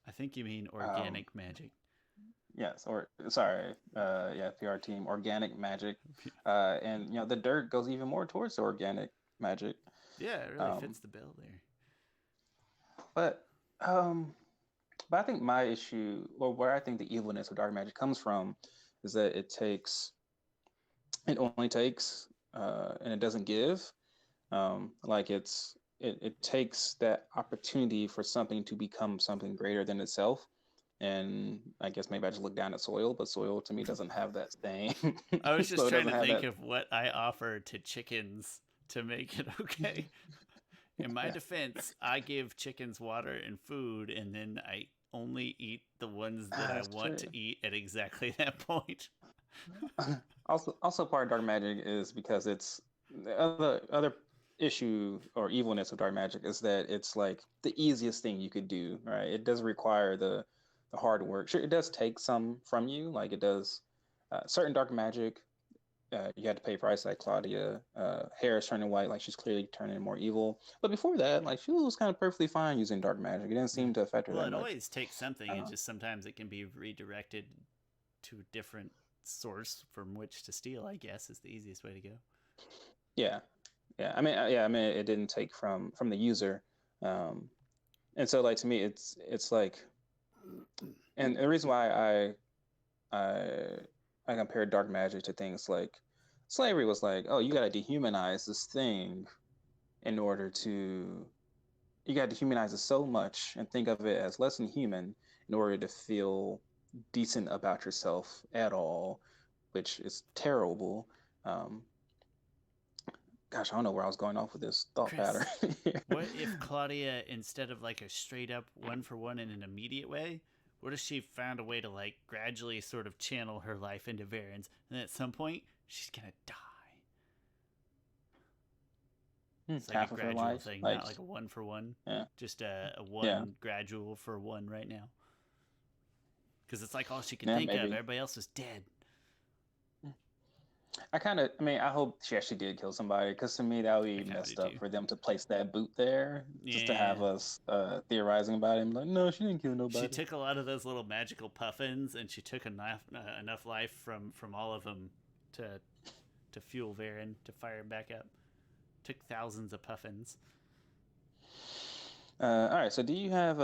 I think you mean um, organic magic. yes, or sorry, yeah, PR team, organic magic, and the dirt goes even more towards the organic magic. Yeah, it really Um, fits the bill there. but um, but I think my issue, or where I think the evilness of dark magic comes from, is that it only takes, and it doesn't give. Like it takes that opportunity for something to become something greater than itself. And I guess maybe I just look down at soil, but soil to me doesn't have that same. I was So just it trying doesn't to have think that. of what I offer to chickens to make it okay. In my Yeah. defense, I give chickens water and food, and then I only eat the ones that I That's want true. to eat at exactly that point. Also part of dark magic is because it's the other issue or evilness of dark magic is that it's like the easiest thing you could do, right? It doesn't require the hard work. Sure, it does take some from you, like it does certain dark magic. You had to pay a price, like Claudia. Hair is turning white, like she's clearly turning more evil. But before that, like she was kind of perfectly fine using dark magic. It didn't Yeah. seem to affect her Well, that it much. always takes something. It Uh, just sometimes it can be redirected to a different source from which to steal, I guess, is the easiest way to go. yeah, yeah. I mean, it didn't take from the user. Um, and so like to me it's like, and the reason why I I compare dark magic to things like slavery was like, oh, you got to dehumanize this thing in order to you got to dehumanize it so much and think of it as less than human in order to feel decent about yourself at all, which is terrible. um Gosh, I don't know where I was going off with this thought pattern. Chris, what if Claudia, instead of like a straight up one for one in an immediate way, what if she found a way to like gradually sort of channel her life into Varen's, and then at some point she's gonna die? It's like a Half of her gradual life, thing, like, not like a one for one, yeah, just a yeah, one gradual for one right now. Because it's like all she could yeah, think of. maybe. Everybody else was dead. I mean, I hope she actually did kill somebody because to me that would I be kind of do messed up too. for them to place that boot there just to have Yeah. us theorizing about him. Like, no, she didn't kill She nobody. took a lot of those little magical puffins, and she took enough life from all of them to fuel Varen to fire him back up. Took thousands of puffins. All right, so do you have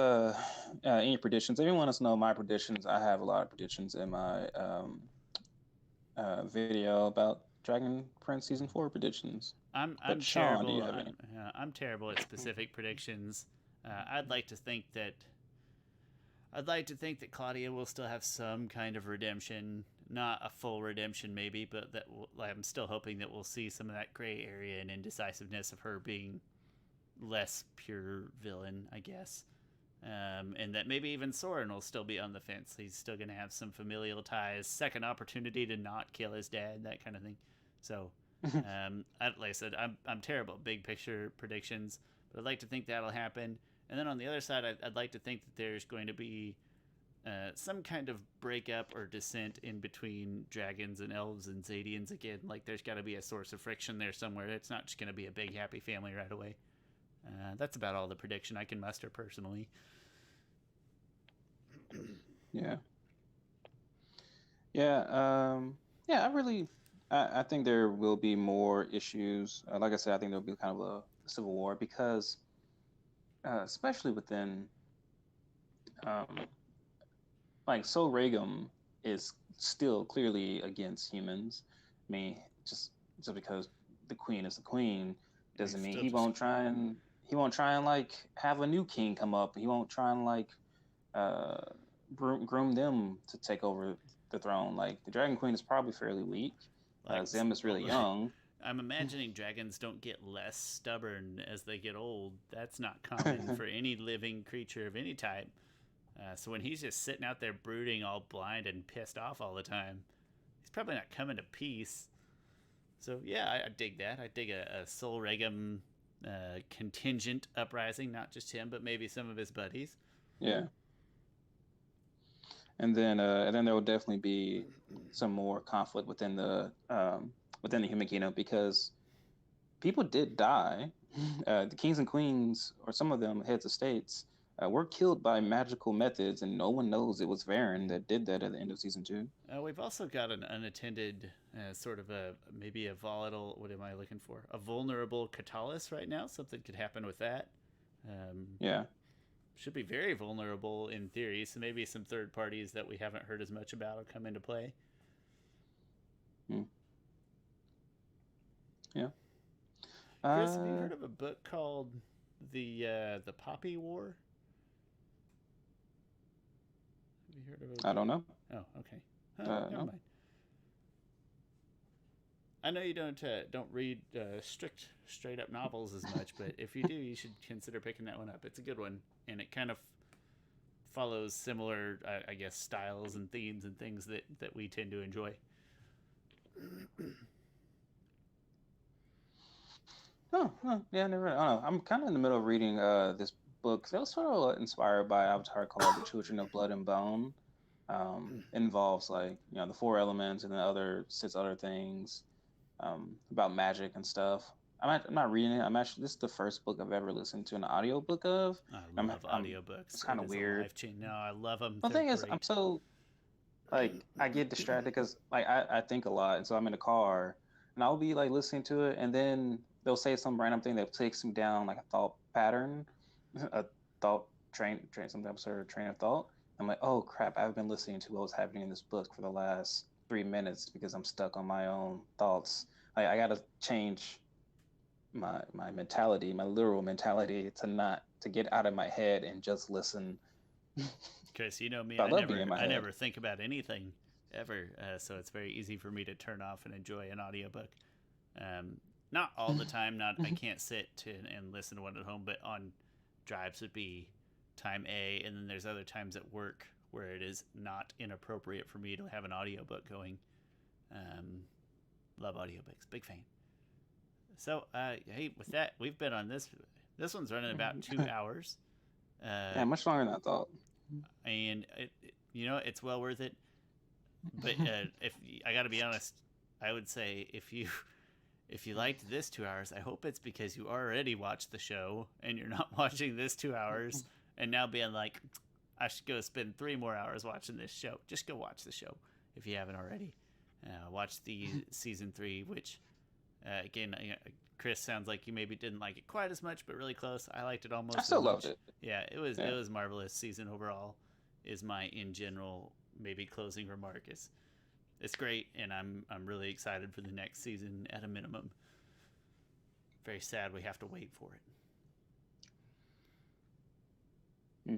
any predictions? If you want us to know my predictions, I have a lot of predictions in my video about Dragon Prince season 4 predictions. But I'm Sean, do you terrible. have any? I'm terrible at specific predictions. I'd like to think that Claudia will still have some kind of redemption, not a full redemption maybe, but I'm still hoping that we'll see some of that gray area and indecisiveness of her being less pure villain, I guess. And that maybe even Soren will still be on the fence. He's still going to have some familial ties, second opportunity to not kill his dad, that kind of thing. So, like I said, I'm terrible at big picture predictions, but I'd like to think that'll happen. And then on the other side, I'd like to think that there's going to be some kind of breakup or dissent in between dragons and elves and Zadians again. Like there's got to be a source of friction there somewhere. It's not just going to be a big happy family right away. That's about all the prediction I can muster personally. Yeah. Yeah. Yeah. I think there will be more issues. Like I said, I think there'll be kind of a civil war because, especially within, um, like Sol Regum is still clearly against humans. I mean, just because the queen is the queen doesn't He's mean still just he won't try and like have a new king come up. He won't try and like uh groom them to take over the throne. Like the Dragon Queen is probably fairly weak. like Zim is well, really young. I'm imagining dragons don't get less stubborn as they get old. That's not common for any living creature of any type. So when he's just sitting out there brooding, all blind and pissed off all the time, he's probably not coming to peace. So yeah, I dig that. I dig a Sol Regum contingent uprising, not just him, but maybe some of his buddies. Yeah. And then there will definitely be some more conflict within the human kingdom because people did die. The kings and queens, or some of them heads of states, were killed by magical methods, and no one knows it was Varen that did that at the end of season two. We've also got an unattended, sort of a maybe a volatile. What am I looking for? A vulnerable Catalyst right now. Something could happen with that. Um, Yeah. should be very vulnerable in theory. So maybe some third parties that we haven't heard as much about will come into play. Mm. Yeah. Chris, have you Uh, heard of a book called the Poppy War? Have you heard of I don't know. a? Oh, okay. Oh, never No. mind. I know you don't read straight up novels as much, but if you do, you should consider picking that one up. It's a good one, and it kind of follows similar, I guess, styles and themes and things that we tend to enjoy. Yeah, never. I don't know. I'm kind of in the middle of reading this book that was sort of inspired by Avatar called The Children of Blood and Bone. Involves like the four elements and then other six other things about magic and stuff. I'm not reading it. I'm actually this is the first book I've ever listened to an audiobook of. I I'm, love I'm audiobooks. It's It kind of is a weird. life change. No, I love them. The They're thing is, I'm great. so like I get distracted because like I think a lot, and so I'm in the car and I'll be like listening to it, and then they'll say some random thing that takes me down like a thought pattern, a thought some absurd train of thought. I'm like, oh crap, I've been listening to what was happening in this book for the last 3 minutes because I'm stuck on my own thoughts. Like I gotta change my mentality, my literal mentality, to get out of my head and just listen. Chris, you know me. But I love being in my I head. never think about anything ever. So it's very easy for me to turn off and enjoy an audiobook. Not all the time. Not I can't sit and listen to one at home, but on drives would be time A, and then there's other times at work where it is not inappropriate for me to have an audiobook going. Um, love audiobooks. Big fan. So, hey, with that, we've been on this. This one's running about 2 hours. Yeah, much longer than I thought. And it's well worth it. But if I got to be honest, I would say if you liked this 2 hours, I hope it's because you already watched the show and you're not watching this 2 hours and now being like, I should go spend 3 more hours watching this show. Just go watch the show if you haven't already. Watch the season 3, which again, Chris sounds like you maybe didn't like it quite as much, but really close. I liked it I almost as still loved much. it. Yeah, it Yeah. was marvelous season overall. Is my in general maybe closing remark is it's great, and I'm really excited for the next season at a minimum. Very sad we have to wait for it.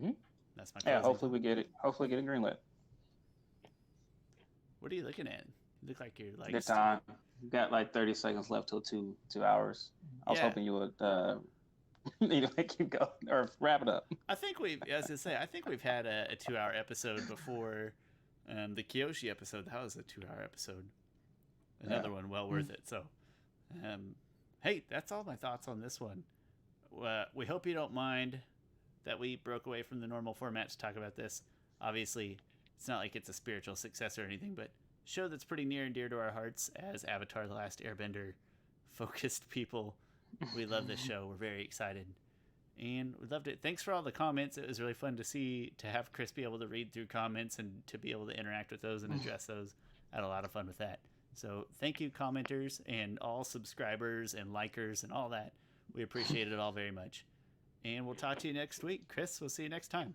Hmm. That's my Yeah. closing. Hopefully we get it. Hopefully get it greenlit. What are you looking at? You look like you're like Good time. We've got like 30 seconds left till 2 hours. I was yeah. hoping you would Anyway, keep going or wrap it up. I think I think we've had a 2 hour episode before. The Kyoshi episode, that was a 2 hour episode. Another Yeah. one well worth it. So, um, hey, that's all my thoughts on this one. We hope you don't mind that we broke away from the normal format to talk about this. Obviously, it's not like it's a spiritual success or anything, but show that's pretty near and dear to our hearts as Avatar: The Last Airbender focused people. We love this show. We're very excited. And we loved it. Thanks for all the comments. It was really fun to have Chris be able to read through comments and to be able to interact with those and address those. I had a lot of fun with that. So thank you, commenters and all subscribers and likers and all that. We appreciate it all very much. And we'll talk to you next week. Chris, we'll see you next time.